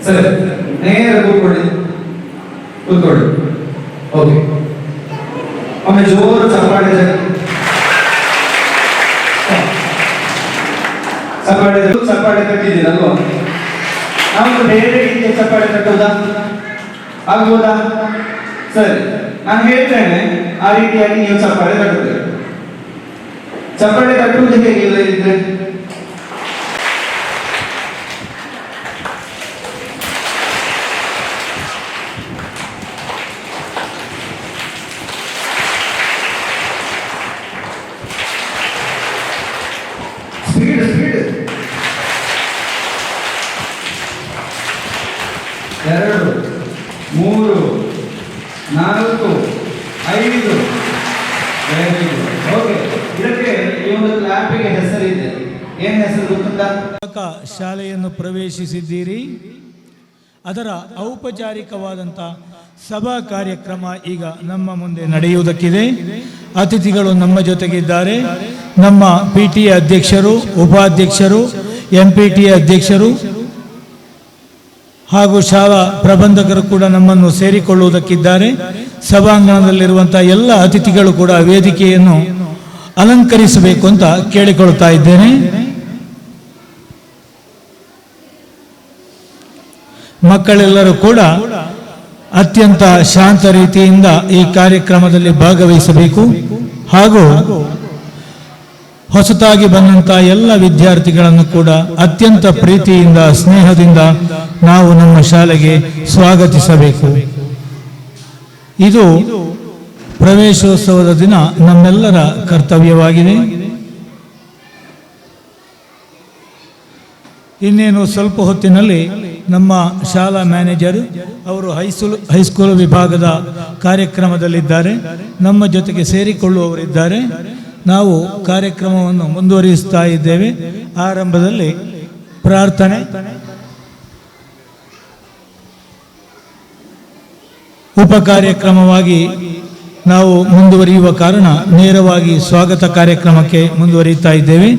ಸರಿ, ನೇರ ಕೂತ್ಕೊಳ್ಳಿ. ಓಕೆ. ಒಮ್ಮೆ ಜೋರು ಚಪ್ಪಾಳೆ ತಟ್ಟಿದ್ದೀರಲ್ವಾ? ನಾವು ಬೇರೆ ರೀತಿಯ ಚಪ್ಪಾಳೆ ತಟ್ಟುವುದಾ? ಆಗ್ಬೋದಾ? ಸರಿ, ನಾನು ಹೇಳ್ತೇನೆ, ಆ ರೀತಿಯಾಗಿ ನೀವು ಚಪ್ಪಾಳೆ ತಟ್ಟುತ್ತೀರಿ. ಚಪ್ಪಾಳೆ ತಟ್ಟುವುದು ಹೇಗಿಲ್ಲ ಇದ್ರೆ ಸ್ಪೀಡ್ 2 3 4 5. ಓಕೆ, ಇದಕ್ಕೆ ಈ ಒಂದು ಕ್ಲಾಪಿಗೆ ಹೆಸರಿದೆ. ಏನು ಹೆಸರು ಗೊತ್ತುಂಟಾ? ಶಾಲೆಯನ್ನು ಪ್ರವೇಶಿಸಿದ್ದೀರಿ. ಅದರ ಔಪಚಾರಿಕವಾದಂಥ ಸಭಾ ಕಾರ್ಯಕ್ರಮ ಈಗ ನಮ್ಮ ಮುಂದೆ ನಡೆಯುವುದಕ್ಕಿದೆ. ಅತಿಥಿಗಳು ನಮ್ಮ ಜೊತೆಗಿದ್ದಾರೆ. ನಮ್ಮ PTA ಅಧ್ಯಕ್ಷರು, ಉಪಾಧ್ಯಕ್ಷರು, MPTA ಅಧ್ಯಕ್ಷರು ಹಾಗೂ ಶಾಲಾ ಪ್ರಬಂಧಕರು ಕೂಡ ನಮ್ಮನ್ನು ಸೇರಿಕೊಳ್ಳುವುದಕ್ಕಿದ್ದಾರೆ. ಸಭಾಂಗಣದಲ್ಲಿರುವಂತಹ ಎಲ್ಲ ಅತಿಥಿಗಳು ಕೂಡ ವೇದಿಕೆಯನ್ನು ಅಲಂಕರಿಸಬೇಕು ಅಂತ ಕೇಳಿಕೊಳ್ತಾ ಇದ್ದೇನೆ. ಮಕ್ಕಳೆಲ್ಲರೂ ಕೂಡ ಅತ್ಯಂತ ಶಾಂತ ರೀತಿಯಿಂದ ಈ ಕಾರ್ಯಕ್ರಮದಲ್ಲಿ ಭಾಗವಹಿಸಬೇಕು. ಹಾಗೂ ಹೊಸತಾಗಿ ಬಂದಂತಹ ಎಲ್ಲ ವಿದ್ಯಾರ್ಥಿಗಳನ್ನು ಕೂಡ ಅತ್ಯಂತ ಪ್ರೀತಿಯಿಂದ, ಸ್ನೇಹದಿಂದ ನಾವು ನಮ್ಮ ಶಾಲೆಗೆ ಸ್ವಾಗತಿಸಬೇಕು. ಇದು ಪ್ರವೇಶೋತ್ಸವದ ದಿನ ನಮ್ಮೆಲ್ಲರ ಕರ್ತವ್ಯವಾಗಿದೆ. ಇನ್ನೇನು ಸ್ವಲ್ಪ ಹೊತ್ತಿನಲ್ಲಿ ನಮ್ಮ ಶಾಲಾ ಮ್ಯಾನೇಜರ್ ಅವರು ಹೈಸ್ಕೂಲ್ ವಿಭಾಗದ ಕಾರ್ಯಕ್ರಮದಲ್ಲಿದ್ದಾರೆ. ನಮ್ಮ ಜೊತೆಗೆ ಸೇರಿಕೊಳ್ಳುವವರಿದ್ದಾರೆ. ನಾವು ಕಾರ್ಯಕ್ರಮವನ್ನು ಮುಂದುವರಿಸ್ತಾ ಇದ್ದೇವೆ. ಆರಂಭದಲ್ಲಿ ಪ್ರಾರ್ಥನೆ, ಉಪ ಕಾರ್ಯಕ್ರಮವಾಗಿ ನಾವು ಮುಂದುವರಿಯುವ ಕಾರಣ ನೇರವಾಗಿ ಸ್ವಾಗತ ಕಾರ್ಯಕ್ರಮಕ್ಕೆ ಮುಂದುವರಿಯುತ್ತಾ ಇದ್ದೇವೆ.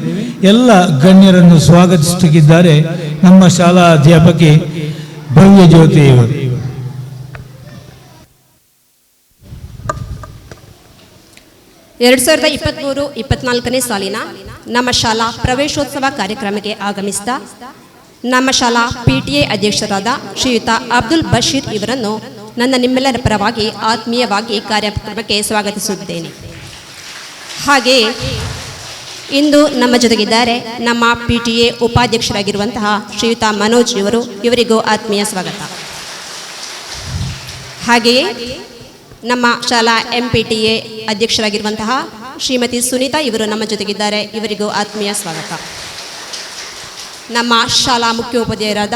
ಎಲ್ಲ ಗಣ್ಯರನ್ನು ಸ್ವಾಗತಿಸುತ್ತಿದ್ದಾರೆ ನಮ್ಮ ಶಾಲಾ ಅಧ್ಯಾಪಕಿ ಭವ್ಯ ಜ್ಯೋತಿ ಇವರು. ಎರಡು 2023-24ನೇ ಸಾಲಿನ ನಮ್ಮ ಶಾಲಾ ಪ್ರವೇಶೋತ್ಸವ ಕಾರ್ಯಕ್ರಮಕ್ಕೆ ಆಗಮಿಸಿದ ನಮ್ಮ ಶಾಲಾ PTA ಅಧ್ಯಕ್ಷರಾದ ಶ್ರೀಯುತ ಅಬ್ದುಲ್ ಬಶೀರ್ ಇವರನ್ನು ನನ್ನ ನಿಮ್ಮೆಲ್ಲರ ಪರವಾಗಿ ಆತ್ಮೀಯವಾಗಿ ಕಾರ್ಯಕ್ರಮಕ್ಕೆ ಸ್ವಾಗತಿಸುತ್ತೇನೆ. ಹಾಗೆ ಇಂದು ನಮ್ಮ ಜೊತೆಗಿದ್ದಾರೆ ನಮ್ಮ PTA ಉಪಾಧ್ಯಕ್ಷರಾಗಿರುವಂತಹ ಶ್ರೀಯುತ ಮನೋಜ್ ಇವರಿಗೂ ಆತ್ಮೀಯ ಸ್ವಾಗತ. ಹಾಗೆಯೇ ನಮ್ಮ ಶಾಲಾ MPTA ಅಧ್ಯಕ್ಷರಾಗಿರುವಂತಹ ಶ್ರೀಮತಿ ಸುನೀತಾ ಇವರು ನಮ್ಮ ಜೊತೆಗಿದ್ದಾರೆ. ಇವರಿಗೂ ಆತ್ಮೀಯ ಸ್ವಾಗತ. ನಮ್ಮ ಶಾಲಾ ಮುಖ್ಯೋಪಾಧ್ಯಾಯರಾದ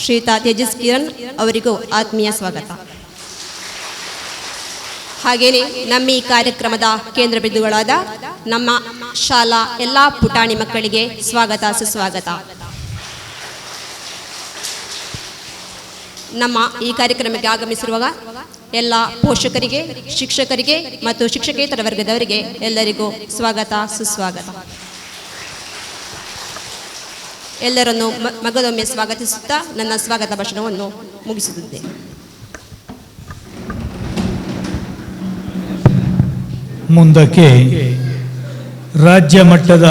ಶ್ರೀಯುತ ತೇಜಸ್ ಕಿರಣ್ ಅವರಿಗೂ ಆತ್ಮೀಯ ಸ್ವಾಗತ. ಹಾಗೆಯೇ ನಮ್ಮ ಈ ಕಾರ್ಯಕ್ರಮದ ಕೇಂದ್ರ ಬಿಂದುಗಳಾದ ನಮ್ಮ ಶಾಲಾ ಎಲ್ಲ ಪುಟಾಣಿ ಮಕ್ಕಳಿಗೆ ಸ್ವಾಗತ, ಸುಸ್ವಾಗತ. ನಮ್ಮ ಈ ಕಾರ್ಯಕ್ರಮಕ್ಕೆ ಆಗಮಿಸಿರುವ ಎಲ್ಲ ಪೋಷಕರಿಗೆ, ಶಿಕ್ಷಕರಿಗೆ ಮತ್ತು ಶಿಕ್ಷಕೇತರ ವರ್ಗದವರಿಗೆ ಎಲ್ಲರಿಗೂ ಸ್ವಾಗತ, ಸುಸ್ವಾಗತ. ಎಲ್ಲರನ್ನು ಮಗದೊಮ್ಮೆ ಸ್ವಾಗತಿಸುತ್ತಾ ನನ್ನ ಸ್ವಾಗತ ಭಾಷಣವನ್ನು ಮುಗಿಸುತ್ತಿದ್ದೇನೆ. ಮುಂದಕ್ಕೆ ರಾಜ್ಯ ಮಟ್ಟದ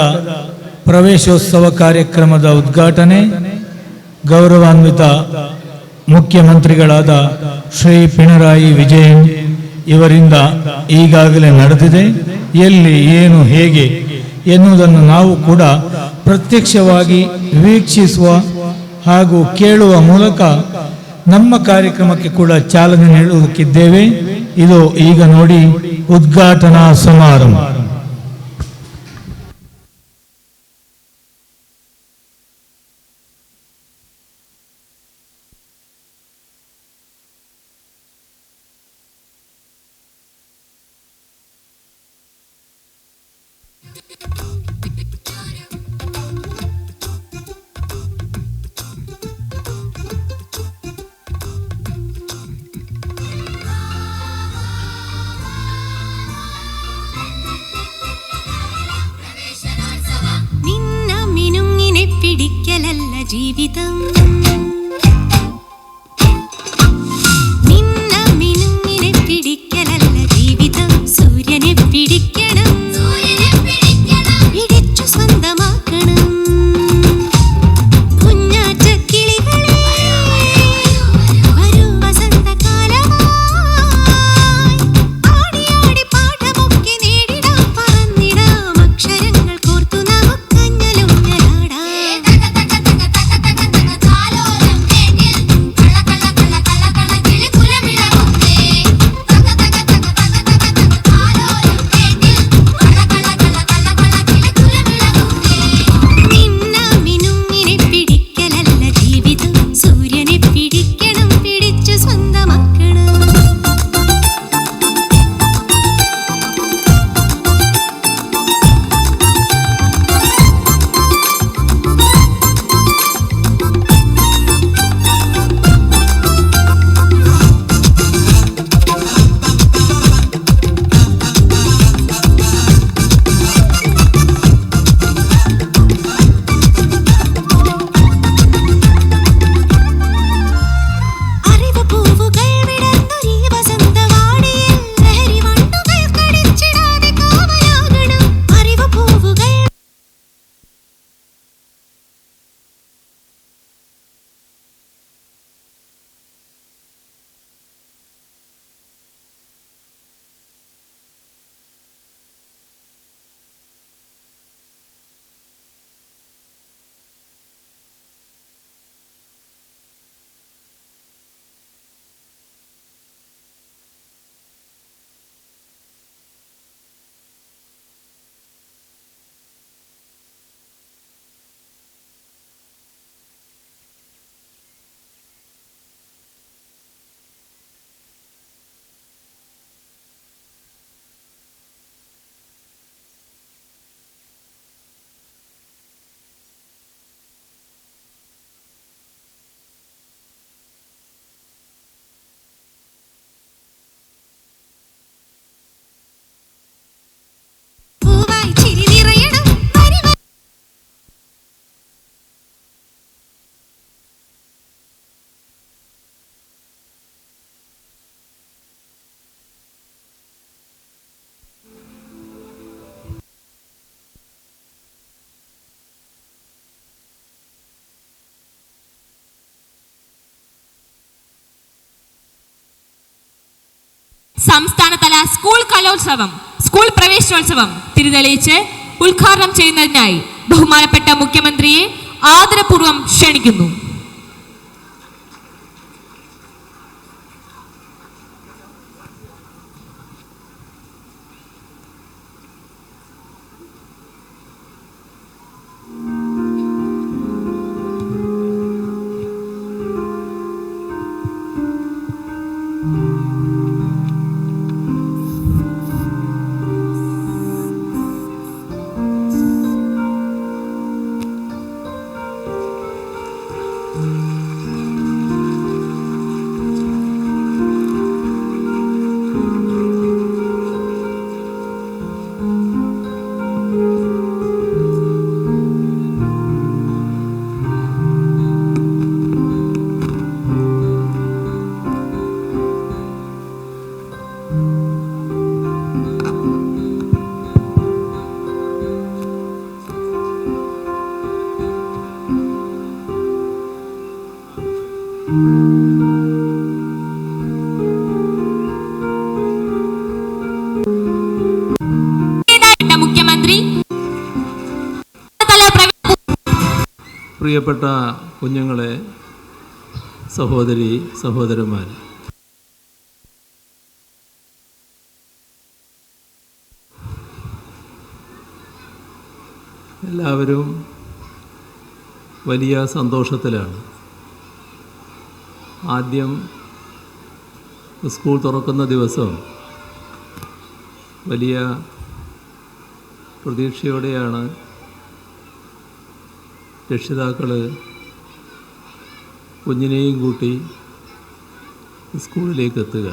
ಪ್ರವೇಶೋತ್ಸವ ಕಾರ್ಯಕ್ರಮದ ಉದ್ಘಾಟನೆ ಗೌರವಾನ್ವಿತ ಮುಖ್ಯಮಂತ್ರಿಗಳಾದ ಶ್ರೀ ಪಿಣರಾಯಿ ವಿಜಯನ್ ಇವರಿಂದ ಈಗಾಗಲೇ ನಡೆದಿದೆ. ಎಲ್ಲಿ, ಏನು, ಹೇಗೆ ಎನ್ನುವುದನ್ನು ನಾವು ಕೂಡ ಪ್ರತ್ಯಕ್ಷವಾಗಿ ವೀಕ್ಷಿಸುವ ಹಾಗೂ ಕೇಳುವ ಮೂಲಕ ನಮ್ಮ ಕಾರ್ಯಕ್ರಮಕ್ಕೆ ಕೂಡ ಚಾಲನೆ ನೀಡುವುದಕ್ಕಿದ್ದೇವೆ. ಇದು ಈಗ ನೋಡಿ ಉದ್ಘಾಟನಾ ಸಮಾರಂಭ. പിടിക്കലല്ല ജീവിതം. സംസ്ഥാനതല സ്കൂൾ കലോത്സവം, സ്കൂൾ പ്രവേശനോത്സവം തിരിതെളിയിച്ച് ഉദ്ഘാടനം ചെയ്യുന്നതിനായി ബഹുമാനപ്പെട്ട മുഖ്യമന്ത്രിയെ ആദരപൂർവ്വം ക്ഷണിക്കുന്നു. പ്രിയപ്പെട്ട കുഞ്ഞുങ്ങളെ, സഹോദരി സഹോദരന്മാർ, എല്ലാവരും വലിയ സന്തോഷത്തിലാണ്. ആദ്യം സ്കൂൾ തുറക്കുന്ന ദിവസം വലിയ പ്രതീക്ഷയോടെയാണ് രക്ഷിതാക്കൾ കുഞ്ഞിനെയും കൂട്ടി സ്കൂളിലേക്ക് എത്തുക.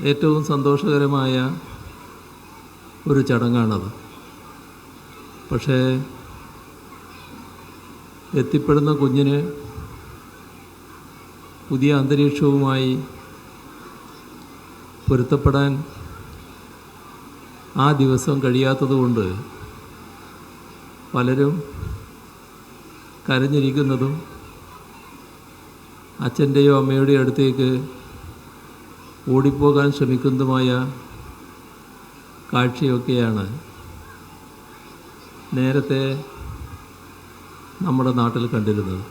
ഏറ്റവും സന്തോഷകരമായ ഒരു ചടങ്ങാണത്. പക്ഷേ എത്തിപ്പെടുന്ന കുഞ്ഞിന് പുതിയ അന്തരീക്ഷവുമായി പൊരുത്തപ്പെടാൻ ആ ദിവസം കഴിയാത്തതുകൊണ്ട് പലരും കരഞ്ഞിരിക്കുന്നതും അച്ഛൻ്റെയോ അമ്മയുടെയോ അടുത്തേക്ക് ഓടിപ്പോകാൻ ശ്രമിക്കുന്നതുമായ കാഴ്ചയൊക്കെയാണ് നേരത്തെ നമ്മുടെ നാട്ടിൽ കണ്ടിരുന്നത്.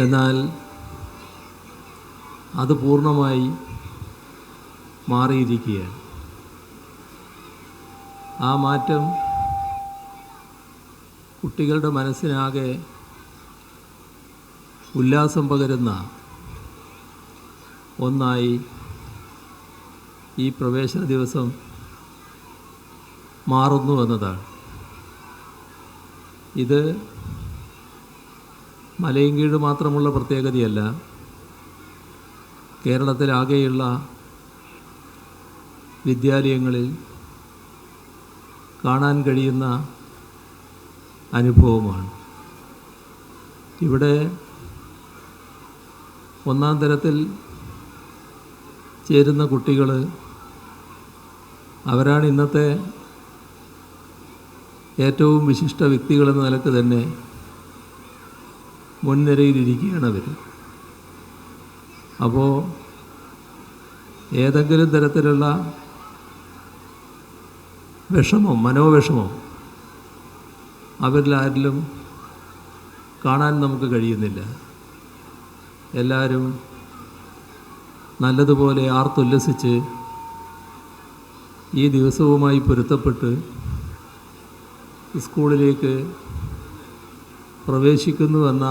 എന്നാൽ അത് പൂർണ്ണമായി മാറിയിരിക്കുകയാണ്. ആ മാറ്റം കുട്ടികളുടെ മനസ്സിനാകെ ഉല്ലാസം പകരുന്ന ഒന്നായി ഈ പ്രവേശന ദിവസം മാറുന്നു എന്നതാണ്. ഇത് മലയങ്കീഴ് മാത്രമുള്ള പ്രത്യേകതയല്ല. കേരളത്തിലാകെയുള്ള വിദ്യാലയങ്ങളിൽ കാണാൻ കഴിയുന്ന അനുഭവമാണ്. ഇവിടെ ഒന്നാം തരത്തിൽ ചേരുന്ന കുട്ടികൾ അവരാണ് ഇന്നത്തെ ഏറ്റവും വിശിഷ്ട വ്യക്തികളെന്ന നിലക്ക് തന്നെ മുൻനിരയിലിരിക്കുകയാണ് അവർ. അപ്പോൾ ഏതെങ്കിലും തരത്തിലുള്ള വിഷമം, മനോവിഷമം അവരിലാരിലും കാണാൻ നമുക്ക് കഴിയുന്നില്ല. എല്ലാവരും നല്ലതുപോലെ ആർത്തുല്ലസിച്ച് ഈ ദിവസവുമായി പൊരുത്തപ്പെട്ട് സ്കൂളിലേക്ക് പ്രവേശിക്കുന്നുവെന്ന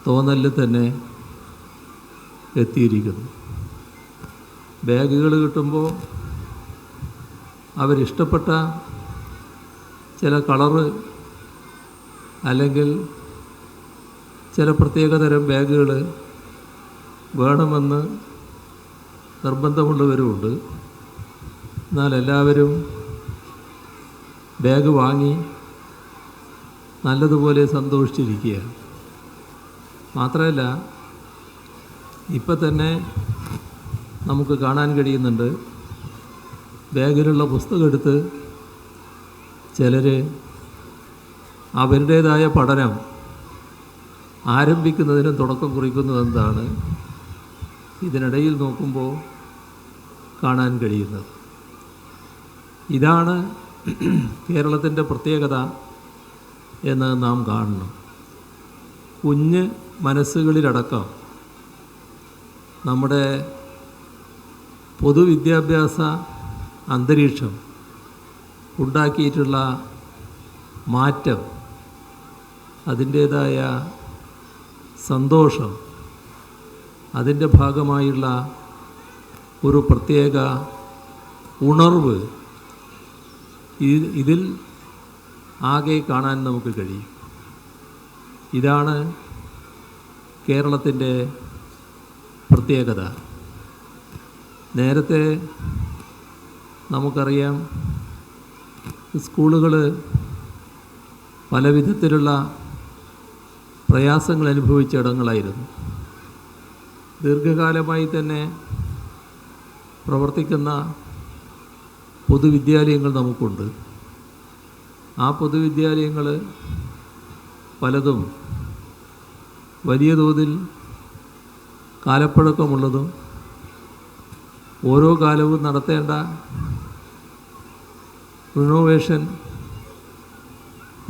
തോന്നലിൽ തന്നെ എത്തിയിരിക്കുന്നു. ബാഗുകൾ കിട്ടുമ്പോൾ അവരിഷ്ടപ്പെട്ട ചില കളറ് അല്ലെങ്കിൽ ചില പ്രത്യേകതരം ബാഗുകൾ വേണമെന്ന് നിർബന്ധമുള്ളവരുമുണ്ട്. എന്നാൽ എല്ലാവരും ബാഗ് വാങ്ങി നല്ലതുപോലെ സന്തോഷിച്ചിരിക്കുകയാണ്. മാത്രമല്ല, ഇപ്പം തന്നെ നമുക്ക് കാണാൻ കഴിയുന്നുണ്ട്, ബാഗിലുള്ള പുസ്തകം എടുത്ത് ചിലർ അവരുടേതായ പഠനം ആരംഭിക്കുന്നതിനും തുടക്കം കുറിക്കുന്നത് എന്താണ് ഇതിനിടയിൽ നോക്കുമ്പോൾ കാണാൻ കഴിയുന്നത്. ഇതാണ് കേരളത്തിൻ്റെ പ്രത്യേകത എന്ന് നാം കാണണം. കുഞ്ഞ് മനസ്സുകളിലടക്കം നമ്മുടെ പൊതുവിദ്യാഭ്യാസ അന്തരീക്ഷം ഉണ്ടാക്കിയിട്ടുള്ള മാറ്റം, അതിൻ്റേതായ സന്തോഷം, അതിൻ്റെ ഭാഗമായുള്ള ഒരു പ്രത്യേക ഉണർവ് ഇതിൽ ആകെ കാണാൻ നമുക്ക് കഴിയും. ഇതാണ് കേരളത്തിൻ്റെ പ്രത്യേകത. നേരത്തെ നമുക്കറിയാം, സ്കൂളുകൾ പല വിധത്തിലുള്ള പ്രയാസങ്ങൾ അനുഭവിച്ച ഇടങ്ങളായിരുന്നു. ദീർഘകാലമായി തന്നെ പ്രവർത്തിക്കുന്ന പൊതുവിദ്യാലയങ്ങൾ നമുക്കുണ്ട്. ആ പൊതുവിദ്യാലയങ്ങൾ പലതും വലിയ തോതിൽ കാലപ്പഴക്കമുള്ളതും ഓരോ കാലവും നടത്തേണ്ട റിനോവേഷൻ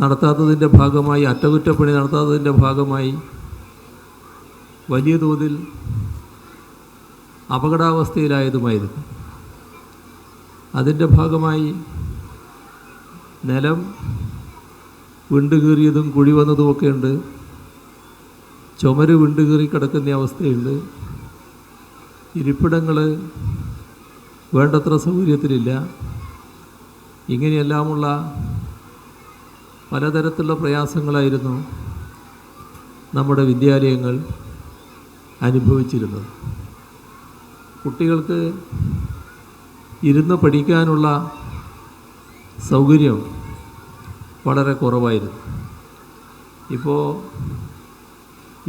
നടത്താത്തതിൻ്റെ ഭാഗമായി, അറ്റകുറ്റപ്പണി നടത്താത്തതിൻ്റെ ഭാഗമായി വലിയ തോതിൽ അപകടാവസ്ഥയിലായതുമായിരുന്നു. അതിൻ്റെ ഭാഗമായി നിലം വിണ്ടുകീറിയതും കുഴി വന്നതുമൊക്കെ ഉണ്ട്. ചുമര് വിണ്ടുകീറി കിടക്കുന്ന അവസ്ഥയുണ്ട്. ഇരിപ്പിടങ്ങൾ വേണ്ടത്ര സൗകര്യത്തിലില്ല. ഇങ്ങനെയെല്ലാമുള്ള പലതരത്തിലുള്ള പ്രയാസങ്ങളായിരുന്നു നമ്മുടെ വിദ്യാലയങ്ങൾ അനുഭവിച്ചിരുന്നത്. കുട്ടികൾക്ക് ഇരുന്ന് പഠിക്കാനുള്ള സൗകര്യം വളരെ കുറവായിരുന്നു. ഇപ്പോൾ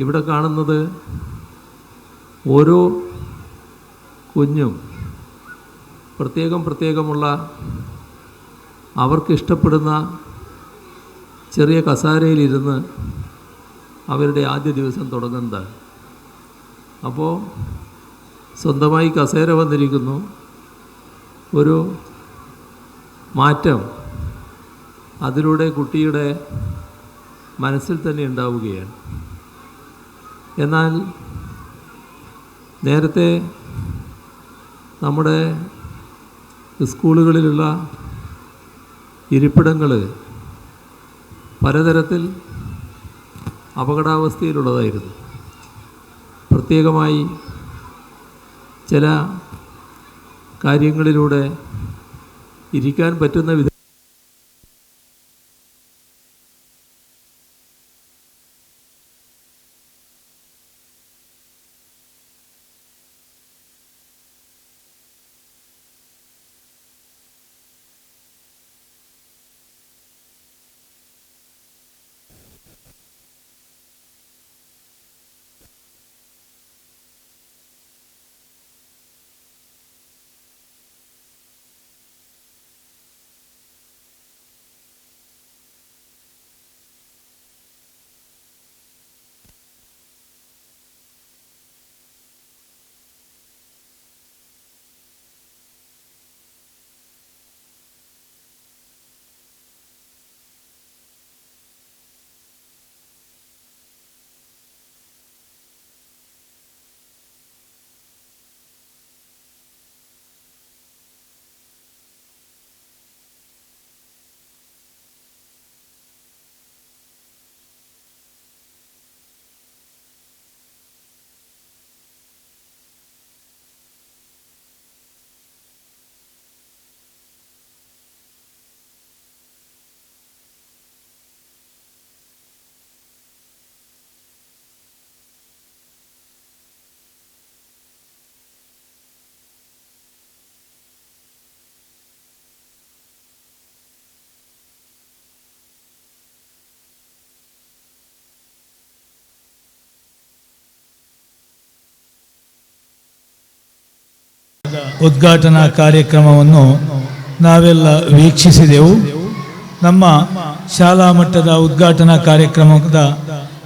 ഇവിടെ കാണുന്നത് ഓരോ കുഞ്ഞും പ്രത്യേകമുള്ള അവർക്കിഷ്ടപ്പെടുന്ന ചെറിയ കസാരയിലിരുന്ന് അവരുടെ ആദ്യ ദിവസം തുടങ്ങുന്നതാണ്. അപ്പോൾ സ്വന്തമായി കസേര വന്നിരിക്കുന്നു. ഒരു മാറ്റം അതിലൂടെ കുട്ടിയുടെ മനസ്സിൽ തന്നെ ഉണ്ടാവുകയാണ്. എന്നാൽ നേരത്തെ നമ്മുടെ സ്കൂളുകളിലുള്ള ഇരിപ്പിടങ്ങൾ പലതരത്തിൽ അപകടാവസ്ഥയിലുള്ളതായിരുന്നു. പ്രത്യേകമായി ചില കാര്യങ്ങളിലൂടെ ഇരിക്കാൻ പറ്റുന്ന വിധം ಉದ್ಘಾಟನಾ ಕಾರ್ಯಕ್ರಮವನ್ನು ನಾವೆಲ್ಲ ವೀಕ್ಷಿಸಿದೆವು. ನಮ್ಮ ಶಾಲಾ ಮಟ್ಟದ ಉದ್ಘಾಟನಾ ಕಾರ್ಯಕ್ರಮದ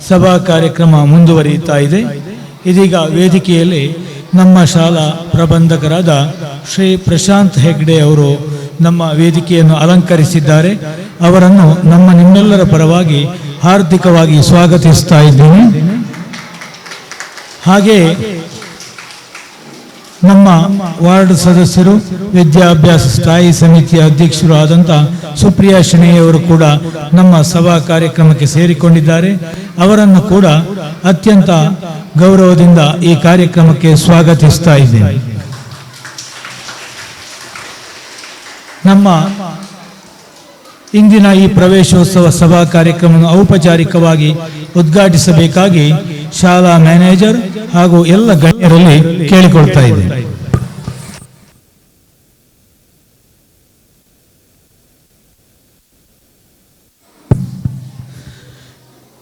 ಸಭಾ ಕಾರ್ಯಕ್ರಮ ಮುಂದುವರಿಯುತ್ತಾ ಇದೆ. ಇದೀಗ ವೇದಿಕೆಯಲ್ಲಿ ನಮ್ಮ ಶಾಲಾ ಪ್ರಬಂಧಕರಾದ ಶ್ರೀ ಪ್ರಶಾಂತ್ ಹೆಗ್ಡೆ ಅವರು ನಮ್ಮ ವೇದಿಕೆಯನ್ನು ಅಲಂಕರಿಸಿದ್ದಾರೆ. ಅವರನ್ನು ನಿಮ್ಮೆಲ್ಲರ ಪರವಾಗಿ ಹಾರ್ದಿಕವಾಗಿ ಸ್ವಾಗತಿಸ್ತಾ ಇದ್ದೇನೆ. ಹಾಗೆ ನಮ್ಮ ವಾರ್ಡ್ ಸದಸ್ಯರು, ವಿದ್ಯಾಭ್ಯಾಸ ಸ್ಥಾಯಿ ಸಮಿತಿಯ ಅಧ್ಯಕ್ಷರು ಆದಂಥ ಸುಪ್ರಿಯಾ ಶೆಣೆಯವರು ಕೂಡ ನಮ್ಮ ಸಭಾ ಕಾರ್ಯಕ್ರಮಕ್ಕೆ ಸೇರಿಕೊಂಡಿದ್ದಾರೆ. ಅವರನ್ನು ಕೂಡ ಅತ್ಯಂತ ಗೌರವದಿಂದ ಈ ಕಾರ್ಯಕ್ರಮಕ್ಕೆ ಸ್ವಾಗತಿಸ್ತಾ ಇದ್ದೇನೆ. ನಮ್ಮ ಇಂದಿನ ಈ ಪ್ರವೇಶೋತ್ಸವ ಸಭಾ ಕಾರ್ಯಕ್ರಮವನ್ನು ಔಪಚಾರಿಕವಾಗಿ ಉದ್ಘಾಟಿಸಬೇಕಾಗಿ ಶಾಲಾ ಮ್ಯಾನೇಜರ್ ಹಾಗೂ ಎಲ್ಲ ಗಣ್ಯರಲ್ಲಿ ಕೇಳಿಕೊಳ್ತಾ ಇದ್ದೇನೆ.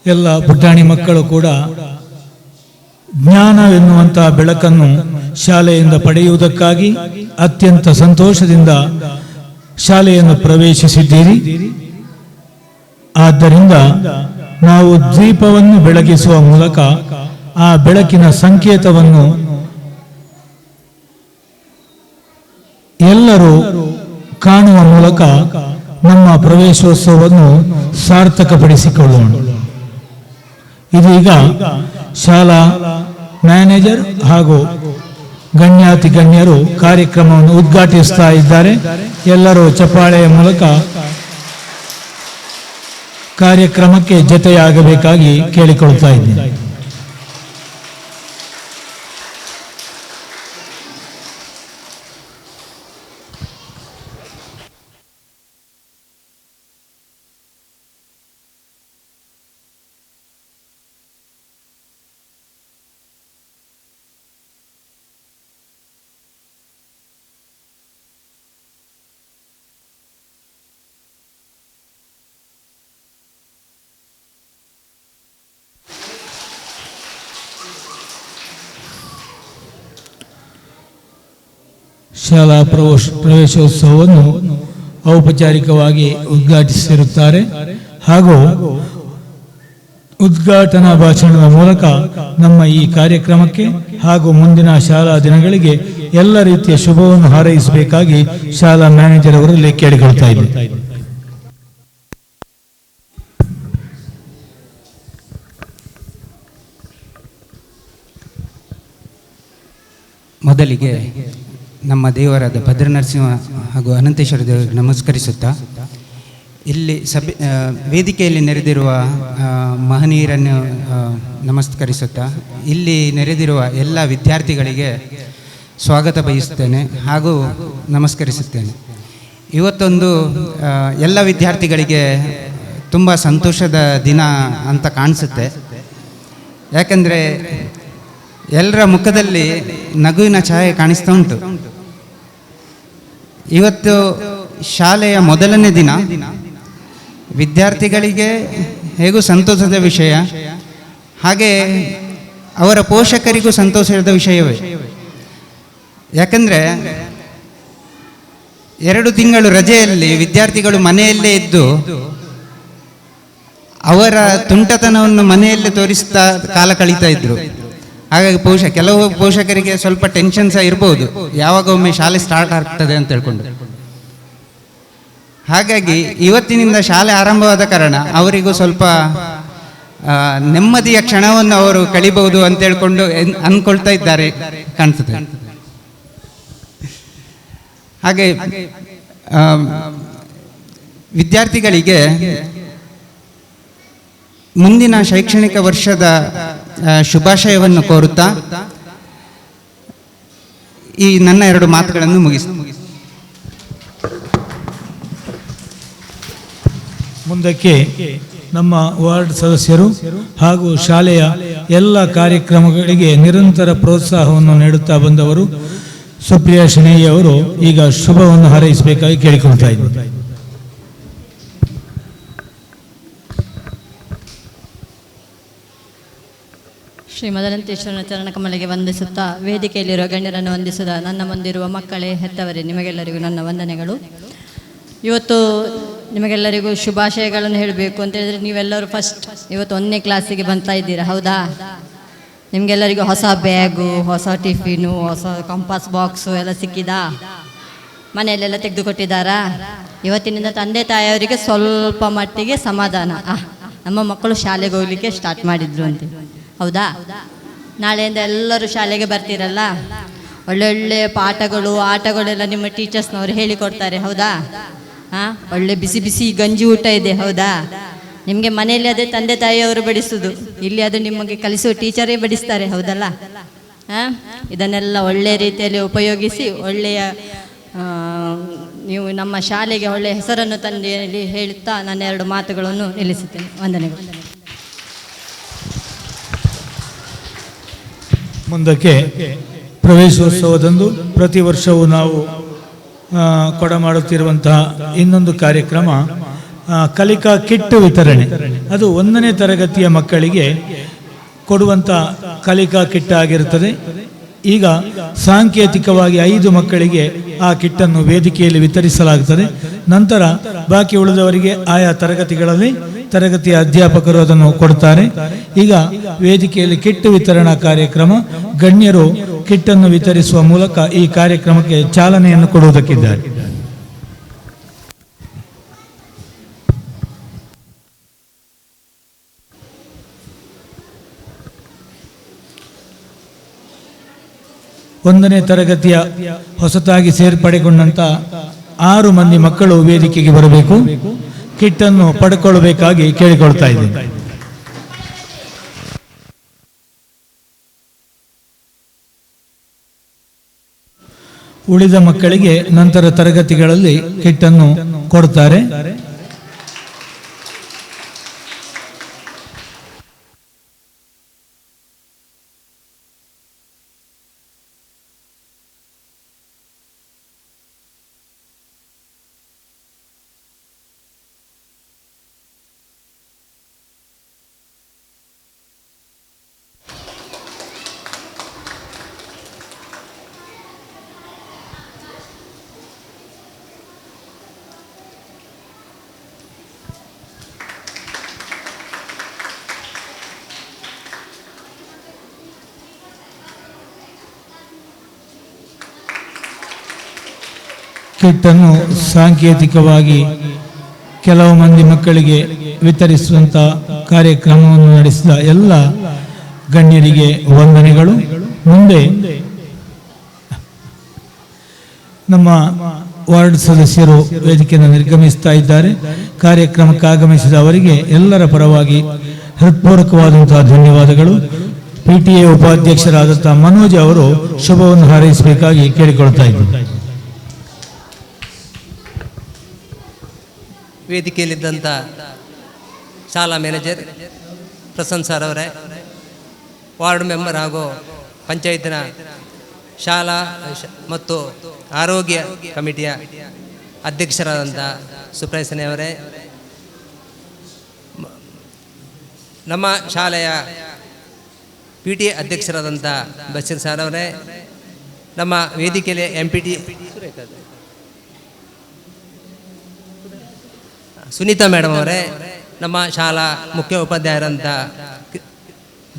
ಎಲ್ಲ ಪುಟಾಣಿ ಮಕ್ಕಳು ಕೂಡ ಜ್ಞಾನವೆನ್ನುವಂತಹ ಬೆಳಕನ್ನು ಶಾಲೆಯಿಂದ ಪಡೆಯುವುದಕ್ಕಾಗಿ ಅತ್ಯಂತ ಸಂತೋಷದಿಂದ ಶಾಲೆಯನ್ನು ಪ್ರವೇಶಿಸಿದ್ದೀರಿ. ಆದ್ದರಿಂದ ನಾವು ದೀಪವನ್ನು ಬೆಳಗಿಸುವ ಮೂಲಕ ಆ ಬೆಳಕಿನ ಸಂಕೇತವನ್ನು ಎಲ್ಲರೂ ಕಾಣುವ ಮೂಲಕ ನಮ್ಮ ಪ್ರವೇಶೋತ್ಸವವನ್ನು ಸಾರ್ಥಕಪಡಿಸಿಕೊಳ್ಳೋಣ. ಇದೀಗ ಶಾಲಾ ಮ್ಯಾನೇಜರ್ ಹಾಗೂ ಗಣ್ಯಾತಿ ಗಣ್ಯರು ಕಾರ್ಯಕ್ರಮವನ್ನು ಉದ್ಘಾಟಿಸ್ತಾ ಇದ್ದಾರೆ. ಎಲ್ಲರೂ ಚಪ್ಪಾಳೆಯ ಮೂಲಕ ಕಾರ್ಯಕ್ರಮಕ್ಕೆ ಜೊತೆಯಾಗಬೇಕಾಗಿ ಕೇಳಿಕೊಳ್ತಾ ಇದ್ದೀನಿ. ಶಾಲಾ ಪ್ರವೇಶೋತ್ಸವವನ್ನು ಔಪಚಾರಿಕವಾಗಿ ಉದ್ಘಾಟಿಸಿರುತ್ತಾರೆ ಹಾಗೂ ಉದ್ಘಾಟನಾ ಭಾಷಣದ ಮೂಲಕ ನಮ್ಮ ಈ ಕಾರ್ಯಕ್ರಮಕ್ಕೆ ಹಾಗೂ ಮುಂದಿನ ಶಾಲಾ ದಿನಗಳಿಗೆ ಎಲ್ಲ ರೀತಿಯ ಶುಭವನ್ನು ಹಾರೈಸಬೇಕಾಗಿ ಶಾಲಾ ಮ್ಯಾನೇಜರ್ ಅವರಲ್ಲಿ ಕೇಳಿಕೊಳ್ತಾ ಇದ್ದಾರೆ. ಮೊದಲಿಗೆ ನಮ್ಮ ದೇವರಾದ ಭದ್ರನರಸಿಂಹ ಹಾಗೂ ಅನಂತೇಶ್ವರ ದೇವರಿಗೆ ನಮಸ್ಕರಿಸುತ್ತಾ, ಇಲ್ಲಿ ವೇದಿಕೆಯಲ್ಲಿ ನೆರೆದಿರುವ ಮಹನೀಯರನ್ನು ನಮಸ್ಕರಿಸುತ್ತಾ, ಇಲ್ಲಿ ನೆರೆದಿರುವ ಎಲ್ಲ ವಿದ್ಯಾರ್ಥಿಗಳಿಗೆ ಸ್ವಾಗತ ಬಯಸುತ್ತೇನೆ ಹಾಗೂ ನಮಸ್ಕರಿಸುತ್ತೇನೆ. ಇವತ್ತೊಂದು ಎಲ್ಲ ವಿದ್ಯಾರ್ಥಿಗಳಿಗೆ ತುಂಬ ಸಂತೋಷದ ದಿನ ಅಂತ ಕಾಣಿಸುತ್ತೆ. ಯಾಕಂದರೆ ಎಲ್ಲರ ಮುಖದಲ್ಲಿ ನಗುವಿನ ಛಾಯೆ ಕಾಣಿಸ್ತಾ ಉಂಟು. ಇವತ್ತು ಶಾಲೆಯ ಮೊದಲನೇ ದಿನ. ವಿದ್ಯಾರ್ಥಿಗಳಿಗೆ ಹೇಗೂ ಸಂತೋಷದ ವಿಷಯ, ಹಾಗೆ ಅವರ ಪೋಷಕರಿಗೂ ಸಂತೋಷದ ವಿಷಯವೇ. ಯಾಕಂದರೆ 2 ತಿಂಗಳು ರಜೆಯಲ್ಲಿ ವಿದ್ಯಾರ್ಥಿಗಳು ಮನೆಯಲ್ಲೇ ಇದ್ದು ಅವರ ತುಂಟತನವನ್ನು ಮನೆಯಲ್ಲೇ ತೋರಿಸ್ತಾ ಕಾಲ ಕಳೀತಾ ಇದ್ರು. ಹಾಗಾಗಿ ಕೆಲವು ಪೋಷಕರಿಗೆ ಸ್ವಲ್ಪ ಟೆನ್ಷನ್ ಸಹ ಇರ್ಬೋದು, ಯಾವಾಗ ಒಮ್ಮೆ ಶಾಲೆ ಸ್ಟಾರ್ಟ್ ಆಗ್ತದೆ ಅಂತ ಹೇಳ್ಕೊಂಡು. ಹಾಗಾಗಿ ಇವತ್ತಿನಿಂದ ಶಾಲೆ ಆರಂಭವಾದ ಕಾರಣ ಅವರಿಗೂ ಸ್ವಲ್ಪ ನೆಮ್ಮದಿಯ ಕ್ಷಣವನ್ನು ಅವರು ಕಳಿಬಹುದು ಅಂತ ಹೇಳ್ಕೊಂಡು ಅಂದ್ಕೊಳ್ತಾ ಇದ್ದಾರೆ ಕಾಣ್ತದೆ. ಹಾಗೆ ವಿದ್ಯಾರ್ಥಿಗಳಿಗೆ ಮುಂದಿನ ಶೈಕ್ಷಣಿಕ ವರ್ಷದ ಶುಭಾಶಯವನ್ನು ಕೋರುತ್ತಾ ಈ ನನ್ನ 2 ಮಾತುಗಳನ್ನು ಮುಗಿಸ್ತೀನಿ. ಮುಂದಕ್ಕೆ ನಮ್ಮ ವಾರ್ಡ್ ಸದಸ್ಯರು ಹಾಗೂ ಶಾಲೆಯ ಎಲ್ಲ ಕಾರ್ಯಕ್ರಮಗಳಿಗೆ ನಿರಂತರ ಪ್ರೋತ್ಸಾಹವನ್ನು ನೀಡುತ್ತಾ ಬಂದವರು ಸುಪ್ರಿಯಾ ಶೆಣೆಯ ಅವರು ಈಗ ಶುಭವನ್ನು ಹಾರೈಸಬೇಕಾಗಿ ಕೇಳಿಕೊಳ್ತಾ ಇದ್ದಾರೆ. ಶ್ರೀ ಮದನಂತೇಶ್ವರನ ಚರಣಕಮಲಿಗೆ ವಂದಿಸುತ್ತಾ, ವೇದಿಕೆಯಲ್ಲಿರುವ ಗಣ್ಯರನ್ನು ವಂದಿಸಿದ ನನ್ನ ಮುಂದಿರುವ ಮಕ್ಕಳೇ, ಹೆತ್ತವರೇ, ನಿಮಗೆಲ್ಲರಿಗೂ ನನ್ನ ವಂದನೆಗಳು. ಇವತ್ತು ನಿಮಗೆಲ್ಲರಿಗೂ ಶುಭಾಶಯಗಳನ್ನು ಹೇಳಬೇಕು ಅಂತ ಹೇಳಿದ್ರೆ, ನೀವೆಲ್ಲರೂ ಫಸ್ಟ್ ಇವತ್ತು 1ನೇ ಕ್ಲಾಸಿಗೆ ಬರ್ತಾ ಇದ್ದೀರಾ, ಹೌದಾ? ನಿಮಗೆಲ್ಲರಿಗೂ ಹೊಸ ಬ್ಯಾಗು, ಹೊಸ ಟಿಫಿನು, ಹೊಸ ಕಂಪಾಸ್ ಬಾಕ್ಸು ಎಲ್ಲ ಸಿಕ್ಕಿದಾ? ಮನೆಯಲ್ಲೆಲ್ಲ ತೆಗೆದುಕೊಟ್ಟಿದ್ದಾರಾ? ಇವತ್ತಿನಿಂದ ತಂದೆ ತಾಯಿಯವರಿಗೆ ಸ್ವಲ್ಪ ಮಟ್ಟಿಗೆ ಸಮಾಧಾನ. ನಮ್ಮ ಮಕ್ಕಳು ಶಾಲೆಗೆ ಹೋಗಲಿಕ್ಕೆ ಸ್ಟಾರ್ಟ್ ಮಾಡಿದ್ರು ಅಂತ, ಹೌದಾ? ನಾಳೆಯಿಂದ ಎಲ್ಲರೂ ಶಾಲೆಗೆ ಬರ್ತೀರಲ್ಲ, ಒಳ್ಳೊಳ್ಳೆ ಪಾಠಗಳು, ಆಟಗಳೆಲ್ಲ ನಿಮ್ಮ ಟೀಚರ್ಸ್ನವರು ಹೇಳಿಕೊಡ್ತಾರೆ, ಹೌದಾ? ಒಳ್ಳೆ ಬಿಸಿ ಬಿಸಿ ಗಂಜಿ ಊಟ ಇದೆ, ಹೌದಾ? ನಿಮಗೆ ಮನೆಯಲ್ಲಿ ಅದೇ ತಂದೆ ತಾಯಿಯವರು ಬಡಿಸೋದು, ಇಲ್ಲಿ ಅದು ನಿಮಗೆ ಕಲಿಸುವ ಟೀಚರೇ ಬಡಿಸ್ತಾರೆ, ಹೌದಲ್ಲ? ಇದನ್ನೆಲ್ಲ ಒಳ್ಳೆ ರೀತಿಯಲ್ಲಿ ಉಪಯೋಗಿಸಿ ಒಳ್ಳೆಯ ನೀವು ನಮ್ಮ ಶಾಲೆಗೆ ಒಳ್ಳೆಯ ಹೆಸರನ್ನು ತಂದು ಹೇಳುತ್ತಾ ನನ್ನ 2 ಮಾತುಗಳನ್ನು ನಿಲ್ಲಿಸುತ್ತೇನೆ. ವಂದನೆಗಳು. ಮುಂದಕ್ಕೆ ಪ್ರವೇಶೋತ್ಸವದಂದು ಪ್ರತಿ ವರ್ಷವೂ ನಾವು ಕೊಡಮಾಡುತ್ತಿರುವಂತಹ ಇನ್ನೊಂದು ಕಾರ್ಯಕ್ರಮ ಕಲಿಕಾ ಕಿಟ್ ವಿತರಣೆ. ಅದು 1ನೇ ತರಗತಿಯ ಮಕ್ಕಳಿಗೆ ಕೊಡುವಂಥ ಕಲಿಕಾ ಕಿಟ್ ಆಗಿರುತ್ತದೆ. ಈಗ ಸಾಂಕೇತಿಕವಾಗಿ 5 ಮಕ್ಕಳಿಗೆ ಆ ಕಿಟ್ಟನ್ನು ವೇದಿಕೆಯಲ್ಲಿ ವಿತರಿಸಲಾಗುತ್ತದೆ. ನಂತರ ಬಾಕಿ ಉಳಿದವರಿಗೆ ಆಯಾ ತರಗತಿಗಳಲ್ಲಿ ತರಗತಿಯ ಅಧ್ಯಾಪಕರು ಅದನ್ನು ಕೊಡ್ತಾರೆ. ಈಗ ವೇದಿಕೆಯಲ್ಲಿ ಕಿಟ್ ವಿತರಣಾ ಕಾರ್ಯಕ್ರಮ, ಗಣ್ಯರು ಕಿಟ್ಟನ್ನು ವಿತರಿಸುವ ಮೂಲಕ ಈ ಕಾರ್ಯಕ್ರಮಕ್ಕೆ ಚಾಲನೆಯನ್ನು ಕೊಡುವುದಕ್ಕಿದ್ದಾರೆ. ಒಂದನೇ ತರಗತಿಯ ಹೊಸತಾಗಿ ಸೇರ್ಪಡೆಗೊಂಡಂತ 6 ಮಂದಿ ಮಕ್ಕಳು ವೇದಿಕೆಗೆ ಬರಬೇಕು. ಕಿಟ್ಟನ್ನು ಪಡ್ಕೊಳ್ಬೇಕಾಗಿ ಕೇಳಿಕೊಳ್ತಾ ಇದ್ದೇನೆ. ಉಳಿದ ಮಕ್ಕಳಿಗೆ ನಂತರ ತರಗತಿಗಳಲ್ಲಿ ಕಿಟ್ಟನ್ನು ಕೊಡ್ತಾರೆ. ಕಿಟ್ಟನ್ನು ಸಾಂಕೇತಿಕವಾಗಿ ಕೆಲವು ಮಂದಿ ಮಕ್ಕಳಿಗೆ ವಿತರಿಸುವಂಥ ಕಾರ್ಯಕ್ರಮವನ್ನು ನಡೆಸಿದ ಎಲ್ಲ ಗಣ್ಯರಿಗೆ ವಂದನೆಗಳು. ಮುಂದೆ ನಮ್ಮ ವಾರ್ಡ್ ಸದಸ್ಯರು ವೇದಿಕೆಯನ್ನು ನಿರ್ಗಮಿಸ್ತಾ ಇದ್ದಾರೆ. ಕಾರ್ಯಕ್ರಮಕ್ಕೆ ಆಗಮಿಸಿದ ಅವರಿಗೆ ಎಲ್ಲರ ಪರವಾಗಿ ಹೃತ್ಪೂರ್ವಕವಾದಂತಹ ಧನ್ಯವಾದಗಳು. PTA ಉಪಾಧ್ಯಕ್ಷರಾದಂತಹ ಮನೋಜ್ ಅವರು ಶುಭವನ್ನು ಹಾರೈಸಬೇಕಾಗಿ ಕೇಳಿಕೊಳ್ತಾ ಇದ್ದಾರೆ. ವೇದಿಕೆಯಲ್ಲಿದ್ದಂಥ ಶಾಲಾ ಮ್ಯಾನೇಜರ್ ಪ್ರಸನ್ನ ಸರ್ ಅವರೇ, ವಾರ್ಡ್ ಮೆಂಬರ್ ಹಾಗೂ ಪಂಚಾಯತಿನ ಶಾಲಾ ಮತ್ತು ಆರೋಗ್ಯ ಕಮಿಟಿಯ ಅಧ್ಯಕ್ಷರಾದಂಥ ಸುಪ್ರಸನ್ನ ಅವರೇ, ನಮ್ಮ ಶಾಲೆಯ PTA ಅಧ್ಯಕ್ಷರಾದಂಥ ಬಶೀರ್ ಸರ್ ಅವರೇ, ನಮ್ಮ ವೇದಿಕೆಯಲ್ಲಿ MPT ಸುನೀತಾ ಮೇಡಮ್ ಅವರೇ, ನಮ್ಮ ಶಾಲಾ ಮುಖ್ಯ ಉಪಾಧ್ಯಾಯರಂಥ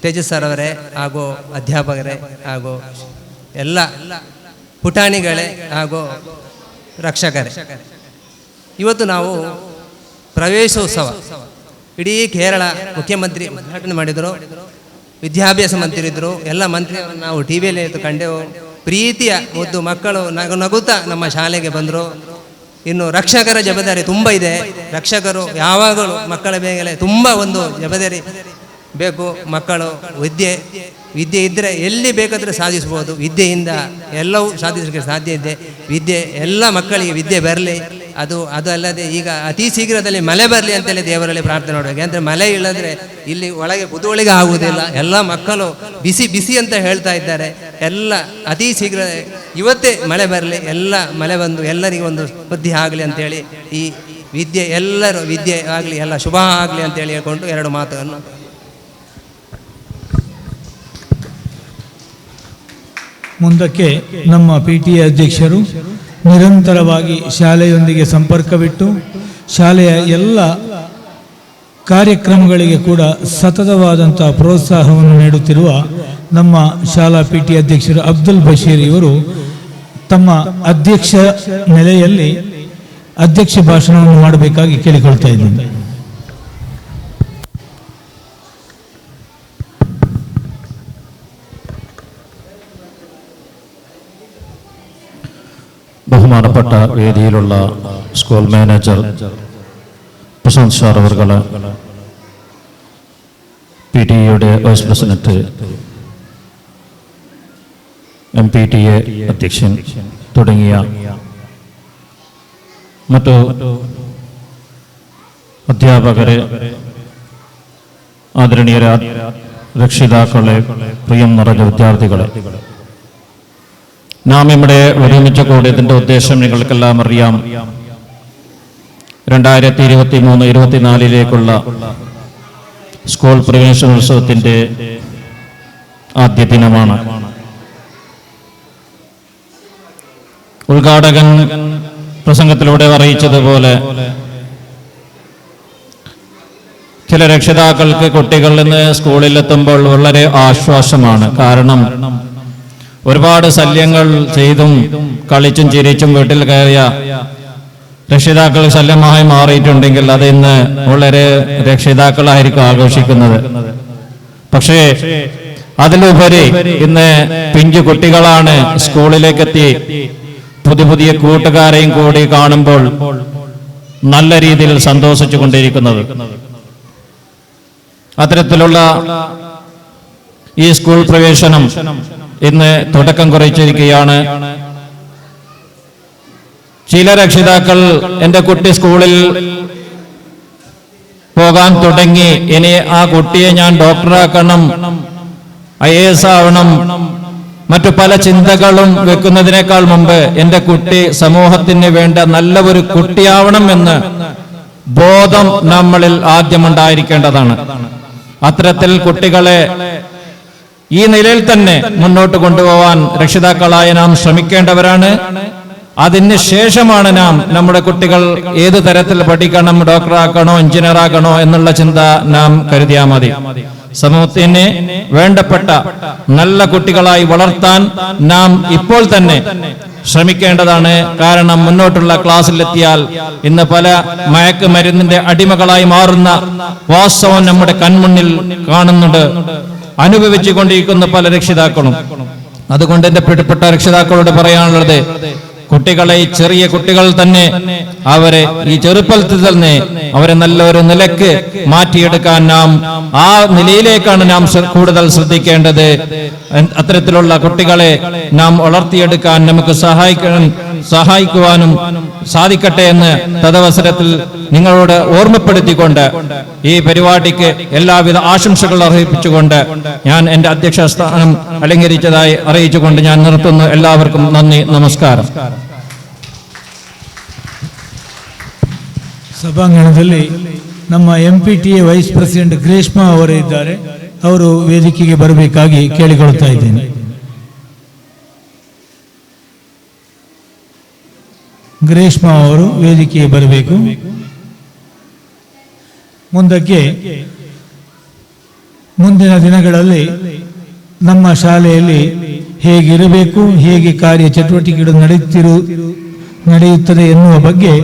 ತೇಜಸ್ ಸರ್ ಅವರೇ ಹಾಗೂ ಅಧ್ಯಾಪಕರೇ ಹಾಗೂ ಎಲ್ಲ ಪುಟಾಣಿಗಳೇ ಹಾಗೂ ರಕ್ಷಕರೇ, ಇವತ್ತು ನಾವು ಪ್ರವೇಶೋತ್ಸವ ಇಡೀ ಕೇರಳ ಮುಖ್ಯಮಂತ್ರಿ ಉದ್ಘಾಟನೆ ಮಾಡಿದರು, ವಿದ್ಯಾಭ್ಯಾಸ ಮಂತ್ರಿ ಇದ್ದರು, ಎಲ್ಲ ಮಂತ್ರಿಯವರನ್ನು ನಾವು TV ಯಲ್ಲಿ ಕಂಡೆವು. ಪ್ರೀತಿಯ ಮುದ್ದು ಮಕ್ಕಳು ನಗುತ್ತಾ ನಮ್ಮ ಶಾಲೆಗೆ ಬಂದರು. ಇನ್ನು ರಕ್ಷಕರ ಜವಾಬ್ದಾರಿ ತುಂಬ ಇದೆ. ರಕ್ಷಕರು ಯಾವಾಗಲೂ ಮಕ್ಕಳ ಮೇಲೆ ತುಂಬ ಒಂದು ಜವಾಬ್ದಾರಿ ಬೇಕು. ಮಕ್ಕಳು ವಿದ್ಯೆ ಇದ್ದರೆ ಎಲ್ಲಿ ಬೇಕಾದರೆ ಸಾಧಿಸ್ಬೋದು. ವಿದ್ಯೆಯಿಂದ ಎಲ್ಲವೂ ಸಾಧಿಸಲಿಕ್ಕೆ ಸಾಧ್ಯ ಇದೆ. ವಿದ್ಯೆ ಎಲ್ಲ ಮಕ್ಕಳಿಗೆ ವಿದ್ಯೆ ಬರಲಿ. ಅದು ಅಲ್ಲದೆ ಈಗ ಅತಿ ಶೀಘ್ರದಲ್ಲಿ ಮಳೆ ಬರಲಿ ಅಂತೇಳಿ ದೇವರಲ್ಲಿ ಪ್ರಾರ್ಥನೆ ಮಾಡಬೇಕು. ಅಂದರೆ ಮಳೆ ಇಲ್ಲದ್ರೆ ಇಲ್ಲಿ ಒಳಗೆ ಕುತೂಹಲಿಗೆ ಆಗುವುದಿಲ್ಲ. ಎಲ್ಲ ಮಕ್ಕಳು ಬಿಸಿ ಅಂತ ಹೇಳ್ತಾ ಇದ್ದಾರೆ. ಎಲ್ಲ ಅತಿ ಶೀಘ್ರ ಇವತ್ತೇ ಮಳೆ ಬರಲಿ, ಎಲ್ಲ ಮಳೆ ಬಂದು ಎಲ್ಲರಿಗೂ ಒಂದು ಬುದ್ಧಿ ಆಗಲಿ ಅಂತೇಳಿ, ಈ ವಿದ್ಯೆ ಎಲ್ಲರೂ ವಿದ್ಯೆ ಆಗಲಿ, ಎಲ್ಲ ಶುಭ ಆಗಲಿ ಅಂತೇಳಿ ಹೇಳ್ಕೊಂಡು 2 ಮಾತನ್ನು. ಮುಂದಕ್ಕೆ ನಮ್ಮ PTA ಅಧ್ಯಕ್ಷರು ನಿರಂತರವಾಗಿ ಶಾಲೆಯೊಂದಿಗೆ ಸಂಪರ್ಕವಿಟ್ಟು ಶಾಲೆಯ ಎಲ್ಲ ಕಾರ್ಯಕ್ರಮಗಳಿಗೆ ಕೂಡ ಸತತವಾದಂಥ ಪ್ರೋತ್ಸಾಹವನ್ನು ನೀಡುತ್ತಿರುವ ನಮ್ಮ ಶಾಲಾ PT ಅಧ್ಯಕ್ಷರು ಅಬ್ದುಲ್ ಬಶೀರ್ ಇವರು ತಮ್ಮ ಅಧ್ಯಕ್ಷ ನೆಲೆಯಲ್ಲಿ ಅಧ್ಯಕ್ಷ ಭಾಷಣವನ್ನು ಮಾಡಬೇಕಾಗಿ ಕೇಳಿಕೊಳ್ತಾ ಇದ್ದೀನಿ. ബഹുമാനപ്പെട്ട വേദിയിലുള്ള സ്കൂൾ മാനേജർ പ്രശാന്ത് സാർ അവർകൾ, PTA വൈസ് പ്രസിഡന്റ്, MPTA അധ്യക്ഷൻ തുടങ്ങിയ മറ്റു അധ്യാപകരെ, ആദരണീയരായ രക്ഷിതാക്കളെ, പ്രിയം നിറഞ്ഞ വിദ്യാർത്ഥികളെ, നാം ഇവിടെ ഒരുമിച്ച് കൂടിയതിൻ്റെ ഉദ്ദേശം നിങ്ങൾക്കെല്ലാം അറിയാം. 2023-24 സ്കൂൾ പ്രവേശനോത്സവത്തിൻ്റെ ആദ്യ ദിനമാണ്. ഉദ്ഘാടകൻ പ്രസംഗത്തിലൂടെ അറിയിച്ചതുപോലെ ചില രക്ഷിതാക്കൾക്ക് കുട്ടികൾ ഇന്ന് സ്കൂളിലെത്തുമ്പോൾ വളരെ ആശ്വാസമാണ്. കാരണം ഒരുപാട് ശല്യങ്ങൾ ചെയ്തും കളിച്ചും ചിരിച്ചും വീട്ടിൽ കയറിയ രക്ഷിതാക്കൾ ശല്യമായി മാറിയിട്ടുണ്ടെങ്കിൽ അത് ഇന്ന് വളരെ രക്ഷിതാക്കളായിരിക്കും ആഘോഷിക്കുന്നത്. പക്ഷേ അതിലുപരി ഇന്ന് പിഞ്ചു കുട്ടികളാണ് സ്കൂളിലേക്കെത്തി പുതിയ കൂട്ടുകാരെയും കൂടി കാണുമ്പോൾ നല്ല രീതിയിൽ സന്തോഷിച്ചു കൊണ്ടിരിക്കുന്നത്. അത്തരത്തിലുള്ള ഈ സ്കൂൾ പ്രവേശനം ഇന്ന് തുടക്കം കുറിച്ചിരിക്കുകയാണ്. ചില രക്ഷിതാക്കൾ എൻ്റെ കുട്ടി സ്കൂളിൽ പോകാൻ തുടങ്ങി, ഇനി ആ കുട്ടിയെ ഞാൻ ഡോക്ടറാക്കണം, IAS ആവണം, മറ്റു പല ചിന്തകളും വെക്കുന്നതിനേക്കാൾ മുമ്പ് എൻ്റെ കുട്ടി സമൂഹത്തിന് വേണ്ട നല്ല ഒരു കുട്ടിയാവണം എന്ന് ബോധം നമ്മളിൽ ആദ്യമുണ്ടായിരിക്കേണ്ടതാണ്. അത്തരത്തിൽ കുട്ടികളെ ഈ നിലയിൽ തന്നെ മുന്നോട്ട് കൊണ്ടുപോകാൻ രക്ഷിതാക്കളായ നാം ശ്രമിക്കേണ്ടവരാണ്. അതിന് ശേഷമാണ് നാം നമ്മുടെ കുട്ടികൾ ഏത് തരത്തിൽ പഠിക്കണം, ഡോക്ടറാക്കണോ എഞ്ചിനീയറാക്കണോ എന്നുള്ള ചിന്ത നാം കരുതിയാൽ മതി. സമൂഹത്തിന് വേണ്ടപ്പെട്ട നല്ല കുട്ടികളായി വളർത്താൻ നാം ഇപ്പോൾ തന്നെ ശ്രമിക്കേണ്ടതാണ്. കാരണം മുന്നോട്ടുള്ള ക്ലാസ്സിലെത്തിയാൽ ഇന്ന് പല മയക്കുമരുന്നിന്റെ അടിമകളായി മാറുന്ന വാസ്തവം നമ്മുടെ കൺമുന്നിൽ കാണുന്നുണ്ട്, അനുഭവിച്ചു കൊണ്ടിരിക്കുന്ന പല രക്ഷിതാക്കളും. അതുകൊണ്ട് എന്റെ പ്രിയപ്പെട്ട രക്ഷിതാക്കളോട് പറയാനുള്ളത്, കുട്ടികളെ, ഈ ചെറിയ കുട്ടികൾ തന്നെ അവരെ ഈ ചെറുപ്പത്തിൽ തന്നെ അവരെ നല്ലൊരു നിലക്ക് മാറ്റിയെടുക്കാൻ നാം ആ നിലയിലേക്കാണ് നാം കൂടുതൽ ശ്രദ്ധിക്കേണ്ടത്. അത്തരത്തിലുള്ള കുട്ടികളെ നാം വളർത്തിയെടുക്കാൻ നമുക്ക് സഹായിക്കുവാനും സാധിക്കട്ടെ എന്ന് തദവസരത്തിൽ നിങ്ങളോട് ഓർമ്മപ്പെടുത്തിക്കൊണ്ട് ഈ പരിപാടിക്ക് എല്ലാവിധ ആശംസകൾ അർപ്പിച്ചുകൊണ്ട് ഞാൻ എൻ്റെ അധ്യക്ഷ സ്ഥാനം അലങ്കരിച്ചതായി അറിയിച്ചുകൊണ്ട് ഞാൻ നിർത്തുന്നു. എല്ലാവർക്കും നന്ദി, നമസ്കാരം. ಸಭಾಂಗಣದಲ್ಲಿ ನಮ್ಮ MPTA ವೈಸ್ ಪ್ರೆಸಿಡೆಂಟ್ ಗ್ರೇಷ್ಮಾ ಅವರು ಇದ್ದಾರೆ. ಅವರು ವೇದಿಕೆಗೆ ಬರಬೇಕಾಗಿ ಕೇಳಿಕೊಳ್ತಾ ಇದ್ದೇನೆ. ಗ್ರೇಷ್ಮಾ ಅವರು ವೇದಿಕೆಗೆ ಬರಬೇಕು. ಮುಂದಕ್ಕೆ ಮುಂದಿನ ದಿನಗಳಲ್ಲಿ ನಮ್ಮ ಶಾಲೆಯಲ್ಲಿ ಹೇಗಿರಬೇಕು, ಹೇಗೆ ಕಾರ್ಯ ಚಟುವಟಿಕೆಗಳು ನಡೆಯುತ್ತದೆ ಎನ್ನುವ ಬಗ್ಗೆ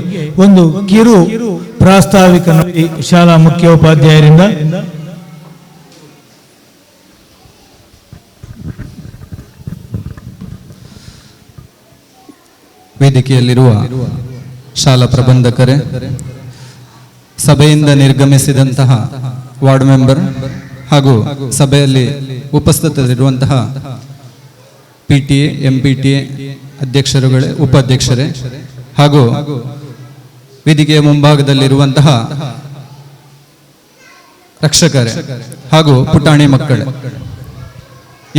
ಒಂದು ಕಿರು ಪ್ರಾಸ್ತಾವಿಕ ನುಡಿ ಶಾಲಾ ಮುಖ್ಯೋಪಾಧ್ಯಾಯರಿಂದ ವೇದಿಕೆಯಲ್ಲಿರುವ ಶಾಲಾ ಪ್ರಬಂಧಕರೇ, ಸಭೆಯಿಂದ ನಿರ್ಗಮಿಸಿದಂತಹ ವಾರ್ಡ್ ಮೆಂಬರ್ ಹಾಗೂ ಸಭೆಯಲ್ಲಿ ಉಪಸ್ಥಿತರಿರುವಂತಹ PTA, MPTA ಅಧ್ಯಕ್ಷರುಗಳೇ, ಉಪಾಧ್ಯಕ್ಷರೇ ಹಾಗೂ ವೇದಿಕೆಯ ಮುಂಭಾಗದಲ್ಲಿರುವಂತಹ ರಕ್ಷಕರೇ ಹಾಗೂ ಪುಟಾಣಿ ಮಕ್ಕಳೇ,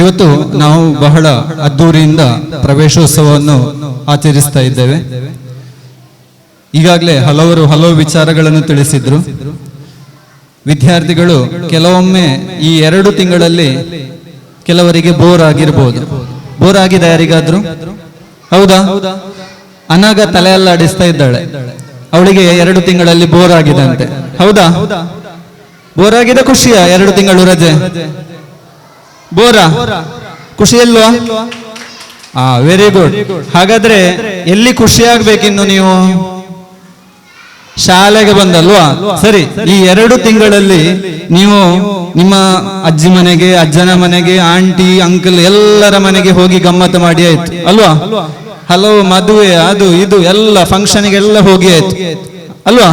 ಇವತ್ತು ನಾವು ಬಹಳ ಅದ್ದೂರಿಯಿಂದ ಪ್ರವೇಶೋತ್ಸವವನ್ನು ಆಚರಿಸ್ತಾ ಇದ್ದೇವೆ. ಈಗಾಗಲೇ ಹಲವು ವಿಚಾರಗಳನ್ನು ತಿಳಿಸಿದ್ರು. ವಿದ್ಯಾರ್ಥಿಗಳು ಕೆಲವೊಮ್ಮೆ ಈ 2 ತಿಂಗಳಲ್ಲಿ ಕೆಲವರಿಗೆ ಬೋರ್ ಆಗಿರ್ಬೋದು. ಬೋರ್ ಆಗಿದೆ ಯಾರಿಗಾದ್ರೂ? ಹೌದಾ? ಅನಾಗ ತಲೆಯಲ್ಲಾಡಿಸ್ತಾ ಇದ್ದಾಳೆ. ಅವಳಿಗೆ 2 ತಿಂಗಳಲ್ಲಿ ಬೋರ್ ಆಗಿದೆ ಅಂತೆ. ಹೌದಾ? ಬೋರ್ ಆಗಿದೆ, ಖುಷಿಯಾ? 2 ತಿಂಗಳು ರಜೆ ಬೋರಾ? ಖುಷಿ ಇಲ್ವಾ? Very good. ಹಾಗಾದ್ರೆ ಎಲ್ಲಿ ಖುಷಿ ಆಗ್ಬೇಕಿನ್ನು ನೀವು? ಶಾಲೆಗೆ ಬಂದಲ್ವಾ? ಸರಿ, ಈ 2 ತಿಂಗಳಲ್ಲಿ ನೀವು ನಿಮ್ಮ ಅಜ್ಜಿ ಮನೆಗೆ, ಅಜ್ಜನ ಮನೆಗೆ, ಆಂಟಿ ಅಂಕಲ್ ಎಲ್ಲರ ಮನೆಗೆ ಹೋಗಿ ಗಮ್ಮತ್ತು ಮಾಡಿ ಆಯ್ತು ಅಲ್ವಾ? ಹಲವು ಮದುವೆ, ಅದು ಇದು ಎಲ್ಲ ಫಂಕ್ಷನ್ಗೆಲ್ಲ ಹೋಗಿ ಆಯ್ತು ಅಲ್ವಾ?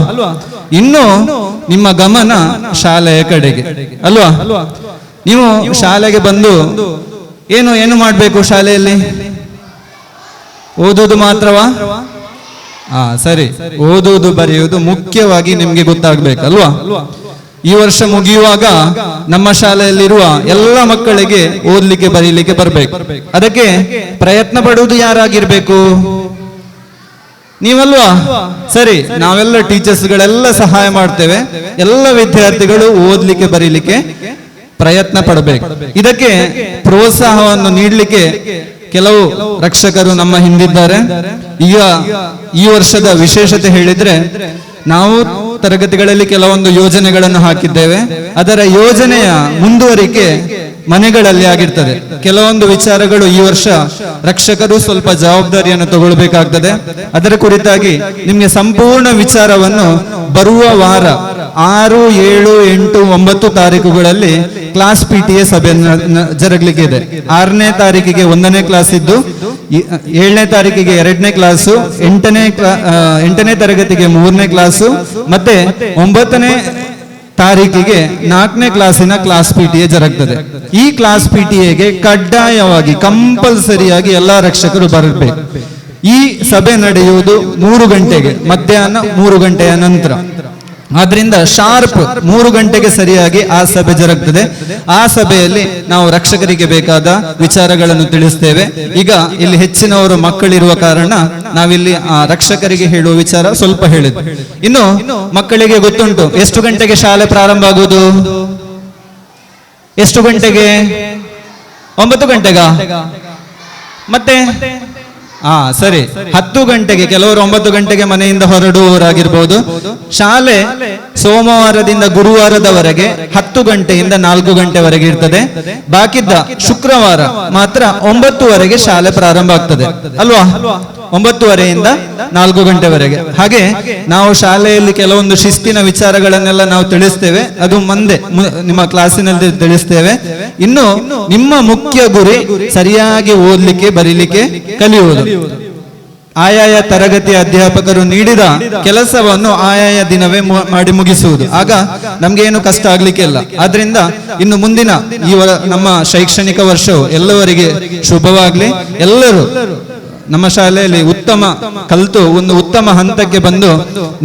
ಇನ್ನು ನಿಮ್ಮ ಗಮನ ಶಾಲೆಯ ಕಡೆಗೆ ಅಲ್ವಾ? ನೀವು ಶಾಲೆಗೆ ಬಂದು ಏನು ಮಾಡಬೇಕು ಶಾಲೆಯಲ್ಲಿ? ಓದುವುದು ಮಾತ್ರವಾ? ಸರಿ, ಓದುವುದು ಬರೆಯುವುದು ಮುಖ್ಯವಾಗಿ ನಿಮ್ಗೆ ಗೊತ್ತಾಗ್ಬೇಕಲ್ವಾ? ಈ ವರ್ಷ ಮುಗಿಯುವಾಗ ನಮ್ಮ ಶಾಲೆಯಲ್ಲಿರುವ ಎಲ್ಲ ಮಕ್ಕಳಿಗೆ ಓದ್ಲಿಕ್ಕೆ ಬರೀಲಿಕ್ಕೆ ಬರ್ಬೇಕು. ಅದಕ್ಕೆ ಪ್ರಯತ್ನ ಪಡುವುದು ಯಾರಾಗಿರ್ಬೇಕು? ನೀವಲ್ವಾ? ಸರಿ, ನಾವೆಲ್ಲ ಟೀಚರ್ಸ್ಗಳೆಲ್ಲ ಸಹಾಯ ಮಾಡ್ತೇವೆ. ಎಲ್ಲ ವಿದ್ಯಾರ್ಥಿಗಳು ಓದ್ಲಿಕ್ಕೆ ಬರೀಲಿಕ್ಕೆ ಪ್ರಯತ್ನ ಪಡಬೇಕು. ಇದಕ್ಕೆ ಪ್ರೋತ್ಸಾಹವನ್ನು ನೀಡಲಿಕ್ಕೆ ಕೆಲವು ರಕ್ಷಕರು ನಮ್ಮ ಹಿಂದಿದ್ದಾರೆ. ಈಗ ಈ ವರ್ಷದ ವಿಶೇಷತೆ ಹೇಳಿದ್ರೆ, ನಾವು ತರಗತಿಗಳಲ್ಲಿ ಕೆಲವೊಂದು ಯೋಜನೆಗಳನ್ನು ಹಾಕಿದ್ದೇವೆ. ಅದರ ಯೋಜನೆಯ ಮುಂದುವರಿಕೆ ಮನೆಗಳಲ್ಲಿ ಆಗಿರ್ತದೆ. ಕೆಲವೊಂದು ವಿಚಾರಗಳು ಈ ವರ್ಷ ರಕ್ಷಕರು ಸ್ವಲ್ಪ ಜವಾಬ್ದಾರಿಯನ್ನು ತಗೊಳ್ಬೇಕಾಗ್ತದೆ. ಅದರ ಕುರಿತಾಗಿ ನಿಮ್ಗೆ ಸಂಪೂರ್ಣ ವಿಚಾರವನ್ನು ಬರುವ ವಾರ 6, 7, 8, 9 ತಾರೀಕುಗಳಲ್ಲಿ ಕ್ಲಾಸ್ PTA ಸಭೆ ಜರುಗಲಿಕ್ಕೆ ಇದೆ. 6ನೇ ತಾರೀಕಿಗೆ 1ನೇ ಕ್ಲಾಸ್ ಇದ್ದು, 7ನೇ ತಾರೀಕಿಗೆ 2ನೇ ಕ್ಲಾಸು, 8ನೇ ತರಗತಿಗೆ 3ನೇ ಕ್ಲಾಸು, ಮತ್ತೆ 9ನೇ ತಾರೀಕಿಗೆ 4ನೇ ಕ್ಲಾಸಿನ ಕ್ಲಾಸ್ PTA ಜರುಗ್ತದೆ. ಈ ಕ್ಲಾಸ್ PTAಗೆ ಕಡ್ಡಾಯವಾಗಿ ಕಂಪಲ್ಸರಿಯಾಗಿ ಎಲ್ಲಾ ರಕ್ಷಕರು ಬರಬೇಕು. ಈ ಸಭೆ ನಡೆಯುವುದು 3 ಗಂಟೆಗೆ, ಮಧ್ಯಾಹ್ನ 3 ಗಂಟೆಯ ನಂತರ. ಆದ್ರಿಂದ ಶಾರ್ಪ್ 3 ಗಂಟೆಗೆ ಸರಿಯಾಗಿ ಆ ಸಭೆ ಜರುಗ್ತದೆ. ಆ ಸಭೆಯಲ್ಲಿ ನಾವು ರಕ್ಷಕರಿಗೆ ಬೇಕಾದ ವಿಚಾರಗಳನ್ನು ತಿಳಿಸ್ತೇವೆ. ಈಗ ಇಲ್ಲಿ ಹೆಚ್ಚಿನವರು ಮಕ್ಕಳಿರುವ ಕಾರಣ ನಾವಿಲ್ಲಿ ಆ ರಕ್ಷಕರಿಗೆ ಹೇಳುವ ವಿಚಾರ ಸ್ವಲ್ಪ ಹೇಳಿದ್ವಿ. ಇನ್ನು ಮಕ್ಕಳಿಗೆ ಗೊತ್ತುಂಟು ಎಷ್ಟು ಗಂಟೆಗೆ ಶಾಲೆ ಪ್ರಾರಂಭ ಆಗುವುದು? ಎಷ್ಟು ಗಂಟೆಗೆ? 9 ಗಂಟೆಗಾ? ಮತ್ತೆ ಸರಿ, 10 ಗಂಟೆಗೆ. ಕೆಲವರು 9 ಗಂಟೆಗೆ ಮನೆಯಿಂದ ಹೊರಡುವವರಾಗಿರ್ಬೋದು. ಶಾಲೆ ಸೋಮವಾರದಿಂದ ಗುರುವಾರದವರೆಗೆ 10 ಗಂಟೆಯಿಂದ 4 ಗಂಟೆವರೆಗೆ ಇರ್ತದೆ. ಬಾಕಿದ್ದ ಶುಕ್ರವಾರ ಮಾತ್ರ 9ವರೆಗೆ ಶಾಲೆ ಪ್ರಾರಂಭ ಆಗ್ತದೆ ಅಲ್ವಾ? 9ವರೆಯಿಂದ 4 ಗಂಟೆವರೆಗೆ. ಹಾಗೆ ನಾವು ಶಾಲೆಯಲ್ಲಿ ಕೆಲವೊಂದು ಶಿಸ್ತಿನ ವಿಚಾರಗಳನ್ನೆಲ್ಲ ನಾವು ತಿಳಿಸ್ತೇವೆ. ಅದು ಮುಂದೆ ನಿಮ್ಮ ಕ್ಲಾಸಿನಲ್ಲಿ ತಿಳಿಸ್ತೇವೆ. ಇನ್ನು ನಿಮ್ಮ ಮುಖ್ಯ ಗುರಿ ಸರಿಯಾಗಿ ಓದ್ಲಿಕ್ಕೆ ಬರೀಲಿಕ್ಕೆ ಕಲಿಯುವುದು. ಆಯಾಯ ತರಗತಿ ಅಧ್ಯಾಪಕರು ನೀಡಿದ ಕೆಲಸವನ್ನು ಆಯಾಯ ದಿನವೇ ಮಾಡಿ ಮುಗಿಸುವುದು. ಆಗ ನಮ್ಗೆ ಏನು ಕಷ್ಟ ಆಗ್ಲಿಕ್ಕೆ ಇಲ್ಲ. ಆದ್ರಿಂದ ಇನ್ನು ಮುಂದಿನ ನಮ್ಮ ಶೈಕ್ಷಣಿಕ ವರ್ಷವು ಎಲ್ಲವರಿಗೆ ಶುಭವಾಗ್ಲಿ. ಎಲ್ಲರೂ ನಮ್ಮ ಶಾಲೆಯಲ್ಲಿ ಉತ್ತಮ ಕಲಿತು ಒಂದು ಉತ್ತಮ ಹಂತಕ್ಕೆ ಬಂದು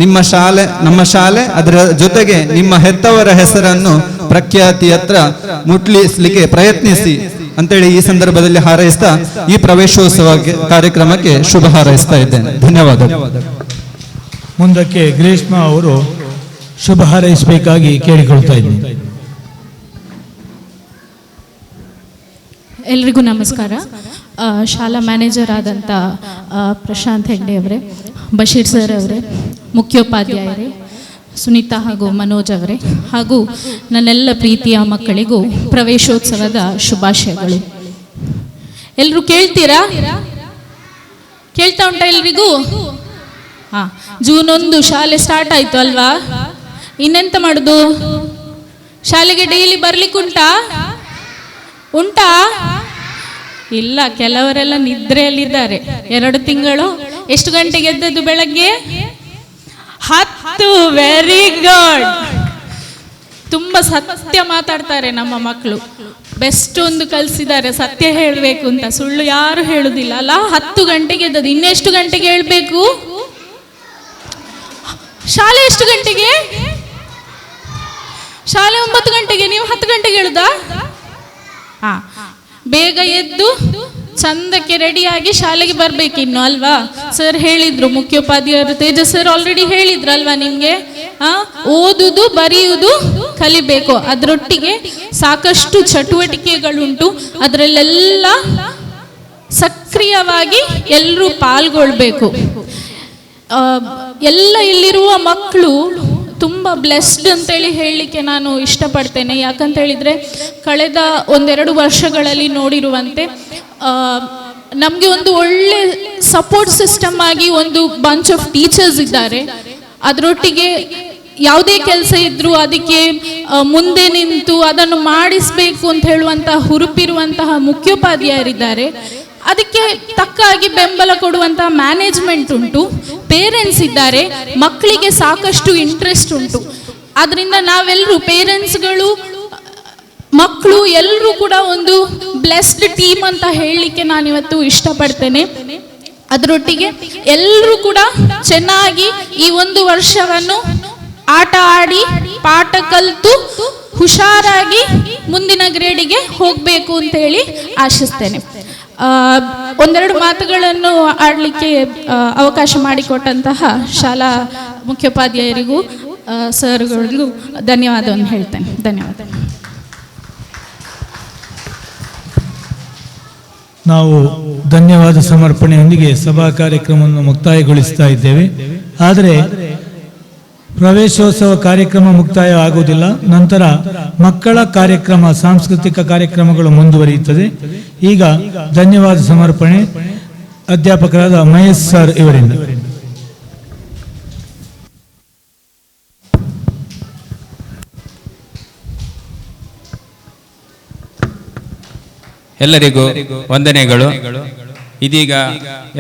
ನಮ್ಮ ಶಾಲೆ ಅದರ ಜೊತೆಗೆ ನಿಮ್ಮ ಹೆತ್ತವರ ಹೆಸರನ್ನು ಪ್ರಖ್ಯಾತಿ ಹತ್ರ ಮುಟ್ಲಿಸ್ಲಿಕ್ಕೆ ಪ್ರಯತ್ನಿಸಿ ಅಂತೇಳಿ ಈ ಸಂದರ್ಭದಲ್ಲಿ ಹಾರೈಸ್ತಾ ಈ ಪ್ರವೇಶೋತ್ಸವ ಕಾರ್ಯಕ್ರಮಕ್ಕೆ ಶುಭ ಹಾರೈಸ್ತಾ ಇದ್ದೇನೆ. ಧನ್ಯವಾದ. ಮುಂದಕ್ಕೆ ಗ್ರೀಷ್ಮಾ ಅವರು ಶುಭ ಹಾರೈಸಬೇಕಾಗಿ ಕೇಳಿಕೊಳ್ತಾ ಇದ್ದೀನಿ. ಎಲ್ರಿಗೂ ನಮಸ್ಕಾರ. ಶಾಲಾ ಮ್ಯಾನೇಜರ್ ಆದಂಥ ಪ್ರಶಾಂತ್ ಹೆಗ್ಡೆ ಅವರೇ, ಬಶೀರ್ ಸರ್ ಅವರೇ, ಮುಖ್ಯೋಪಾಧ್ಯಾಯರೇ, ಸುನೀತಾ ಹಾಗೂ ಮನೋಜ್ ಅವರೇ, ಹಾಗೂ ನನ್ನೆಲ್ಲ ಪ್ರೀತಿಯ ಮಕ್ಕಳಿಗೂ ಪ್ರವೇಶೋತ್ಸವದ ಶುಭಾಶಯಗಳು. ಎಲ್ಲರೂ ಕೇಳ್ತೀರಾ? ಕೇಳ್ತಾ ಉಂಟಾ ಎಲ್ರಿಗೂ? June 1 ಶಾಲೆ ಸ್ಟಾರ್ಟ್ ಆಯ್ತು ಅಲ್ವಾ? ಇನ್ನೆಂತ ಮಾಡುದು? ಶಾಲೆಗೆ ಡೈಲಿ ಬರ್ಲಿಕ್ಕುಂಟಾ? ಉಂಟಾ? ಇಲ್ಲ, ಕೆಲವರೆಲ್ಲ ನಿದ್ರೆಯಲ್ಲಿದ್ದಾರೆ. 2 ತಿಂಗಳು. ಎಷ್ಟು ಗಂಟೆಗೆ ಎದ್ದದ್ದು ಬೆಳಗ್ಗೆ? 10. Very good. ತುಂಬಾ ಸತ್ಯ ಮಾತಾಡ್ತಾರೆ ನಮ್ಮ ಮಕ್ಕಳು. ಬೆಸ್ಟ್ ಒಂದು ಕಲಿಸಿದ್ದಾರೆ, ಸತ್ಯ ಹೇಳಬೇಕು ಅಂತ. ಸುಳ್ಳು ಯಾರು ಹೇಳುದಿಲ್ಲ ಅಲ್ಲ? 10 ಗಂಟೆಗೆ ಎದ್ದದ್ದು. ಇನ್ನೆಷ್ಟು ಗಂಟೆಗೆ ಹೇಳ್ಬೇಕು? ಶಾಲೆ ಎಷ್ಟು ಗಂಟೆಗೆ? ಶಾಲೆ 9 ಗಂಟೆಗೆ. ನೀವು 10 ಗಂಟೆಗೆ ಹೇಳುದಾ? ಬೇಗ ಎದ್ದು ಚಂದಕ್ಕೆ ರೆಡಿಯಾಗಿ ಶಾಲೆಗೆ ಬರ್ಬೇಕಿನ್ನು ಅಲ್ವಾ? ಸರ್ ಹೇಳಿದ್ರು, ಮುಖ್ಯೋಪಾಧ್ಯಾಯರು ತೇಜಸ್ ಸರ್ ಆಲ್ರೆಡಿ ಹೇಳಿದ್ರಲ್ವಾ ನಿಮ್ಗೆ? ಓದುದು ಬರೆಯುವುದು ಕಲಿಬೇಕು. ಅದರೊಟ್ಟಿಗೆ ಸಾಕಷ್ಟು ಚಟುವಟಿಕೆಗಳುಂಟು. ಅದರಲ್ಲೆಲ್ಲ ಸಕ್ರಿಯವಾಗಿ ಎಲ್ಲರೂ ಪಾಲ್ಗೊಳ್ಬೇಕು. ಎಲ್ಲ ಇಲ್ಲಿರುವ ಮಕ್ಕಳು ತುಂಬ ಬ್ಲೆಸ್ಡ್ ಅಂತೇಳಿ ಹೇಳಲಿಕ್ಕೆ ನಾನು ಇಷ್ಟಪಡ್ತೇನೆ. ಯಾಕಂತ ಹೇಳಿದರೆ ಕಳೆದ 1-2 ವರ್ಷಗಳಲ್ಲಿ ನೋಡಿರುವಂತೆ ನಮಗೆ ಒಂದು ಒಳ್ಳೆ ಸಪೋರ್ಟ್ ಸಿಸ್ಟಮ್ ಆಗಿ ಒಂದು ಬಂಚ್ ಆಫ್ ಟೀಚರ್ಸ್ ಇದ್ದಾರೆ. ಅದರೊಟ್ಟಿಗೆ ಯಾವುದೇ ಕೆಲಸ ಇದ್ದರೂ ಅದಕ್ಕೆ ಮುಂದೆ ನಿಂತು ಅದನ್ನು ಮಾಡಿಸಬೇಕು ಅಂತ ಹೇಳುವಂತಹ ಹುರುಪಿರುವಂತಹ ಮುಖ್ಯೋಪಾಧ್ಯಾಯರಿದ್ದಾರೆ. ಅದಕ್ಕೆ ತಕ್ಕಾಗಿ ಬೆಂಬಲ ಕೊಡುವಂತಹ ಮ್ಯಾನೇಜ್ಮೆಂಟ್ ಉಂಟು, ಪೇರೆಂಟ್ಸ್ ಇದ್ದಾರೆ, ಮಕ್ಕಳಿಗೆ ಸಾಕಷ್ಟು ಇಂಟ್ರೆಸ್ಟ್ ಉಂಟು. ಆದ್ದರಿಂದ ನಾವೆಲ್ಲರೂ ಪೇರೆಂಟ್ಸ್ಗಳು, ಮಕ್ಕಳು ಎಲ್ಲರೂ ಕೂಡ ಒಂದು ಬ್ಲೆಸ್ಡ್ ಟೀಮ್ ಅಂತ ಹೇಳಲಿಕ್ಕೆ ನಾನಿವತ್ತು ಇಷ್ಟಪಡ್ತೇನೆ. ಅದರೊಟ್ಟಿಗೆ ಎಲ್ಲರೂ ಕೂಡ ಚೆನ್ನಾಗಿ ಈ 1 ವರ್ಷವನ್ನು ಆಟ ಆಡಿ ಪಾಠ ಕಲಿತು ಹುಷಾರಾಗಿ ಮುಂದಿನ ಗ್ರೇಡಿಗೆ ಹೋಗಬೇಕು ಅಂತ ಹೇಳಿ ಆಶಿಸ್ತೇನೆ. 1-2 ಮಾತುಗಳನ್ನು ಆಡಲಿಕ್ಕೆ ಅವಕಾಶ ಮಾಡಿಕೊಟ್ಟಂತಹ ಶಾಲಾ ಮುಖ್ಯೋಪಾಧ್ಯಾಯರಿಗೂ ಸರ್ಗಳಿಗೂ ಧನ್ಯವಾದವನ್ನು ಹೇಳ್ತೇನೆ. ಧನ್ಯವಾದ. ನಾವು ಧನ್ಯವಾದ ಸಮರ್ಪಣೆಯೊಂದಿಗೆ ಸಭಾ ಕಾರ್ಯಕ್ರಮವನ್ನು ಮುಕ್ತಾಯಗೊಳಿಸ್ತಾ ಇದ್ದೇವೆ. ಆದರೆ ಪ್ರವೇಶೋತ್ಸವ ಕಾರ್ಯಕ್ರಮ ಮುಕ್ತಾಯ ಆಗುವುದಿಲ್ಲ. ನಂತರ ಮಕ್ಕಳ ಕಾರ್ಯಕ್ರಮ, ಸಾಂಸ್ಕೃತಿಕ ಕಾರ್ಯಕ್ರಮಗಳು ಮುಂದುವರಿಯುತ್ತದೆ. ಈಗ ಧನ್ಯವಾದ ಸಮರ್ಪಣೆ ಅಧ್ಯಾಪಕರಾದ ಮಹೇಶ್ ಸರ್ ಇವರಿಂದ. ಎಲ್ಲರಿಗೂ ವಂದನೆಗಳು. ಇದೀಗ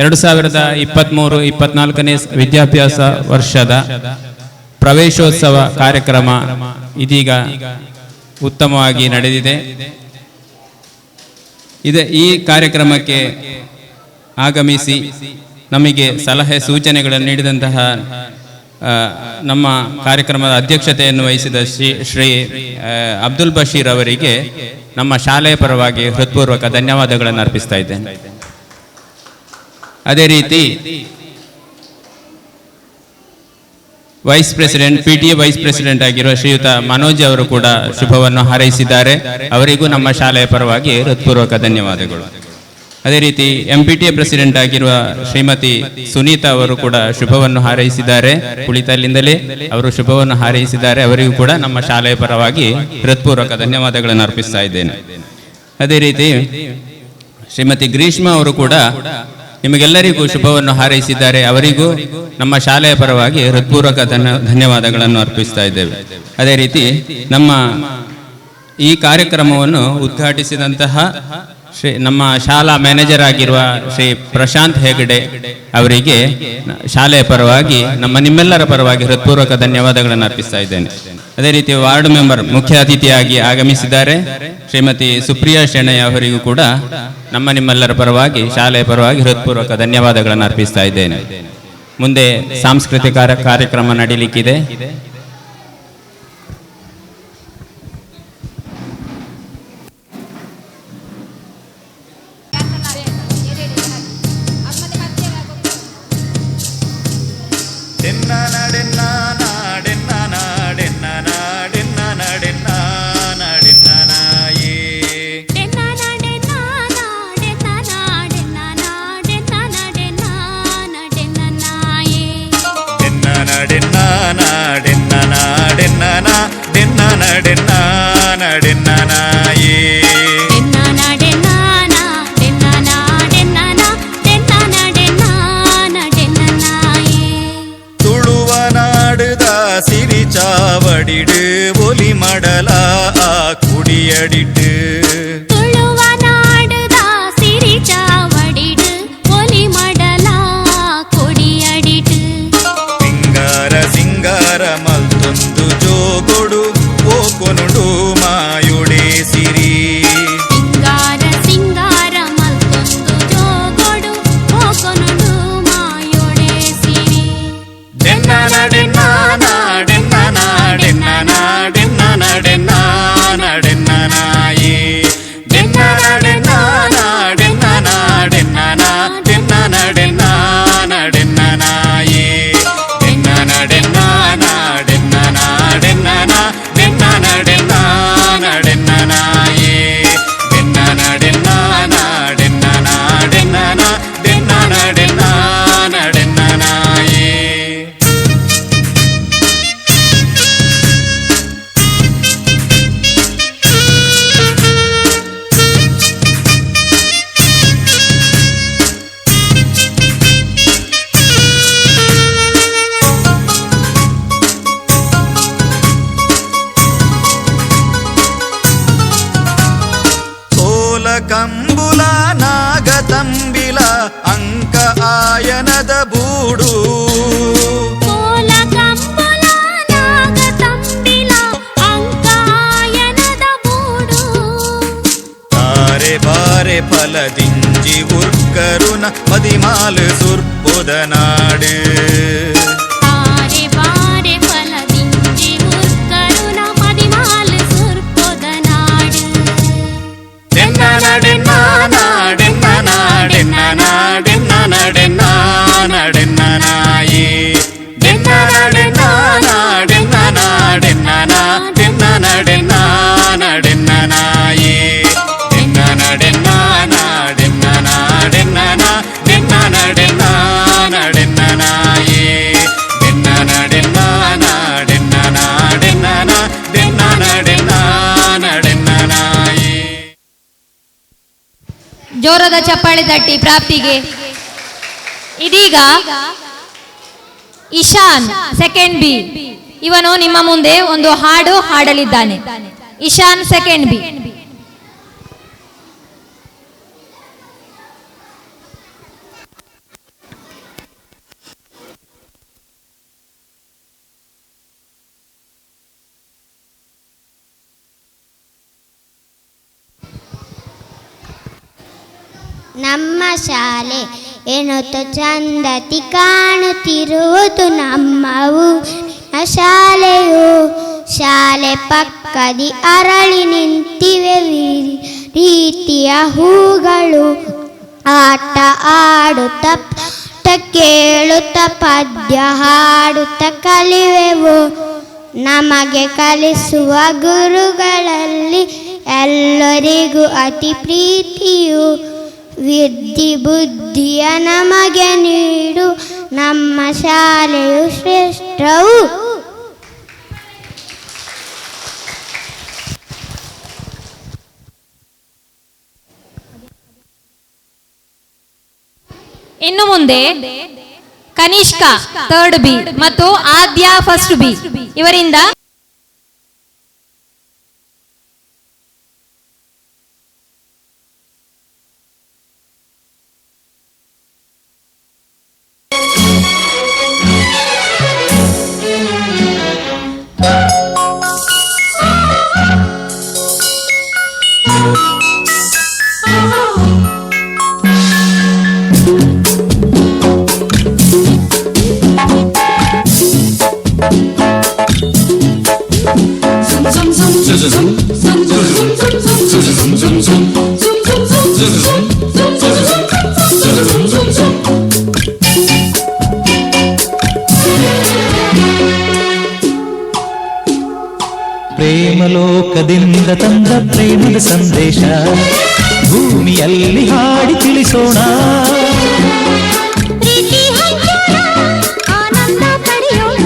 2023-24ನೇ ವಿದ್ಯಾಭ್ಯಾಸ ವರ್ಷದ ಪ್ರವೇಶೋತ್ಸವ ಕಾರ್ಯಕ್ರಮ ಇದೀಗ ಉತ್ತಮವಾಗಿ ನಡೆದಿದೆ. ಈ ಕಾರ್ಯಕ್ರಮಕ್ಕೆ ಆಗಮಿಸಿ ನಮಗೆ ಸಲಹೆ ಸೂಚನೆಗಳನ್ನು ನೀಡಿದಂತಹ ನಮ್ಮ ಕಾರ್ಯಕ್ರಮದ ಅಧ್ಯಕ್ಷತೆಯನ್ನು ವಹಿಸಿದ ಶ್ರೀ ಅಬ್ದುಲ್ ಬಶೀರ್ ಅವರಿಗೆ ನಮ್ಮ ಶಾಲೆಯ ಪರವಾಗಿ ಹೃತ್ಪೂರ್ವಕ ಧನ್ಯವಾದಗಳನ್ನು ಅರ್ಪಿಸ್ತಾ ಇದ್ದೇನೆ. ಅದೇ ರೀತಿ vice president, PTA vice president ಆಗಿರುವ ಶ್ರೀಯುತ ಮನೋಜ್ ಅವರು ಕೂಡ ಶುಭವನ್ನು ಹಾರೈಸಿದ್ದಾರೆ. ಅವರಿಗೂ ನಮ್ಮ ಶಾಲೆಯ ಪರವಾಗಿ ಹೃತ್ಪೂರ್ವಕ ಧನ್ಯವಾದಗಳು. ಅದೇ ರೀತಿ MPTA ಪ್ರೆಸಿಡೆಂಟ್ ಆಗಿರುವ ಶ್ರೀಮತಿ ಸುನೀತಾ ಅವರು ಕೂಡ ಶುಭವನ್ನು ಹಾರೈಸಿದ್ದಾರೆ. ಕುಳಿತಲ್ಲಿಂದಲೇ ಅವರು ಶುಭವನ್ನು ಹಾರೈಸಿದ್ದಾರೆ. ಅವರಿಗೂ ಕೂಡ ನಮ್ಮ ಶಾಲೆಯ ಪರವಾಗಿ ಹೃತ್ಪೂರ್ವಕ ಧನ್ಯವಾದಗಳನ್ನು ಅರ್ಪಿಸ್ತಾ ಇದ್ದೇನೆ. ಅದೇ ರೀತಿ ಶ್ರೀಮತಿ ಗ್ರೀಷ್ಮಾ ಅವರು ಕೂಡ ನಿಮಗೆಲ್ಲರಿಗೂ ಶುಭವನ್ನು ಹಾರೈಸಿದ್ದಾರೆ. ಅವರಿಗೂ ನಮ್ಮ ಶಾಲೆಯ ಪರವಾಗಿ ಹೃತ್ಪೂರ್ವಕ ಧನ್ಯವಾದಗಳನ್ನು ಅರ್ಪಿಸ್ತಾ ಇದ್ದೇವೆ. ಅದೇ ರೀತಿ ನಮ್ಮ ಈ ಕಾರ್ಯಕ್ರಮವನ್ನು ಉದ್ಘಾಟಿಸಿದಂತಹ ನಮ್ಮ ಶಾಲಾ ಮ್ಯಾನೇಜರ್ ಆಗಿರುವ ಶ್ರೀ ಪ್ರಶಾಂತ್ ಹೆಗಡೆ ಅವರಿಗೆ ಶಾಲೆಯ ಪರವಾಗಿ ನಿಮ್ಮೆಲ್ಲರ ಪರವಾಗಿ ಹೃತ್ಪೂರ್ವಕ ಧನ್ಯವಾದಗಳನ್ನು ಅರ್ಪಿಸ್ತಾ ಇದ್ದೇನೆ. ಅದೇ ರೀತಿ ವಾರ್ಡ್ ಮೆಂಬರ್ ಮುಖ್ಯ ಅತಿಥಿಯಾಗಿ ಆಗಮಿಸಿದ್ದಾರೆ ಶ್ರೀಮತಿ ಸುಪ್ರಿಯಾ ಶೆಣಯ್ಯ ಅವರಿಗೂ ಕೂಡ ನಿಮ್ಮೆಲ್ಲರ ಪರವಾಗಿ ಶಾಲೆಯ ಪರವಾಗಿ ಹೃತ್ಪೂರ್ವಕ ಧನ್ಯವಾದಗಳನ್ನು ಅರ್ಪಿಸ್ತಾ ಇದ್ದೇನೆ. ಮುಂದೆ ಸಾಂಸ್ಕೃತಿಕ ಕಾರ್ಯಕ್ರಮ ನಡೀಲಿಕ್ಕಿದೆ. ಚಾವಡಿಡು ಒಲಿ ಮಡಲ ಕುಡಿಯಡಿಟ್ಟು ತುಳುವ ನಾಡುದ ಸಿರಿ ಚಾವಡಿಡು ಒಲಿ ಮಡಲ ಕುಡಿಯಡಿಟ್ಟು ಸಿಂಗಾರ ಸಿಂಗಾರ ಮಲ್ತೊಂದು ಜೋಗೊಡು ಓಕೊನುಡು ಮಾಯುಡೆ ಸಿರಿ ಸಿಂಗಾರ ಸಿಂಗಾರ ಮಲ್ತೊಂದು ಜೋಗೊಡು ಓಕೊನುಡು ಮಾಯುಡೆ ಸಿರಿ பலதிஞ்சி உற்கருண பதிமாலு சொற்பொத நாடு ಜೋರದ ಚಪ್ಪಾಳೆ ತಟ್ಟಿ ಪ್ರಾಪ್ತಿಗೆ. ಇದೀಗ ಇಶಾನ್ ಸೆಕೆಂಡ್ ಬಿ ಇವನು ನಿಮ್ಮ ಮುಂದೆ ಒಂದು ಹಾಡು ಹಾಡಲಿದ್ದಾನೆ. Ishan second B. ನಮ್ಮ ಶಾಲೆ ಎನ್ನುತ್ತ ಚಂದತಿ ಕಾಣುತ್ತಿರುವುದು ನಮ್ಮವು ಶಾಲೆಯು. ಶಾಲೆ ಪಕ್ಕದಿ ಅರಳಿ ನಿಂತಿವೆ ರೀತಿಯ ಹೂಗಳು. ಆಟ ಆಡುತ್ತ ಕೇಳುತ್ತ ಪದ್ಯ ಹಾಡುತ್ತ ಕಲಿವೆವು. ನಮಗೆ ಕಲಿಸುವ ಗುರುಗಳಲ್ಲಿ ಎಲ್ಲರಿಗೂ ಅತಿ ಪ್ರೀತಿಯು. ವಿದ್ಯೆ ಬುದ್ಧಿಯ ನಮಗೆ ನೀಡು ನಮ್ಮ ಶಾಲೆಯು ಶ್ರೇಷ್ಠವು. ಇನ್ನು ಮುಂದೆ ಕನಿಷ್ಕ ಥರ್ಡ್ ಬಿ ಮತ್ತು ಆದ್ಯ ಫಸ್ಟ್ ಬಿ ಇವರಿಂದ ಪ್ರೇಮಲೋಕದಿಂದ ತಂದ ಪ್ರೇಮದ ಸಂದೇಶ ಭೂಮಿಯಲ್ಲಿ ಹಾಡಿ ತಿಳಿಸೋಣ. ಆನಂದ ಪಡೆಯೋಣ,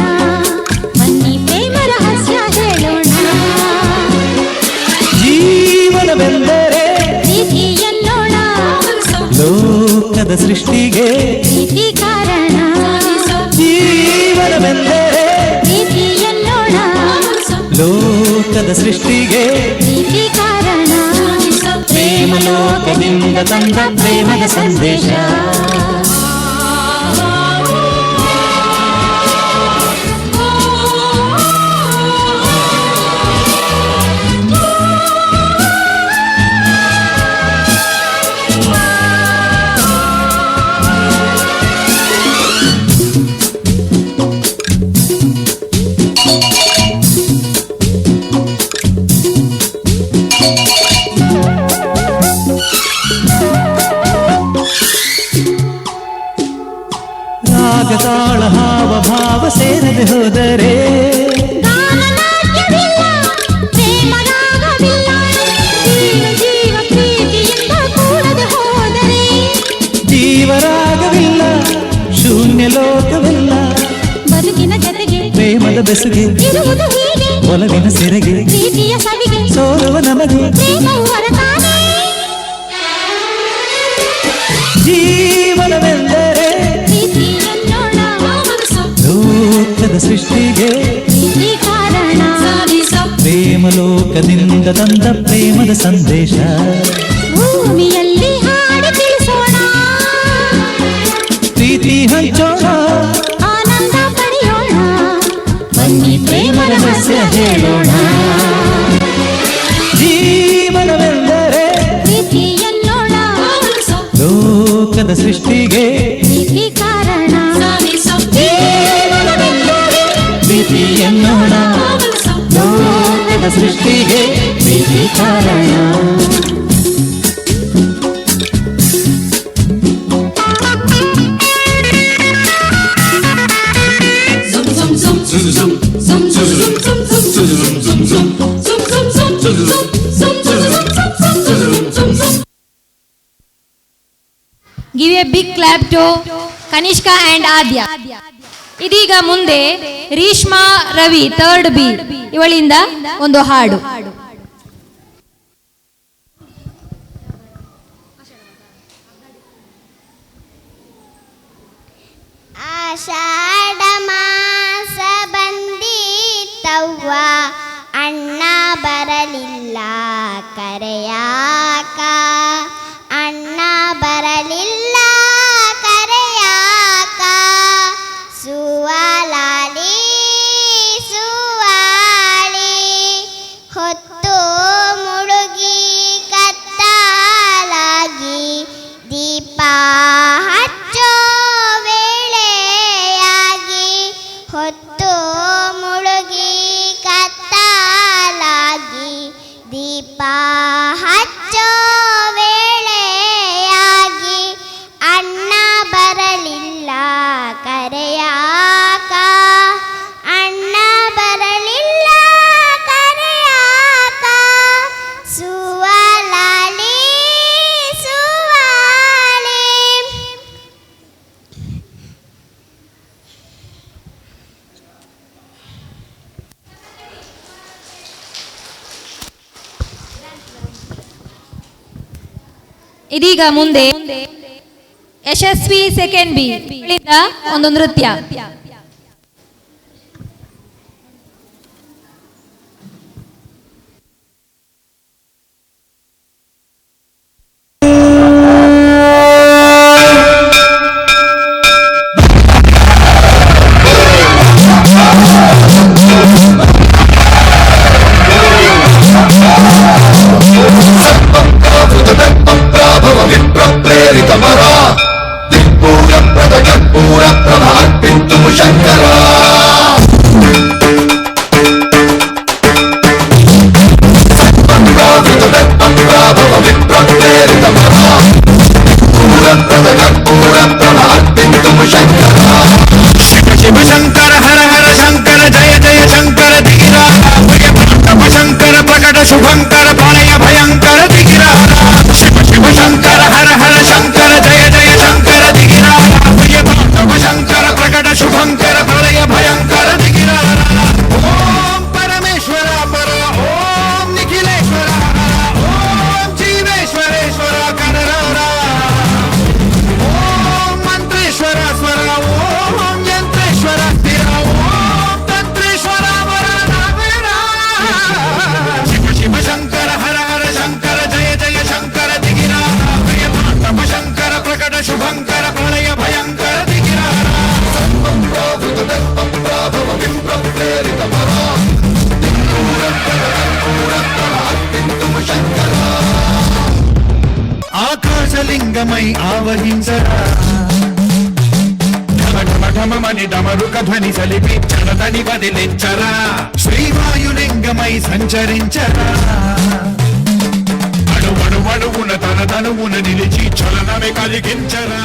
ಬನ್ನಿ ಪ್ರೇಮ ರಹಸ್ಯ ಹೇಳೋಣ. ಜೀವನವೆಂದರೆ ಪ್ರೀತಿ ಎನ್ನೋಣ, ಲೋಕದ ಸೃಷ್ಟಿಗೆ ಪ್ರೀತಿ ಕಾರಣ. ಜೀವನವೆಂದರೆ ಪ್ರೀತಿ ಎನ್ನೋಣ, ಲೋಕದ ಸೃಷ್ಟಿಗೆ ಪ್ರೀತಿ ಕಾರಣ. ಪ್ರೇಮಲೋಕದಿಂದ ತಂದ ಪ್ರೇಮದ ಸಂದೇಶ. ರಾಗತಾಳ ಹಾವ ಭಾವ ಸೇರದೆ ಹೋದರೆ ಜೀವರಾಗವಿಲ್ಲ, ಶೂನ್ಯ ಲೋಕವಿಲ್ಲ. ಬದುಕಿನ ಜೊತೆಗೆ ಪ್ರೇಮದ ಬೆಸುಗೆ ಇರುವುದು ಹೀಗೆ, ಒಲವಿನ ಸೆರೆಗೆ ಪ್ರೀತಿಯ ಸವಿಗೆ ಸೋಲುವ ನಮಗೆ ಪ್ರೇಮವು ಹೊರತಾನೆ. ಜೀವನವೆಂದರೆ ಪ್ರೀತಿ ಎನ್ನೋಣ, ಲೋಕದ ಸೃಷ್ಟಿಗೆ ಪ್ರೀತಿ ಕಾರಣ. ಪ್ರೇಮಲೋಕದಿಂದ ತಂದ ಪ್ರೇಮದ ಸಂದೇಶ ಭೂಮಿಯಲ್ಲಿ ಹಾಡಿ ತಿಳಿಸೋಣ, ಪ್ರೀತಿ ಹಂಚೋಣ, ಆನಂದ ಪಡೆಯೋಣ. ಬನ್ನಿ ಪ್ರೇಮ ರಹಸ್ಯ ಹೇಳೋಣ. ಜೀವನವೆಂದರೆ ಪ್ರೀತಿ ಎನ್ನೋಣ, ಲೋಕದ ಸೃಷ್ಟಿಗೆ ಪ್ರೀತಿ ಕಾರಣ ಪ್ರೀತಿ ಎನ್ನೋಣ ಲೋಕದ ಸೃಷ್ಟಿಗೆ ಪ್ರೀತಿ ಕಾರಣ. Give a big clap to Kanishka and Adya. ಇದೀಗ ಮುಂದೆ ರೀಶ್ಮಾ ರವಿ ಥರ್ಡ್ ಬಿ ಇವಳಿಂದ ಒಂದು ಹಾಡು. ಆಷಾಢ ಮಾಸ ಬಂದಿತವ್ವ ಅಣ್ಣ ಬರಲಿಲ್ಲ ಕರೆಯಾಕ, ಅಣ್ಣ ಬರಲಿಲ್ಲ ಕರೆಯಾಕ, ಸುವಾಲಾಲಿ ಸುವಾಳಿ ಹೊತ್ತು ಮುಳುಗಿ ಕತ್ತಾಲಾಗಿ ದೀಪ ಹಚ್ಚೋ ವೇಳೆಯಾಗಿ, ಹೊತ್ತು ಮುಳುಗಿ ಕತ್ತಾಲಾಗಿ ದೀಪ ಹಚ್ಚೋ ವೇಳೆಯಾಗಿ, ಅಣ್ಣ ಬರಲಿಲ್ಲ ಕರೆಯಾಕ, ಅಣ್ಣ ಬರಲಿಲ್ಲ ಕರೆಯಾಕ, ಸುವಾಲಾಲಿ ಸುವಾಳಿ. ಇದೀಗ ಮುಂದೆ ಯಶಸ್ವಿ ಸೆಕೆಂಡ್ ಬಿ ಇಲ್ಲಿಂದ ಒಂದು ನೃತ್ಯ. ಶಿವಶಂಕರ ಹರ ಹರ ಶಂಕರ ಜಯ ಜಯ ಶಂಕರ ದಿಗಿರ ಶಂಕರ ಪ್ರಕಟ ಶುಭಂಕರ ಪ್ರಳಯ ಭಯಂಕರ ದಿಗಿರ. ಶಿವಶಂಕರ ಹರ ಹರ ಶಂಕರ ಜಯ ಜಯ ಶಂಕರ ದಿಗಿರ ಶಂಕರ ಪ್ರಕಟ ಶುಭಂಕರ ಪ್ರಳಯ ಭಯಂಕರ ದಿಗಿರ. ಓಂ ಪರಮೇಶ್ವರ ಪರ ಓಂ ನಿಖಿಲೇಶ್ವರ ಓಂ ಜೀವೇಶ್ವರೇಶ್ವರ ಕನರ ಓಂ ಮಂತ್ರೇಶ್ವರ ಸ್ವರ ಓಂ ಯಂತ್ರೇಶ್ವರ ಸ್ಥಿರ ಓಂ ತಂತ್ರೇಶ್ವರ ವರ ಶಿವಶಂಕರ ಹರ ಹರ ಶಂಕರ ಜಯ ಜಯ ಶಂಕರ ದಿಗಿರ ಶಂಕರ ಪ್ರಕಟ ಶುಭಂಕರ ಪ್ರಳಯ ಭಯಂಕರ ದಿಗಿರ. ಆಕಾಶಲಿಂಗಮೈ ಆವಹಿಂಸರ ಢಮನಿ ಡಮರುಕ ಧ್ವನಿ ಸಲಿಪಿ ಚಣದನಿ ಬದಿಲೆಚ್ಚರ ಶ್ರೀವಾಯುಲಿಂಗಮೈ సంచరించర అణువణువున తన తనువున నిలిచి చలనమే కలిగించరా.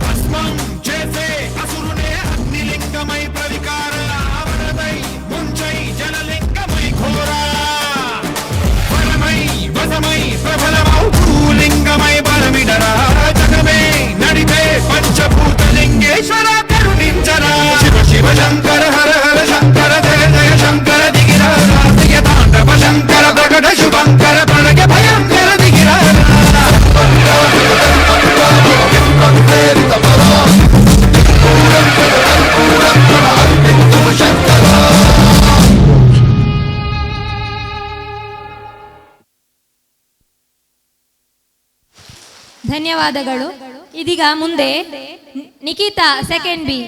భస్మం చేసే అసురునే అగ్నిలింగమై ప్రవికార ఆవరదై ముంచై జలలింగమై ఘోర వరమై వసమై ప్రబలమౌ భూలింగమై బలమిడరా. జగమే నడిపే పంచభూతలింగేశ్వర కరుణించరా. శివ శివ శంకర హర హర శంకర జయ జయ శంకర దిగిర రాజయ తాండవ శంకర ప్రకట శుభంకర ప్రళయ భయంకర దిగిర. ಧನ್ಯವಾದಗಳು. ಇದೀಗ ಮುಂದೆ ನಿಖಿತಾ ಸೆಕೆಂಡ್ ಬಿ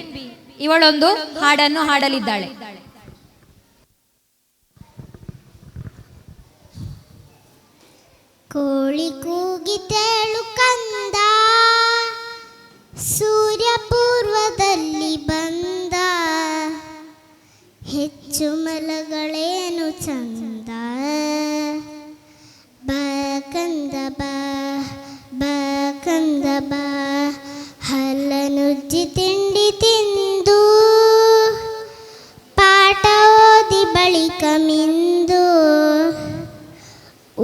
ಇವಳೊಂದು ಹಾಡನ್ನು ಹಾಡಲಿದ್ದಾಳೆ. ಕೋಳಿ ಕೂಗಿತೇಳು ಕಂದ ಸುಮಲಗಳೇನು ಚಂದ ಬಕಂದ ಬಕಂದ ಬಾ ಹಲ್ಲನುಜ್ಜಿ ತಿಂಡಿ ತಿಂದು ಪಾಠ ಓದಿ ಬಳಿಕ ಮಿಂದು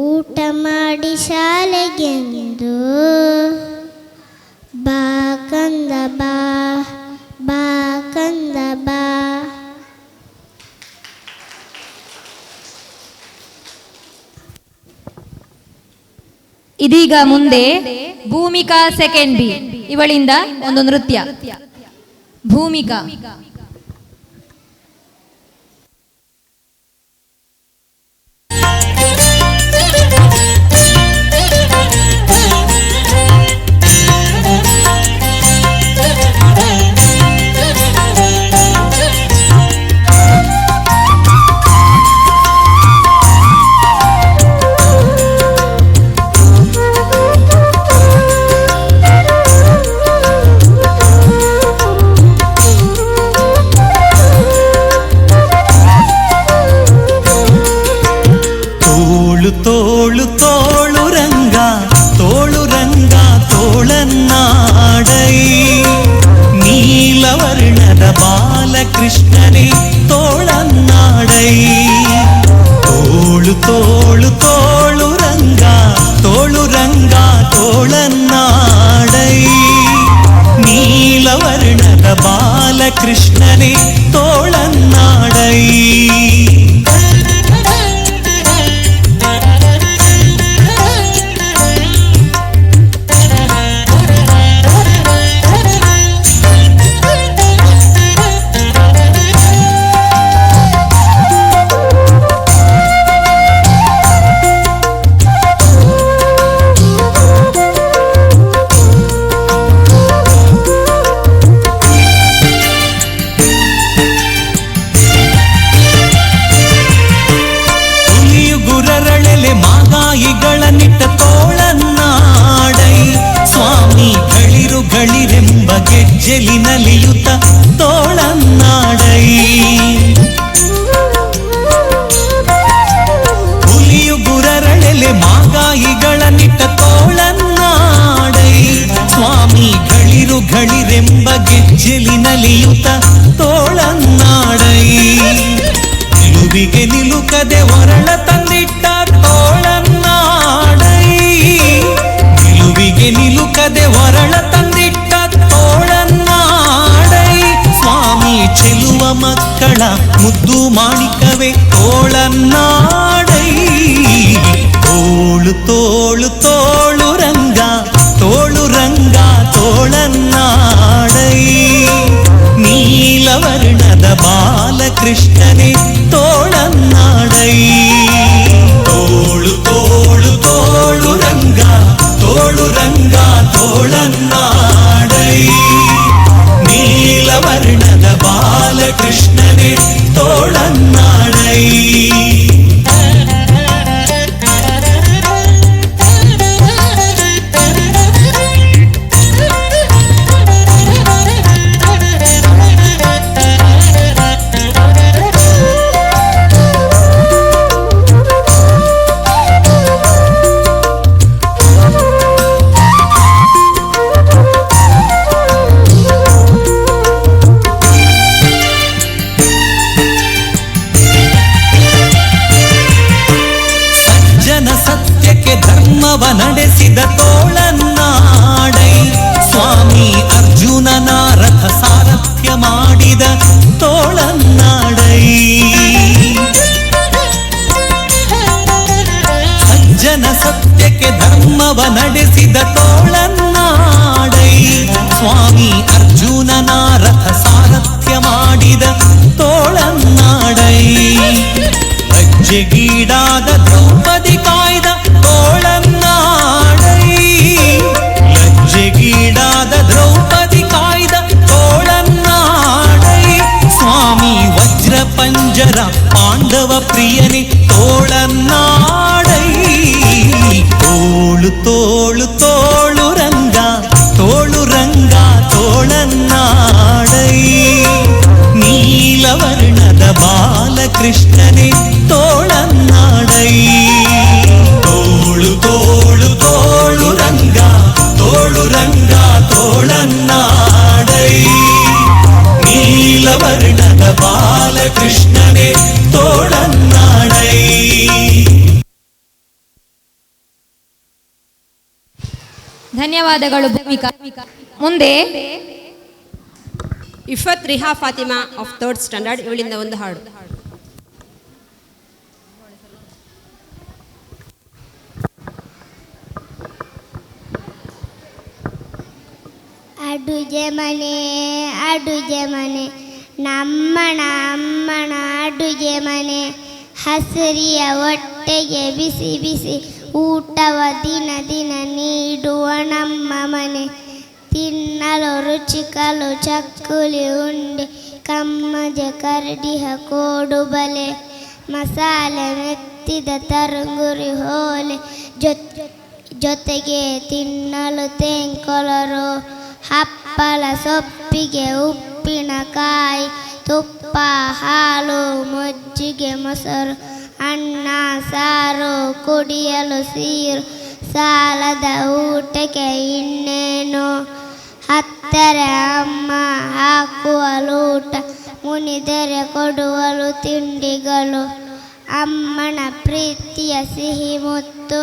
ಊಟ ಮಾಡಿ ಶಾಲೆಗೆಂದು ಬಕಂದ ಬಕಂದ ಬಾ. ಇದೀಗ ಮುಂದೆ ಭೂಮಿಕಾ ಸೆಕೆಂಡ್ ಬಿ ಇವಳಿಂದ ಒಂದು ನೃತ್ಯ. ಭೂಮಿಕಾ ತೋಳು ತೋಳು ರಂಗ ತೋಳು ರಂಗ ತೋಳನ್ನಾಡೈ ನೀಲವರ್ಣದ ಬಾಲಕೃಷ್ಣನೇ ತೋಳನ್ನಾಡೈ ತೋಳು ತೋಳು ತೋಳು ರಂಗ ತೋಳನ್ನಾಡೈ ನೀಲವರ್ಣದ ಬಾಲಕೃಷ್ಣನೇ ತೋಳನ್ನಾಡೈ ಮಾಗಾಯಿಗಳನ್ನಿಟ್ಟ ತೋಳನ್ನಾಡೈ ಸ್ವಾಮಿ ಗಳಿರೆಂಬ ಗೆಜ್ಜೆಲಿನಲಿಯುತ ತೋಳನ್ನಾಡೈ ಹುಲಿಯು ಗುರರಳೆಲೆ ಮಾಗಾಯಿಗಳನ್ನಿಟ್ಟ ತೋಳನ್ನಾಡೈ ಸ್ವಾಮಿ ಗಳಿರೆಂಬ ಗೆಜ್ಜೆಲಿನಲಿಯುತ ತೋಳನ್ನಾಡೈ ನಿಲುವಿಗೆ ನಿಲುಕದೆ ಹೊರಳ ತಂದಿಟ್ಟ ತೋಳನ್ನಾಡೈ ನಿಲುವಿಗೆ ನಿಲುಕದೆ ಹೊರಳ ತಂದಿಟ್ಟ ತೋಳನ್ನಾಡೈ ಸ್ವಾಮಿ ಚೆಲುವ ಮಕ್ಕಳ ಮುದ್ದು ಮಾಣಿಕವೇ ತೋಳನ್ನಾಡೈ ತೋಳು ತೋಳು ತೋಳು ರಂಗ ತೋಳನ್ನಾಡೈ ನೀಲವರ್ಣದ ಬಾಲಕೃಷ್ಣನೇ ತೋಳನ್ನಾಡೈ ತೋಳು ತೋಳು ತೋಳು ರಂಗ ತೋಳನ್ನಾಡೈ ನೀಲವರ್ಣದ ಬಾಲಕೃಷ್ಣನೇ ತೋಳನ್ನಾಡೈ ನಡೆಸಿದ ತೋಳನ್ನಾಡೈ ಸ್ವಾಮಿ ಅರ್ಜುನನ ರಥ ಸಾರಥ್ಯ ಮಾಡಿದ ತೋಳನ್ನಾಡೈ ಸಜ್ಜನ ಸತ್ಯಕ್ಕೆ ಧರ್ಮವ ನಡೆಸಿದ ತೋಳನ್ನಾಡೈ ಸ್ವಾಮಿ ಅರ್ಜುನನ ರಥ ಸಾರಥ್ಯ ಮಾಡಿದ ತೋಳನ್ನಾಡೈ ಲಜ್ಜೆಗೀಡಾದ ದ್ರೌಪದಿ ಕಾಯ್ದ ತೋಳನ್ನಾಡೈ ಲಜ್ಜೆಗೀಡಾದ ದ್ರೌಪದಿ ಕಾಯ್ದ ತೋಳನ್ನಾಡೈ ಸ್ವಾಮಿ ವಜ್ರ ಪಂಜರ ಪಾಂಡವ ಪ್ರಿಯನೇ ತೋಳನ್ನಾಡೈ ತೋಳು ತೋಳು ತೋಳು ರಂಗ ತೋಳನ್ನಾಡೈ ನೀಲವರ್ಣದ ಬಾಲಕ ಕೃಷ್ಣನೇ ತೋಳನ್ನಾಡೈ ತೋಳು ತೋಳು ತೋಳು ರಂಗ ತೋಳು ರಂಗ ತೋಳನ್ನಾಡೈ ನೀಲವರ್ಣದ ಬಾಲಕೃಷ್ಣನೇ ತೋಳನ್ನಾಡೈ. ಧನ್ಯವಾದಗಳು ಭೂಮಿಕಾ. ಮುಂದೆ ಇಫತ್ ರಿಹಾ ಫಾತಿಮಾ ಆಫ್ 3rd ಸ್ಟ್ಯಾಂಡರ್ಡ್ ಇವಳಿಂದ ಒಂದು ಹಾಡು. ಅಡುಗೆ ಮನೆ ನಮ್ಮಣ ಅಮ್ಮಣ ಅಡುಗೆ ಮನೆ ಹಸಿರಿಯ ಹೊಟ್ಟೆಗೆ ಬಿಸಿ ಬಿಸಿ ಊಟವ ದಿನ ದಿನ ನೀಡುವ ನಮ್ಮ ಮನೆ ತಿನ್ನಲು ರುಚಿಕಲು ಚಕ್ಕುಲಿ ಉಂಡೆ ಕಮ್ಮಜ ಕರಡಿಹ ಕೋಡು ಬಲೆ ಮಸಾಲೆ ಮೆತ್ತಿದ ತರಂಗುರಿ ಹೋಲೆ ಜೊತೆಗೆ ತಿನ್ನಲು ತೆಂಕೊಲರು ಹಪ್ಪಳ ಸೊಪ್ಪಿಗೆ ಉಪ್ಪಿನಕಾಯಿ ತುಪ್ಪ ಹಾಲು ಮಜ್ಜಿಗೆ ಮೊಸರು ಅನ್ನ ಸಾರು ಕುಡಿಯಲು ಸೀರು ಸಾಲದ ಊಟಕ್ಕೆ ಇನ್ನೇನು ಹತ್ತರೆ ಅಮ್ಮ ಹಾಕುವಲು ಊಟ ಮುನಿದರೆ ಕೊಡುವಲು ತಿಂಡಿಗಳು ಅಮ್ಮನ ಪ್ರೀತಿಯ ಸಿಹಿ ಮುತ್ತು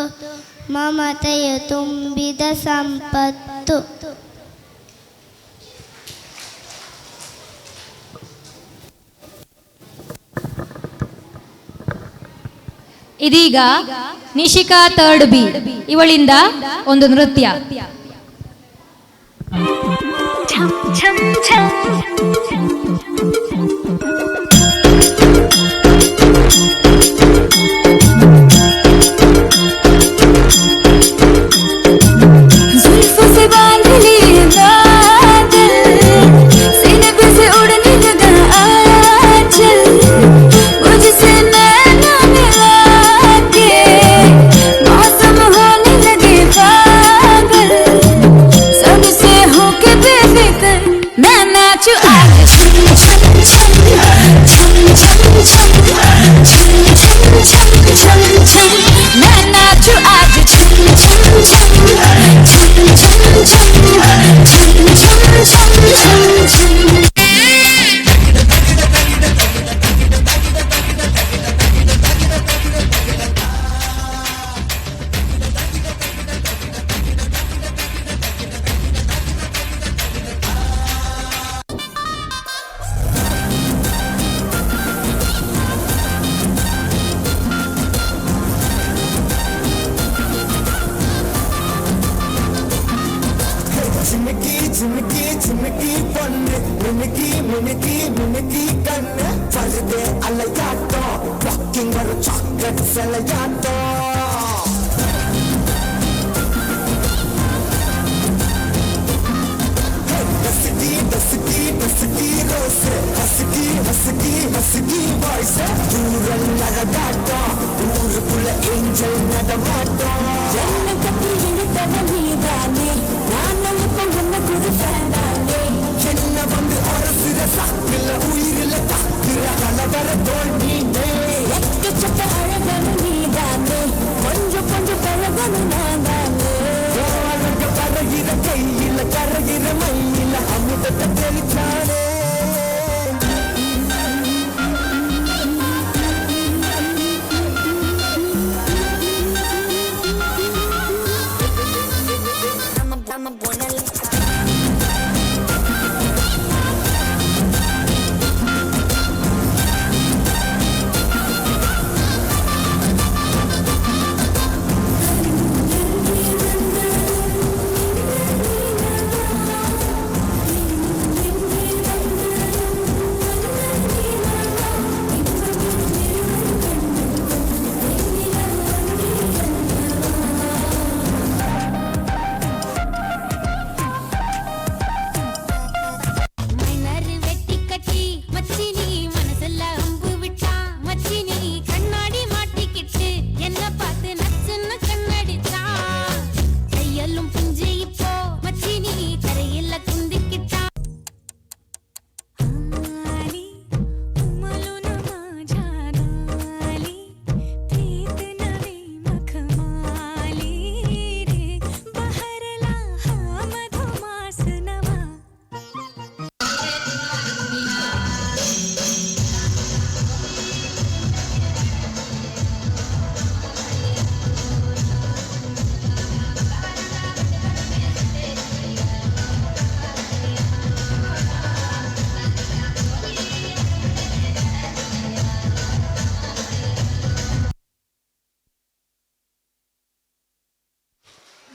ಮಮತೆಯು ತುಂಬಿದ ಸಂಪತ್ತು. ಇದೀಗ ನಿಶಿಕಾ 3rd B ಇವಳಿಂದ ಒಂದು ನೃತ್ಯ.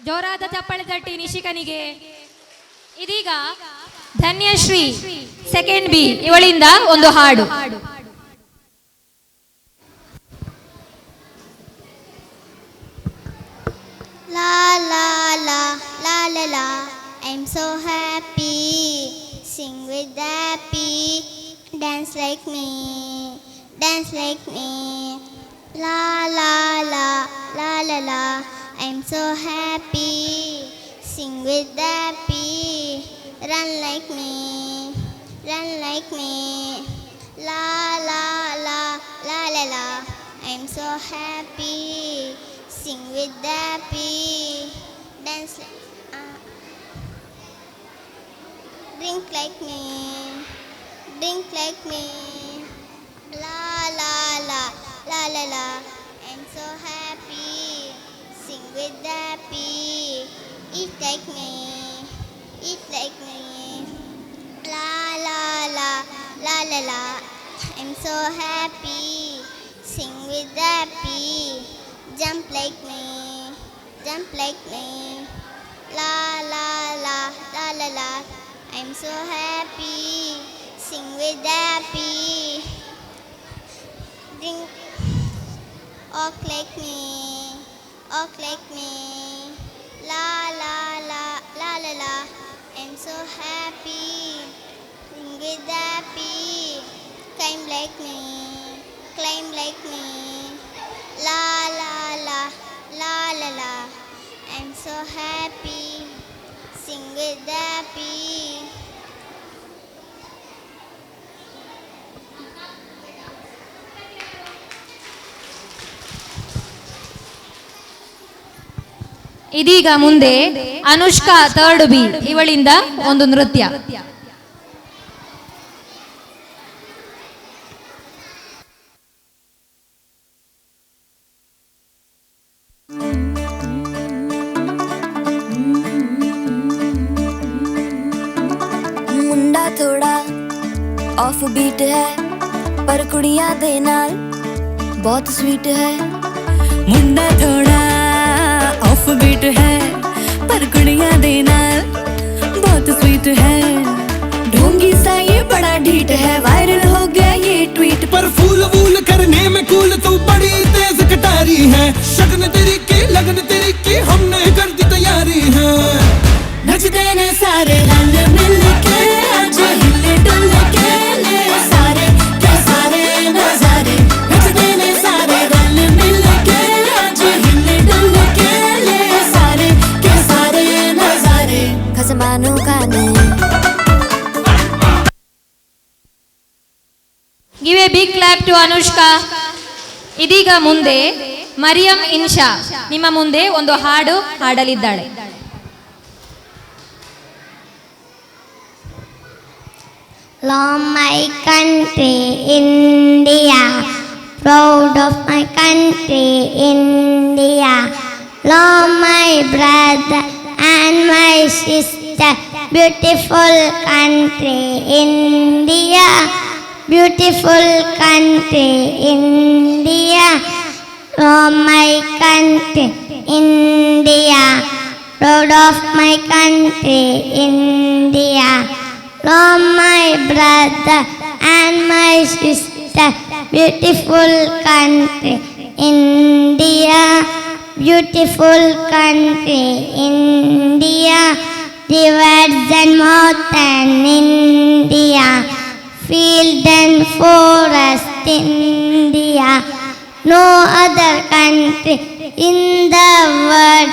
ಜೋರಾದ ಚಪ್ಪಾಳೆ ತಟ್ಟಿ ನಿಶಿಕನಿಗೆ. ಇದೀಗ ಧನ್ಯಶ್ರೀ ಸೆಕೆಂಡ್ ಬಿ ಇವಳಿಂದ ಒಂದು ಹಾಡು. La la la la la la, I'm so happy. Sing with happy, dance like me, dance like me. La la la la la la, I'm so happy. Sing with happy, run like me, run like me. La la la la la la, I'm so happy. Sing with happy, dance drink like me, drink like me. La la la la la la, I'm so happy. Sing with happy, eat like me, eat like me. La la la la la la, I'm so happy. Sing with happy, jump like me, jump like me. La la la la la la, I'm so happy. Sing with happy, drink, walk like me, walk like me. La la la la la la, I'm so happy. Sing with happy, climb like me, climb like me. La la la la la la, I'm so happy. Sing with happy. ಇದೀಗ ಮುಂದೆ Anushka third B ಇವಳಿಂದ ಒಂದು ನೃತ್ಯ. मुंडा थोड़ा off beat है पर कुड़ियां दे नाल बहुत स्वीट है. मुंडा थोड़ा ऑफ बीट है पर कुड़ियां दे नाल बहुत स्वीट है. ढोंगी सा ये बड़ा ढीठ है, वायरल हो गया ये ट्वीट पर फूल वूल करने में कूल तू बड़ी तेज कटारी है. शगन तेरी की लगन तेरी की हमने कर दी तैयारी है. नचते ने सारे रंग मिल के आज हिले डुल के ले सारे के सारे नजारे. नचते ने सारे रंग मिल के आज हिले डुल के ले सारे के सारे नजारे. खसमानों का नहीं. Give a big clap to Anushka. ಇದೀಗ ಮುಂದೆ ಮರಿಯಂ ಇನ್ಶಾ ನಿಮ್ಮ ಮುಂದೆ ಒಂದು ಹಾಡು ಹಾಡಲಿದ್ದಾಳೆ. Love my country, India, proud of my country, India. Love my brother and my sister, beautiful country, India, beautiful country, India. Love my country, India, proud of my country, India. Love my brother and my sister, beautiful country, India, beautiful country, India. Rivers and mountains, India, field and forest, India. No other country in the world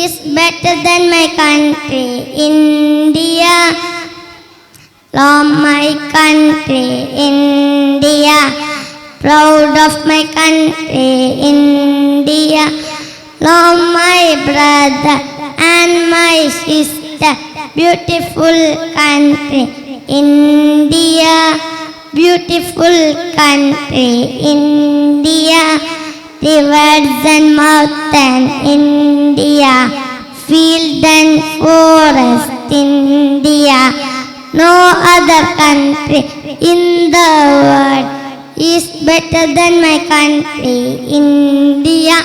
is better than my country, India. Love my country, India, proud of my country, India. Love my brother and my sister, beautiful country, India, beautiful country, India. Rivers and mountains, India, field and forest, India. No other country in the world is better than my country, India.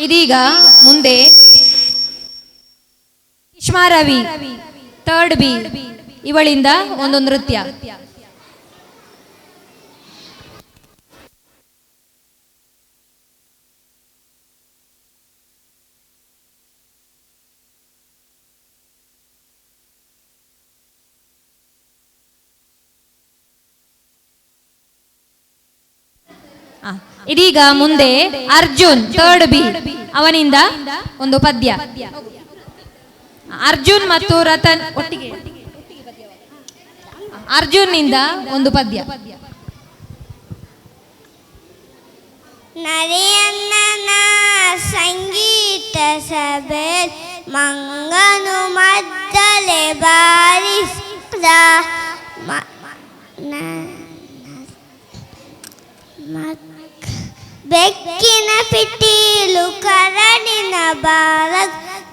ಇದೀಗ ಮುಂದೆ Reshma Ravi third B ಇವಳಿಂದ ಒಂದು ನೃತ್ಯ. ಇದೀಗ ಮುಂದೆ Arjun third B ಅವನಿಂದ ಒಂದು ಪದ್ಯ. ಅರ್ಜುನ್ ಮತ್ತು ರತನ್ ಒಟ್ಟಿಗೆ ಅರ್ಜುನ್ನಿಂದ ಒಂದು ಪದ್ಯ. ನರೆಯನ್ನ ಸಂಗೀತ ಸಭೆ ಮಂಗನು ಮದ್ದಲೆ ಬಾರಿಸಿದ ಬೆಕ್ಕಿನ ಪಿಟೀಲು ಕರಡಿನ ಬಾಲ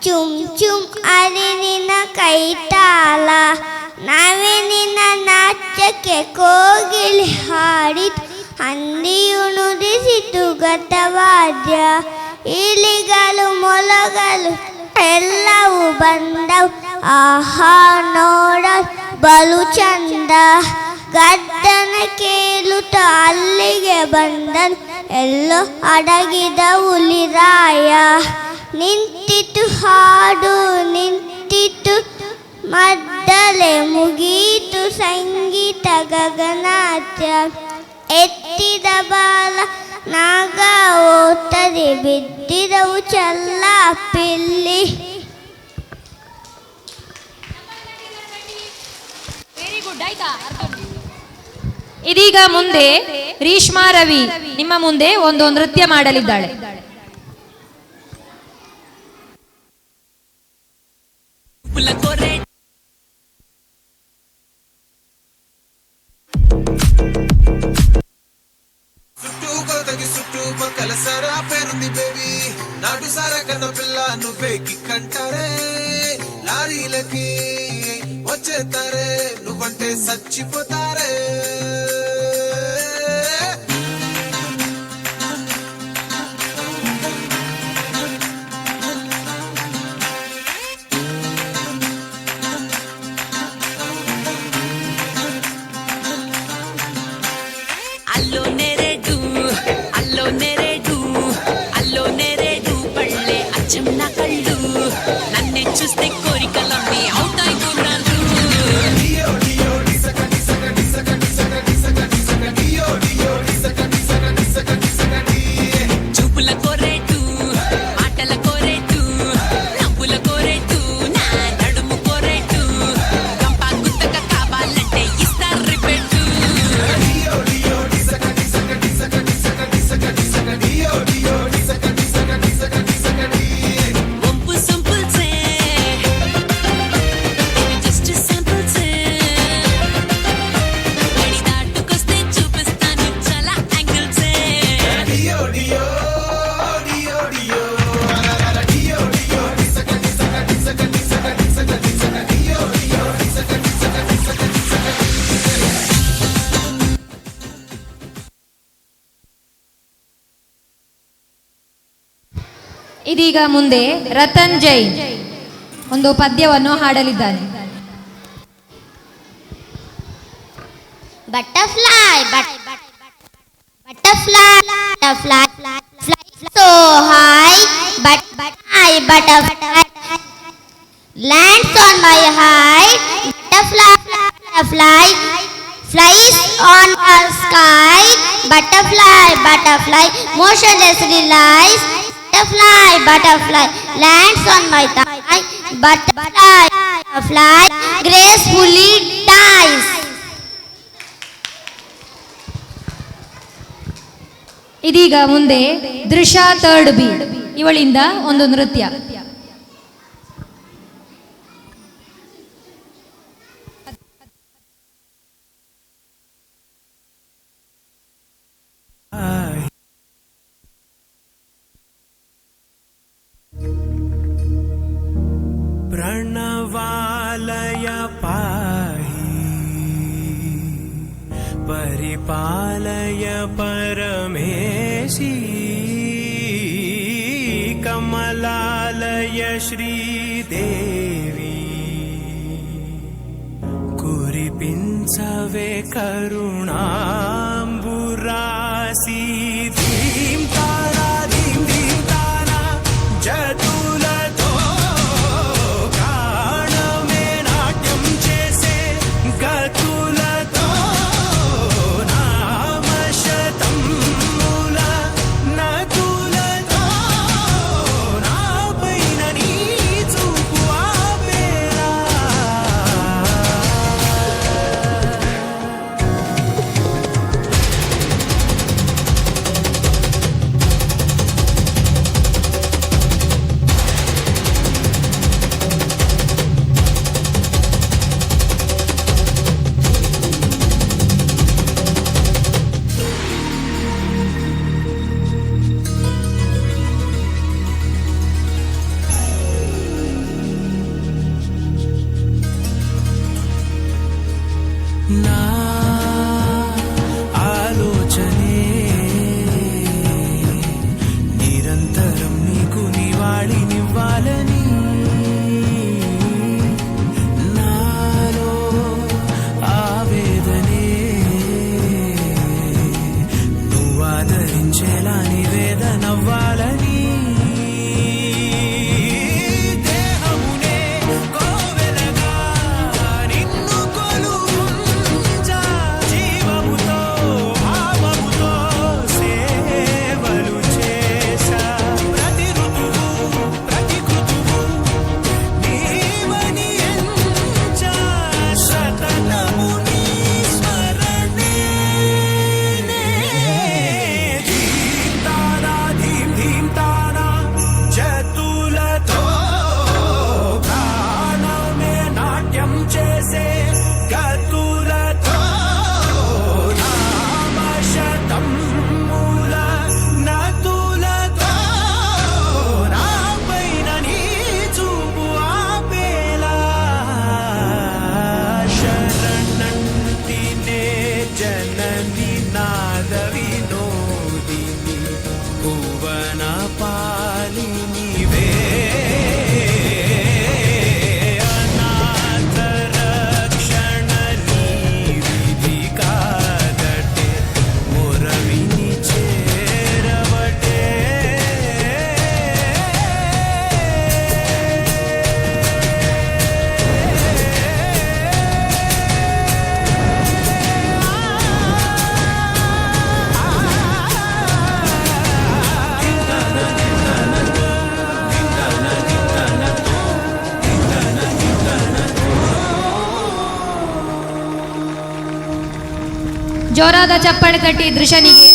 ಚುಮ್ ಚುಮ್ ಅರಿವಿನ ಕೈತಾಲ ನವಿನಿನ ನಾಟ್ಯಕ್ಕೆ ಕೋಗಿಲೆ ಹಾಡಿತು ಹಂದಿಯು ನುಡಿಸಿತು ಗತವಾದ್ಯ ಇಲಿಗಳು ಮೊಲಗಳು ಎಲ್ಲವೂ ಬಂದವು ಆಹಾ ನೋಡ ಬಲು ಚಂದ ಗದ್ದನ ಕೇಳುತ್ತ ಅಲ್ಲಿಗೆ ಬಂದನು ಎಲ್ಲೋ ಅಡಗಿದ ಹುಲಿರಾಯ ನಿಂತಿತು ಹಾಡು ನಿಂತಿತು ಮದ್ದಲೆ ಮುಗೀತು ಸಂಗೀತ ಗಗನಾಟ್ಯ ಎತ್ತಿದ ಬಾಲ ನಾಗ ಓತದೆ ಬಿದ್ದಿದವು ಚಲ್ಲ ಪಿಲ್ಲಿ. ಇದೀಗ ಮುಂದೆ ರೇಷ್ಮಾ ರವಿ ನಿಮ್ಮ ಮುಂದೆ ಒಂದು ನೃತ್ಯ ಮಾಡಲಿದ್ದಾಳೆ. చుట్టుపక్కల సరా పేరుంది బేబీ నాటు సారా కన్న పిల్ల నువ్వే కిక్కంటారే లారీలకి వచ్చేతారే నువ్వంటే చచ్చిపోతారే. నా కళ్ళు నన్నే చూస్తే కోరికలన్నీ అవుతాయి గుర్రాలు. చూపుల కోరేటు మాటల కోరేటు నవ్వుల కోరేటు నా నడుము కోరేటు కంపా గుత్తక కావాలంటే ఇస్తారు రిపెట్టు. ಇದೀಗ ಮುಂದೆ ರತನ್ ಜೈನ್ ಒಂದು ಪದ್ಯವನ್ನು ಹಾಡಲಿದ್ದಾನೆ. Butterfly, butterfly, butterfly, fly so high, butterfly lands on my height. Butterfly, butterfly flies on the sky. Butterfly, butterfly motionlessly lies. Butterfly, butterfly lands on my thigh. Butterfly, butterfly gracefully dies. ಇದೀಗ ಮುಂದೆ ದೃಶಾ third B ಇವಳಿಂದ ಒಂದು ನೃತ್ಯ. प्रणवालय पाहि परिपालय परमेशी निर्मलालय श्रीदेवी కురిపించవే కరుణాంబురాసి ధీం తారా ధీం ధీం తారా జతులతో ప్రాణమే నాట్యం చేసే గతులతో నామశతముల నతులతో నాపైన నీ చూపు ఆపేలా నా ఆలోచనే నిరంతరం నీకు నివాళినివ్వాలని నాలో ఆవేదనే నువ్వు ఆదరించేలా నివేదనవ్వాలని దేహమునే కోవెలగా నిన్ను కొలువుంచా జీవముతో భావముతో సేవలు చేశా ప్రతి ఋతువు ప్రతి కృతువు నీవని ఎంచా సతతము నీ స్మరణే ధీం తారా ధీం ధీం తారా జతులతో ప్రాణమే నాట్యం చేసే గతులతో నామశతముల నతులతో నాపైన నీ చూపు ఆపేలా శరణంటినే జనని నాద వినోదిని భువన పాలినివే అనాథ రక్షణ నీ విధి కాదటే మొరవిని చేరవటే ಜೋರಾದ ಚಪ್ಪಾಳೆ ತಟ್ಟಿ ದೃಶನಿಗೆ.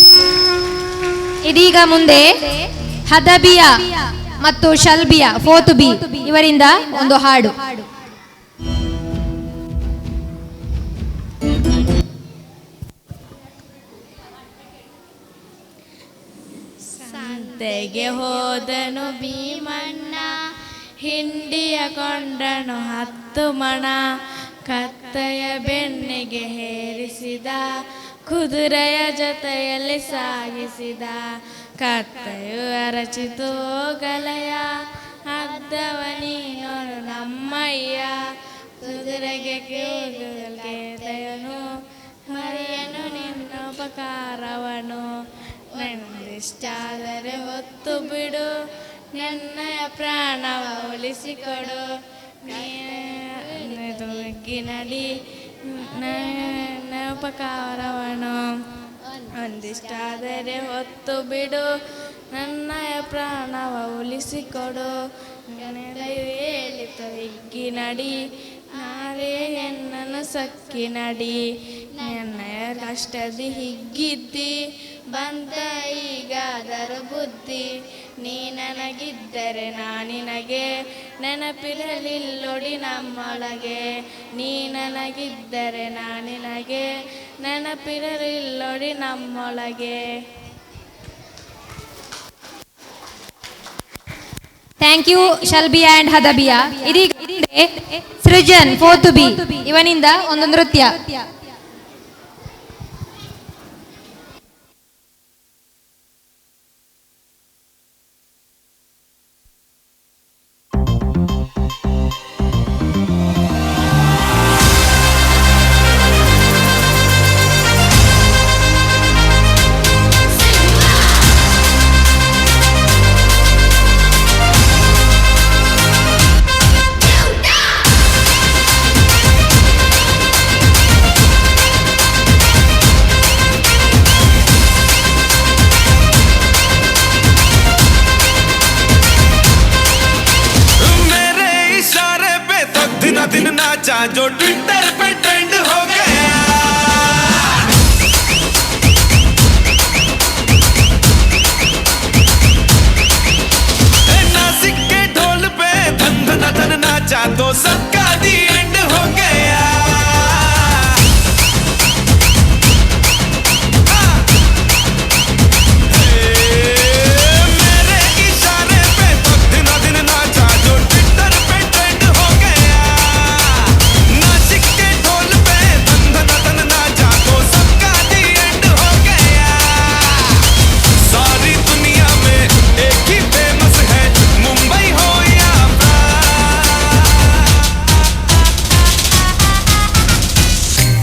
ಇದೀಗ ಮುಂದೆ ಹದಬಿಯಾ ಮತ್ತು ಶಲ್ಬಿಯಾ ಫೋರ್ತ್ ಬಿ ಇವರಿಂದ ಒಂದು ಹಾಡು. ಸಂತೆಗೆ ಹೋದನು ಭೀಮಣ್ಣ, ಹಿಂಡಿಯ ಕೊಂಡನು 10 ಮಣ, ಕತ್ತೆಯ ಬೆನ್ನಿಗೆ ಹೇರಿಸಿದ, ಕುದುರೆಯ ಜೊತೆಯಲ್ಲಿ ಸಾಗಿಸಿದ. ಕತ್ತೆಯು ಅರಚಿತು ಗಲೆಯ, ಅದ್ದವ ನೀನು ನಮ್ಮಯ್ಯ. ಕುದುರೆಗೆ ಕೇದಯನು ಮರಿಯನು ನಿನ್ನೋಪಕಾರವನು. ನೆಂದಿಷ್ಟಾದರೆ ಹೊತ್ತು ಬಿಡು, ನಿನ್ನಯ ಪ್ರಾಣವ ಉಳಿಸಿಕೊಡು. ಗಿನಡಿ ಉಪಕಾರವನು. ಒಂದಿಷ್ಟಾದರೆ ಹೊತ್ತು ಬಿಡು, ನನ್ನಯ ಪ್ರಾಣವ ಉಳಿಸಿಕೊಡು. ಹೇಳಿತು ಹಿಗ್ಗಿನಡಿ, ನಾರೇ ಎನ್ನನು ಸಕ್ಕಿನಡಿ. ನನ್ನಯ ಕಷ್ಟದಿ ಹಿಗ್ಗಿದ್ದಿ, ಬಂತ ಈಗಾದರೂ ಬುದ್ಧಿ. ನೀ ನನಗಿದ್ದರೆ ನಾನಿನಗೆ, ನೆನಪಿರಲಿಲ್ಲೊಡಿ ನಮ್ಮೊಳಗೆ. ನೀ ನನಗಿದ್ದರೆ ನಾನಿನಗೆ, ನೆನಪಿರಲಿಲ್ಲೊಡಿ ನಮ್ಮೊಳಗೆ. Thank you Shalbiya and Hadabiya. ಇದೀಗ ಸೃಜನ್ ಫೋರ್ತ್ ಬಿ ಇವನಿಂದ ಒಂದು ನೃತ್ಯ. जो ट्विटर पे ट्रेंड हो गया। नासिक के ढोल पे धन धन धन नाचा तो सबका दी एंड हो गया। मेरे इशारे पे तो दिन दिन नाचा जो ट्विटर पे ट्रेंड हो गया। नासिक के ढोल पे धन धन धन नाचा तो सबका दी एंड हो गया। सारी दुनिया में एक ही फेमस है, मुंबई हो या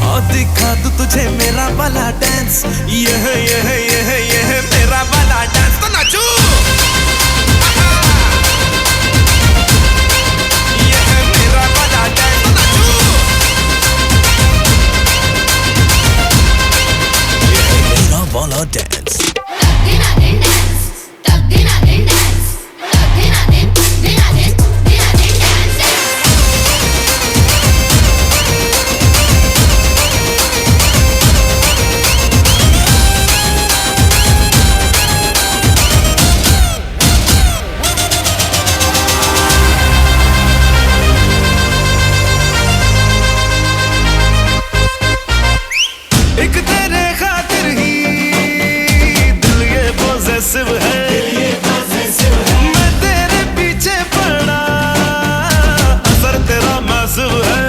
और दिखा दूं तुझे मेरा वाला डांस, ये है मेरा वाला डांस, तो नाचू। ये है मेरा वाला डांस, तो नाचू। ये है मेरा वाला डांस। एक तेरे खातिर ही दिल ये पॉसेसिव है, मैं तेरे पीछे पड़ा, असर तेरा मैसिव है।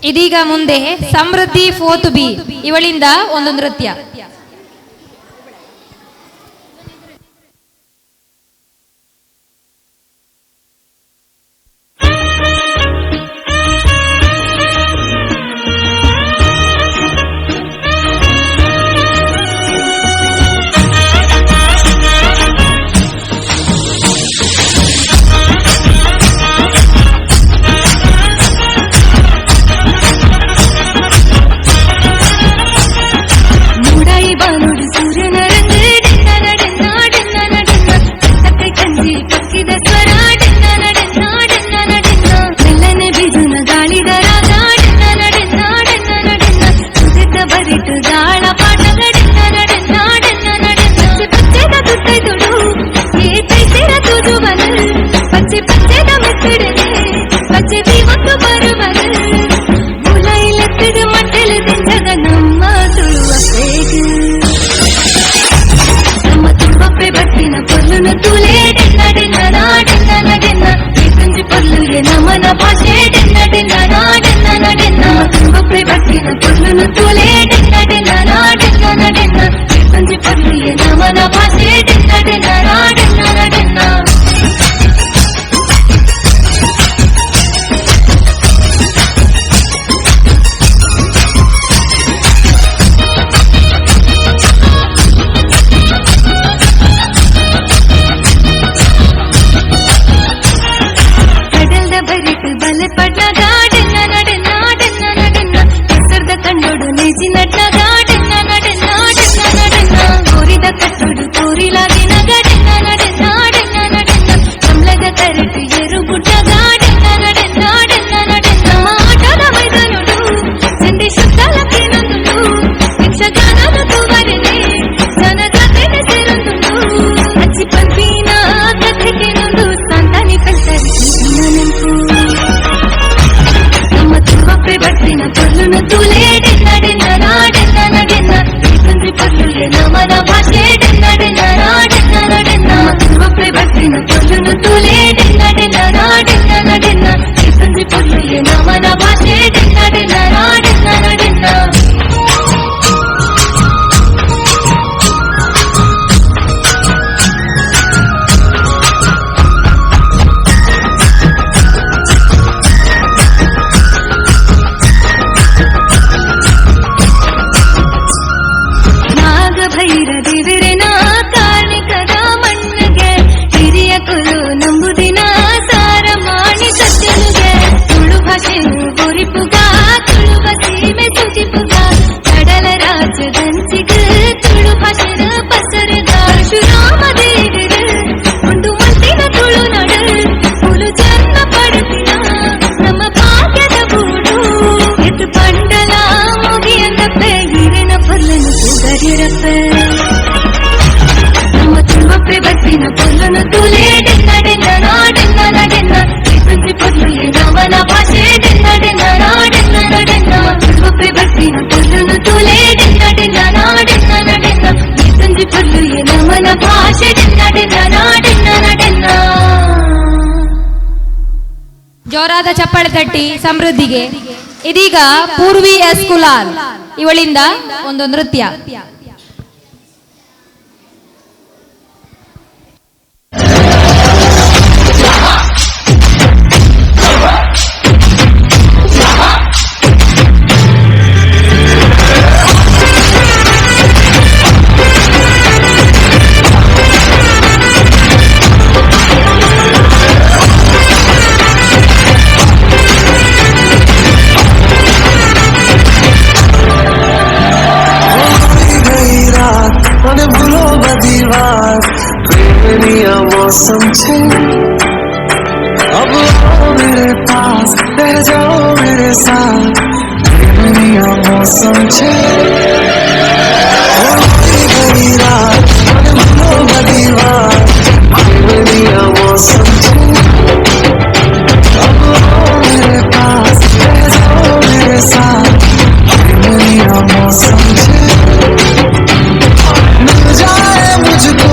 ಇದೀಗ ಮುಂದೆ ಸಮೃದ್ಧಿ 4th B ಇವಳಿಂದ ಒಂದು ನೃತ್ಯ. ಭೈರ ದೇವರನ ಕಾರ್ಣಿಕದ ಮಣ್ಣಿಗೆ ಹಿರಿಯ ಕುಲು ನಂಬು పెట్టిన పొల్లును తూలే డిన్న డిన్న నా డిన్న నా డిన్న ఇసుంచి పొల్లు నవన భాషే డిన్న డిన్న నా డిన్న నా డిన్న ఉప్పి పెట్టిన పొల్లును తూలే డిన్న డిన్న నా డిన్న నా డిన్న ఇసుంచి పొల్లు నవన భాషే డిన్న డిన్న నా డిన్న నా డిన్న. ಜೋರಾದ ಚಪ್ಪಾಳೆ ತಟ್ಟಿ ಸಮೃದ್ಧಿಗೆ. ಇದೀಗ ಪೂರ್ವಿ ಎಸ್ ಕುಲಾಲ್ ಇವಳಿಂದ ಒಂದು ನೃತ್ಯ. मौसम छे अब आओ मेरे पास रह जाओ मेरे साथ दुनिया मौसम छे गई रात दीवार दुनिया मौसम छे अब आओ मेरे पास रह जाओ मेरे साथ दुनिया मौसम छे मिल जाए मुझको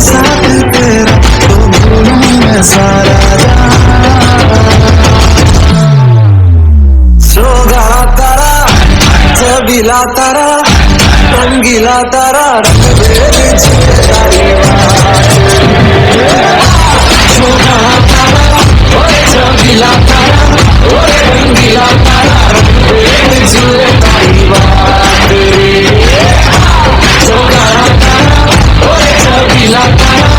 साथ तेरा तो भूलूं मैं सारा सोगा तारा चबीला तारा रंगीला तारा रंग दे सोगा तारा चबीला तारा रंगीला तारा रंग दे सोगा तारा चबीला तारा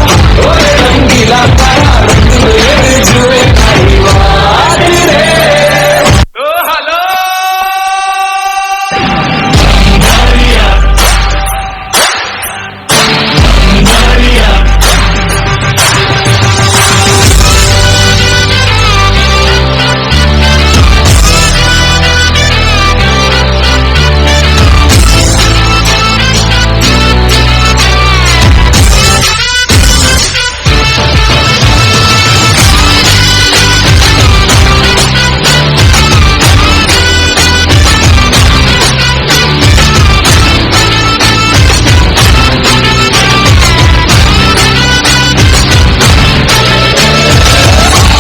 रंगीला तारा रंग मेरे जुए तारी बात रे ओ हेलो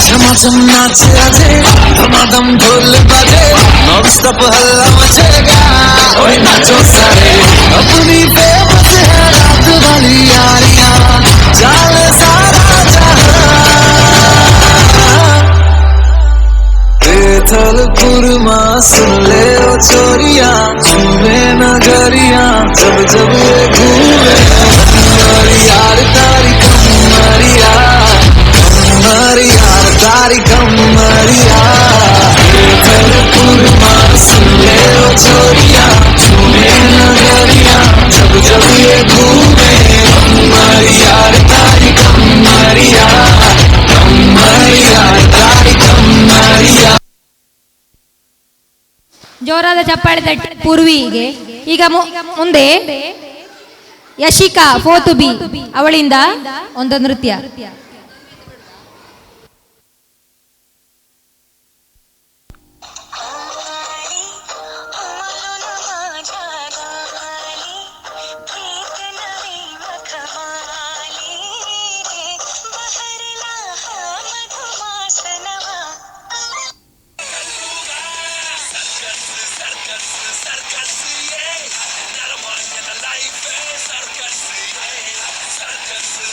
झमाझम नाचे आजे धमाधम ढोल बजे नॉन स्टॉप हल्ला मचेगा ओए नाचो सारे अपनी फेमस है रात वाली यारियां जाने सारा जहां बेथलपुर मां सुन ले ओ छोरिया झूमे नगरिया जब जब ये घूमे यार तारी कमरिया यार तारी कमरिया बेथलपुर मां सुन ले ओ छोरिया झूमे नगरिया जब जब ये घूमे यार तारी कमरिया तारी कमरिया. ಜೋರಾದ ಚಪ್ಪಾಳೆ ತಟ್ಟಿ ಪೂರ್ವಿಗೆ. ಈಗ ಮುಂದೆ ಯಶಿಕಾ 4th B ಅವಳಿಂದ ಒಂದು ನೃತ್ಯ.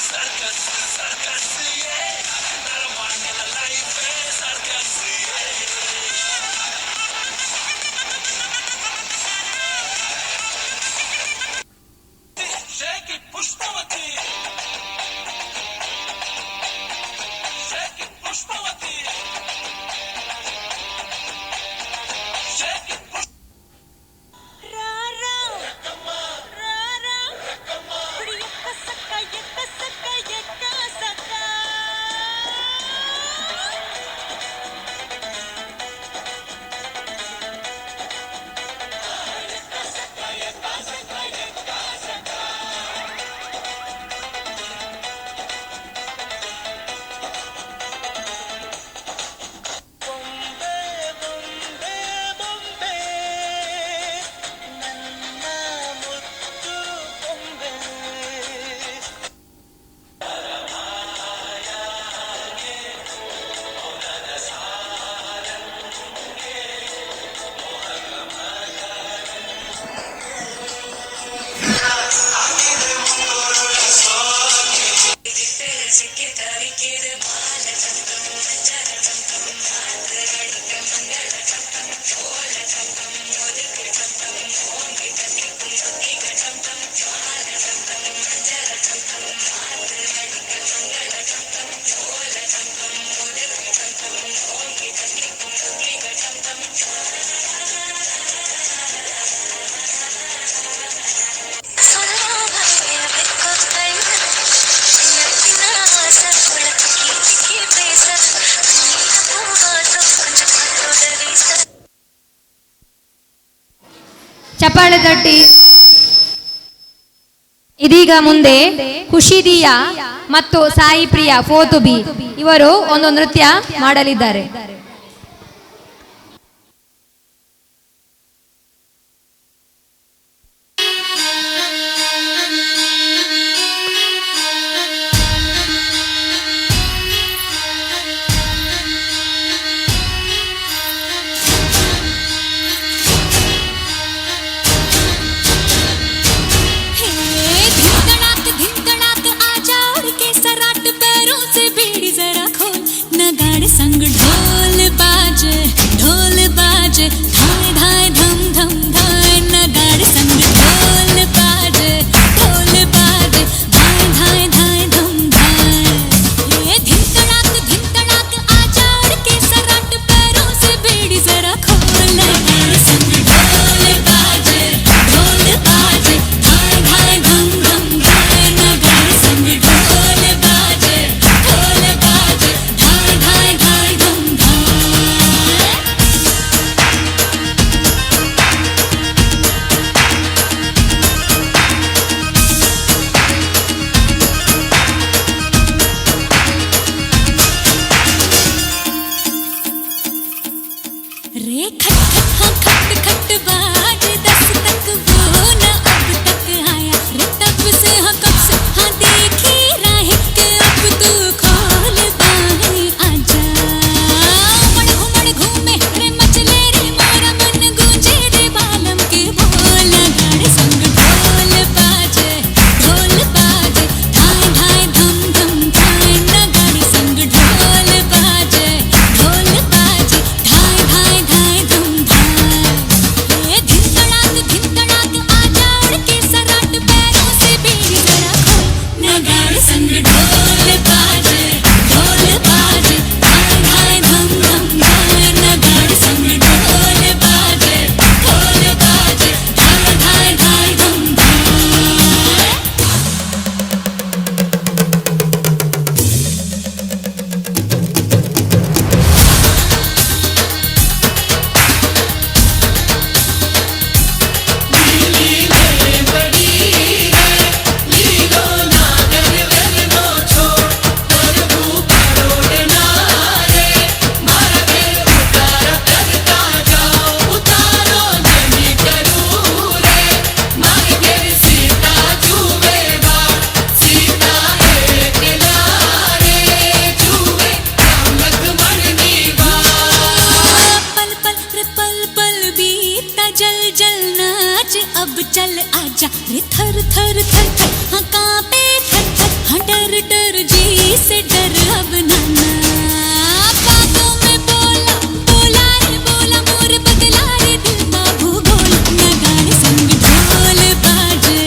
Circus, ಚಪ್ಪಾಳೆ ತಟ್ಟಿ. ಇದೀಗ ಮುಂದೆ ಖುಷಿ ದಿಯಾ ಮತ್ತು ಸಾಯಿ ಪ್ರಿಯಾ ಫೋಟೋ ಬಿ ಇವರು ಒಂದು ನೃತ್ಯ ಮಾಡಲಿದ್ದಾರೆ. संग ढोल बाजे धाय धाय धम धम धाय नगाड़े संग ढोल बाजे धाय धाय धाय धम धाय ये धिन तड़ाक आजा उड़ के सराट पैरों से बीड़ी जरा खोल नगाड़े संग ढोल बाजे धाय धाय धम धम धाय नगाड़े संग ढोल बाजे धाय धाय धाय धम रे खट खट खट बाज 10 तक वो न अब तक आया रे तब से हाँ कब से हाँ देखी राह के अब तू खोल बाहें आजा उमड़ घूमे रे मचले रे मोरा मन गूंजे रे बालम के बोल गाड़े संग ढोल बाजे धाय धाय धम धम धाय नगाड़े संग ढोल बाजे धाय धाय धाय धम धाय ये धिन तड़ाक आजा उड़ के सराट पैरों से बीड़ी जरा खोल नगाड़े संग ढोल बाजे धाय धाय धम धम धाय नगाड़े संग ढोल बाजे धाय धाय धाय धम धाय पल पल बीता जल जल नाच अब चल आजा रे थर थर थर थर हाँ कांपे थर थर हाँ डर डर जी से डर अब नाना बातों में बोला रे बोला मोर बदला रे दिल बाबू बोल नगाड़े संग ढोल बाजे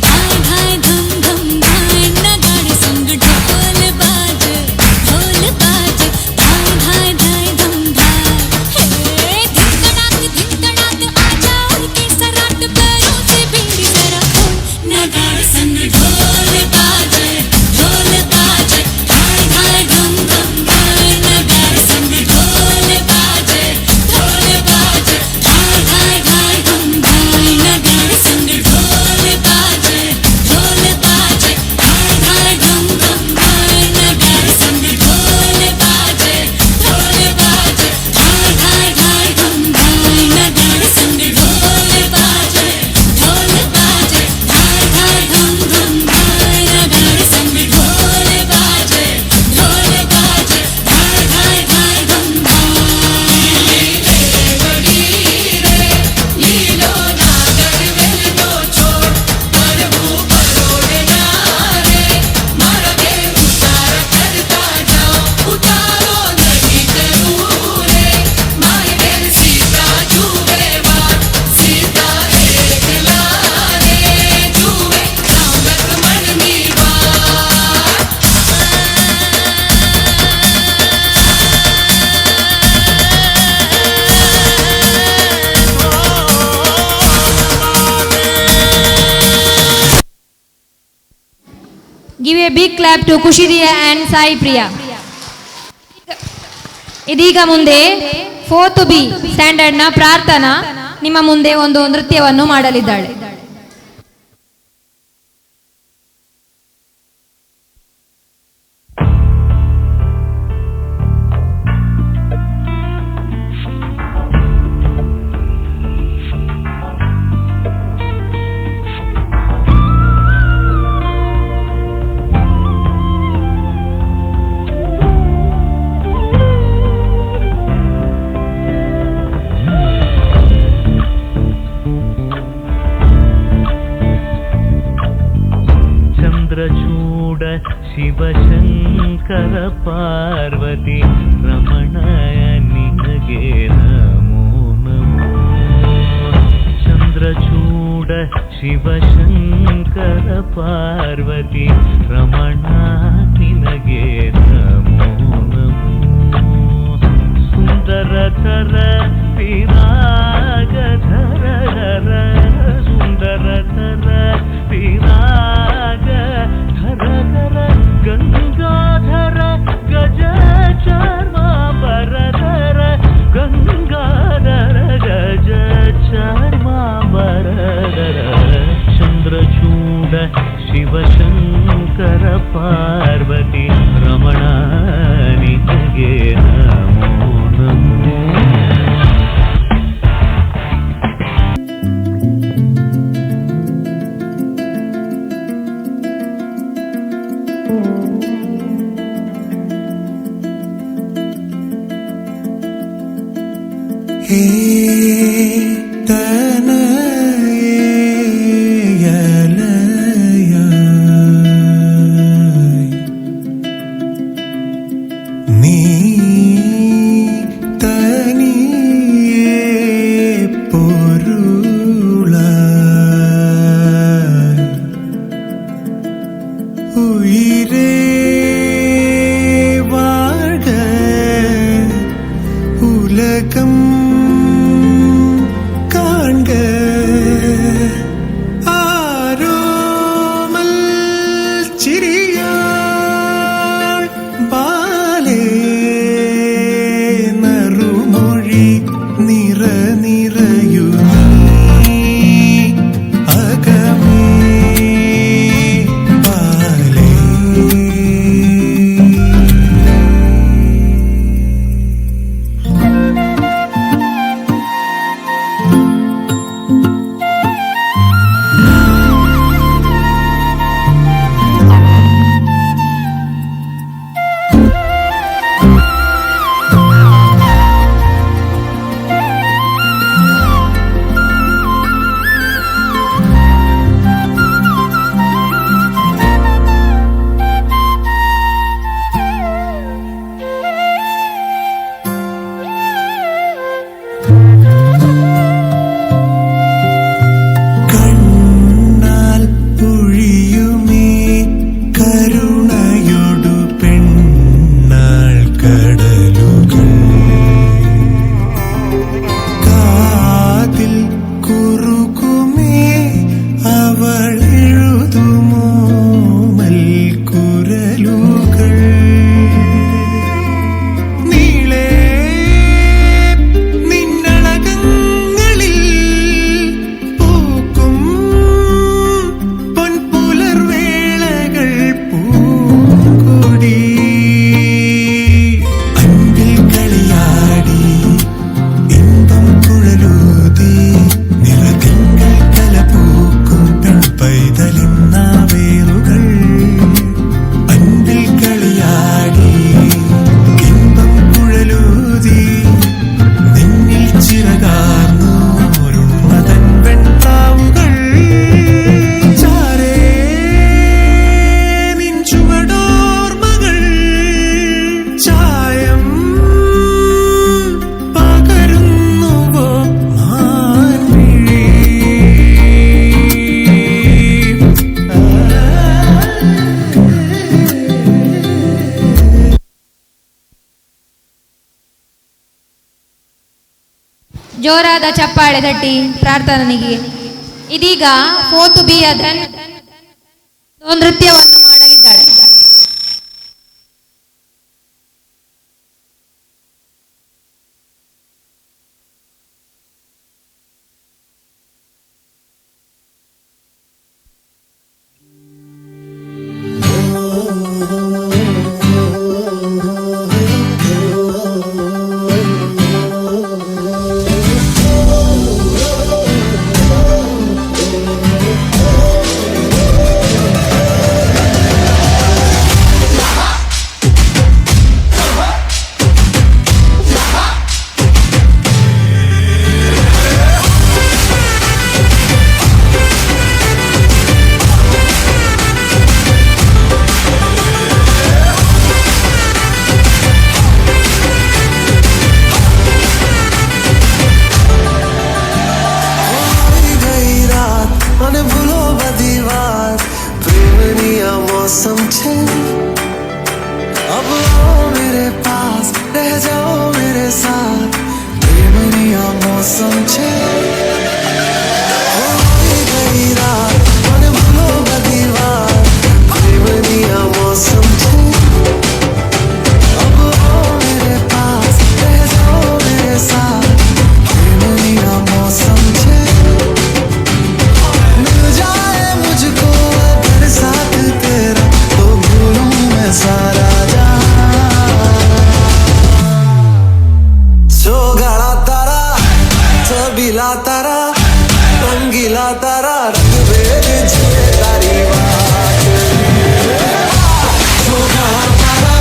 धाय धाय धम धम धाय नगाड़े संग ढोल बाजे धाय धाय धाय धम धाय धिन तड़ाक आजा उड़ के सराट पैरों से बीड़ी जरा खोल नगाड़े संग ढोल बाजे धाय धाय धम धम धाय नगाड़े संग ढोल बाजे धाय धाय धाय धम धाय नगाड़े संग ढोल बाजे धाय धाय धम धम धाय नगाड़े संग ढोल बाजे धाय धाय धाय धम धाय नगाड़े संग ढोल बाजे धाय धाय धम धम धाय नगाड़े संग ढोल बाजे धाय धाय धाय धम लीलो नागर वेलो छोड़ प्रभु परोड़े नारे मारा के उतारा करता जाओ उतारो नहीं जरूरे माही बेल सीता जुए बात सीता एक लारे जुए राम लक्ष्मण नीवार Give a big clap to ಖುಷಿ ದಿಯಾ and ಸಾಯಿ ಪ್ರಿಯಾ. ಇದೀಗ ಮುಂದೆ 4th B ಸ್ಟ್ಯಾಂಡರ್ಡ್ನ ಪ್ರಾರ್ಥನಾ ನಿಮ್ಮ ಮುಂದೆ ಒಂದು ನೃತ್ಯವನ್ನು ಮಾಡಲಿದ್ದಾಳೆ. ಚಂದ್ರಚೂಡ ಶಿವಶಂಕರ ಪಾರ್ವತಿ ರಮಣಯ ನಿನಗೆ ನಮೋ ನಮೋ. ಚಂದ್ರಚೂಡ ಶಿವಶಂಕರ ಪಾರ್ವತಿ ರಮಣ ನಿನಗೆ ನಮೋ ನಮೋ. ಸುಂದರತರ ವಿರಾಗಧರ ಸುಂದರತರ ವಿರಾಗ ಧರ ಗಂಗಾಧರ ಗಜ ಚರ್ಮಾಂಬರಧರ ಗಂಗಾಧರ ಗಜ ಚರ್ಮಾಂಬರಧರ. ಚಂದ್ರಚೂಡ ಶಿವಶಂಕರ ಪಾರ್ವತಿ ರಮಣ ನಿನಗೆ ನಮೋ ನಮೋ. ಹೇ ತನಯಲಯ ನೀ ತನಿಯೇ പൊരുള ഉയിരേ வாழ்க உலகம் காண்க ஆரோமல் சிறியாள் பாலே நறுமொழி நிற நிறையுனி அகமே பாலே. കണ്ണാൽ ഒഴിയുമേ കരുണയൊടു പെണ്ണാൾ കടലുകൾ കാതിൽ കുറുകുമേ അവളെഴുതുമോ മൽക്കുരലുകൾ നീളേ നിന്നളകങ്ങളിൽ പൂക്കും പൊൻപുലർവേളകൾ പൂക്കൊടി അൻപിൽ കളിയാടി ഇമ്പം കുഴലൂതി നിറകങ്ങൾ കലപൂക്കും പെൺപൈതലിന്നാവേറുകൾ അൻപിൽ കളിയാടി ഇമ്പം കുഴലൂതി നിന്നിൽ ചിറകാർന്നു ഒരുമതൻ വെൺപ്രാവുകൾ ചാരേ നിൻ ചുവടോർമകൾ ചായം പകരുന്നുവോ മാൻമിഴി. ಜೋರಾದ ಚಪ್ಪಾಳೆ ತಟ್ಟಿ ಪ್ರಾರ್ಥನೆಗೆ. ಇದೀಗ ಫೋರ್ತ್ ಬಿ ಅದನ್ ನೃತ್ಯವನ್ನು ಮಾಡಲಿದ್ದಾಳೆ. मेरे साथ प्रेमनिया मौसम छे होई गई रात मन भूलो दीवार प्रेमनिया मौसम छे अब आओ मेरे पास रह जाओ मेरे साथ प्रेमनिया मौसम छे मिल जाए मुझको अगर साथ तेरा तो भूलूं मैं सारा सोगाड़ा तारा छबीला तारा रंगीला तारा रंग भेद जुए तारी बात सोगाड़ा तारा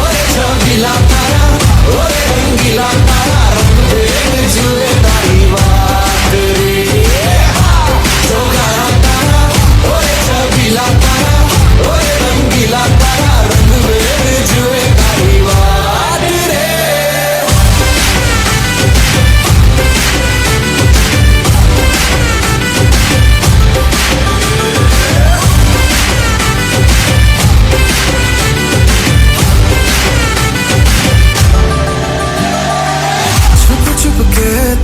ओरे छबीला तारा ओरे रंगीला तारा रंग भेद जुए तारी बात सोगाड़ा तारा ओरे छबीला तारा ओरे रंगीला तारा रंग भेद जुए तारी बात रे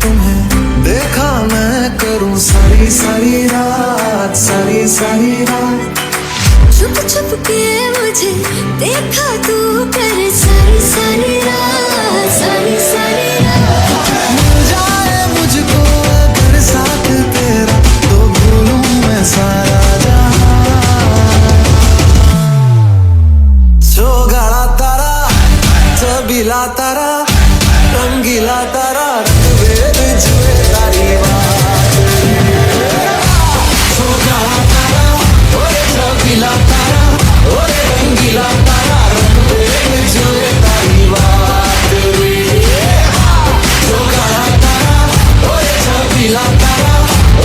तुम्हें देखा मैं करूं सारी सारी रात सारी सारी रात छुप छुप के मुझे देखा तू कर सारी सारी रात सारी सारी रात मिल जाए मुझको अगर साथ तेरा तो भूलूं मैं सारा जहां सोगाड़ा तारा छबीला तारा रंगीला तारा रंग भेद जुए तारी बात सोगाड़ा तारा ओरे छबीला तारा ओरे रंगीला तारा रंग भेद जुए तारी बात सोगाड़ा तारा ओरे छबीला तारा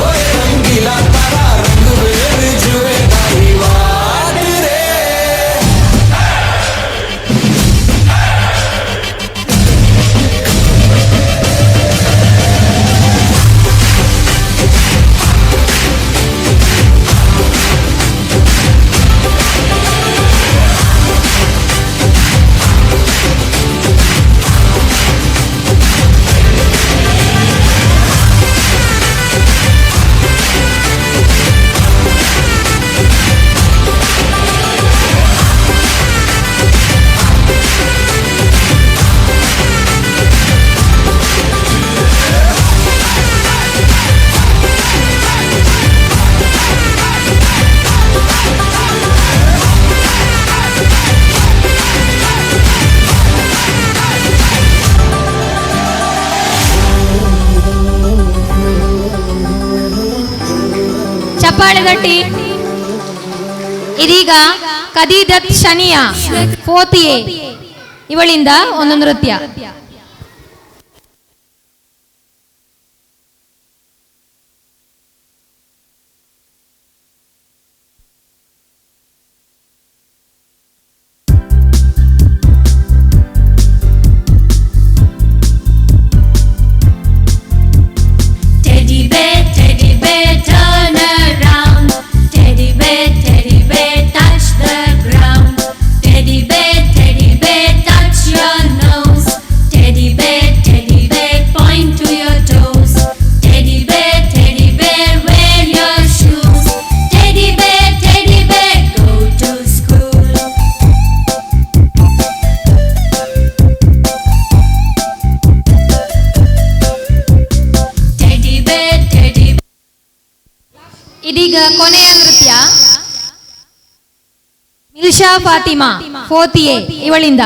ओरे रंगीला तारा रंग भेद जुए तारी बात रे ಚಪ್ಪಾಳೆ ತಟ್ಟಿ. ಇದೀಗ ಕದೀದತ್ ಶನಿಯ 4th A ಇವಳಿಂದ ಒಂದು ನೃತ್ಯ. ಇದೀಗ ಕೊನೆಯ ನೃತ್ಯ ಮಿಲ್ಷಾ ಫಾತಿಮಾ 4th A ಇವಳಿಂದ.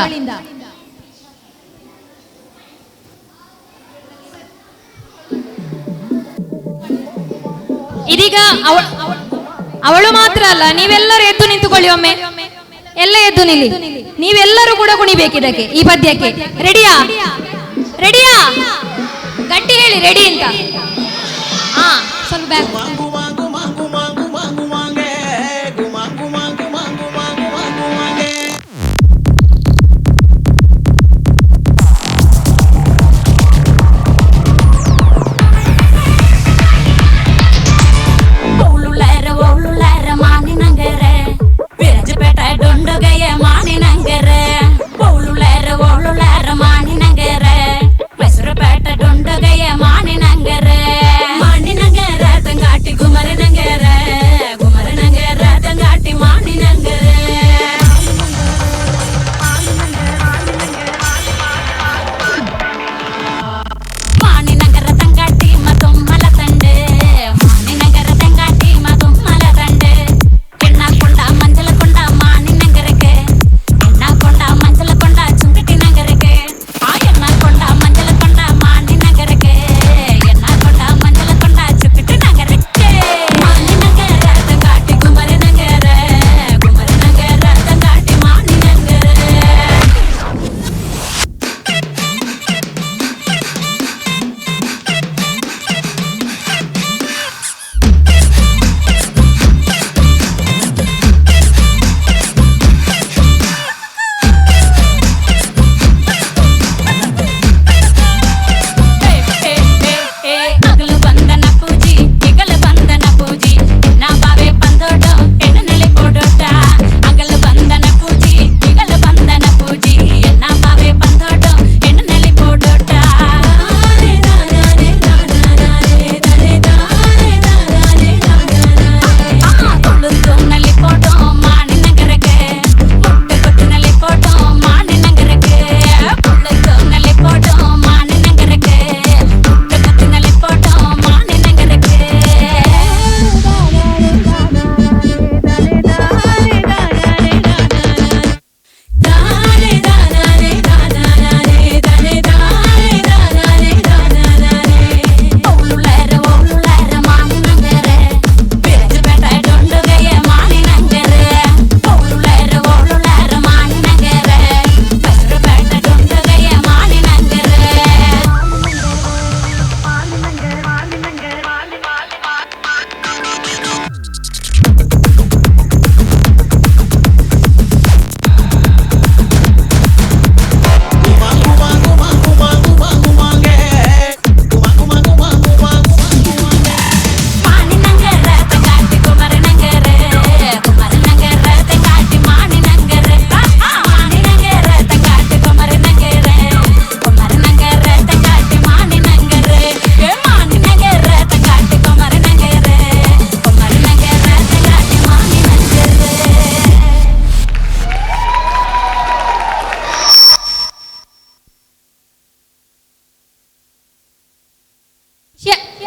ಇದೀಗ ಅವಳು ಮಾತ್ರ ಅಲ್ಲ, ನೀವೆಲ್ಲರೂ ಎದ್ದು ನಿಂತುಕೊಳ್ಳಿ. ಒಮ್ಮೆ ಎಲ್ಲ ಎದ್ದು ನಿಲ್ಲಿ. ನೀವೆಲ್ಲರೂ ಕೂಡ ಕುಣಿಬೇಕಿದಕ್ಕೆ, ಈ ಪದ್ಯಕ್ಕೆ. ರೆಡಿಯಾ? ರೆಡಿಯಾ? ಗಟ್ಟಿ ಹೇಳಿ ರೆಡಿ ಅಂತ. ಹಾ, ಸ್ವಲ್ಪ ಬ್ಯಾಕ್. ಮಾನಿನಂಗರೆ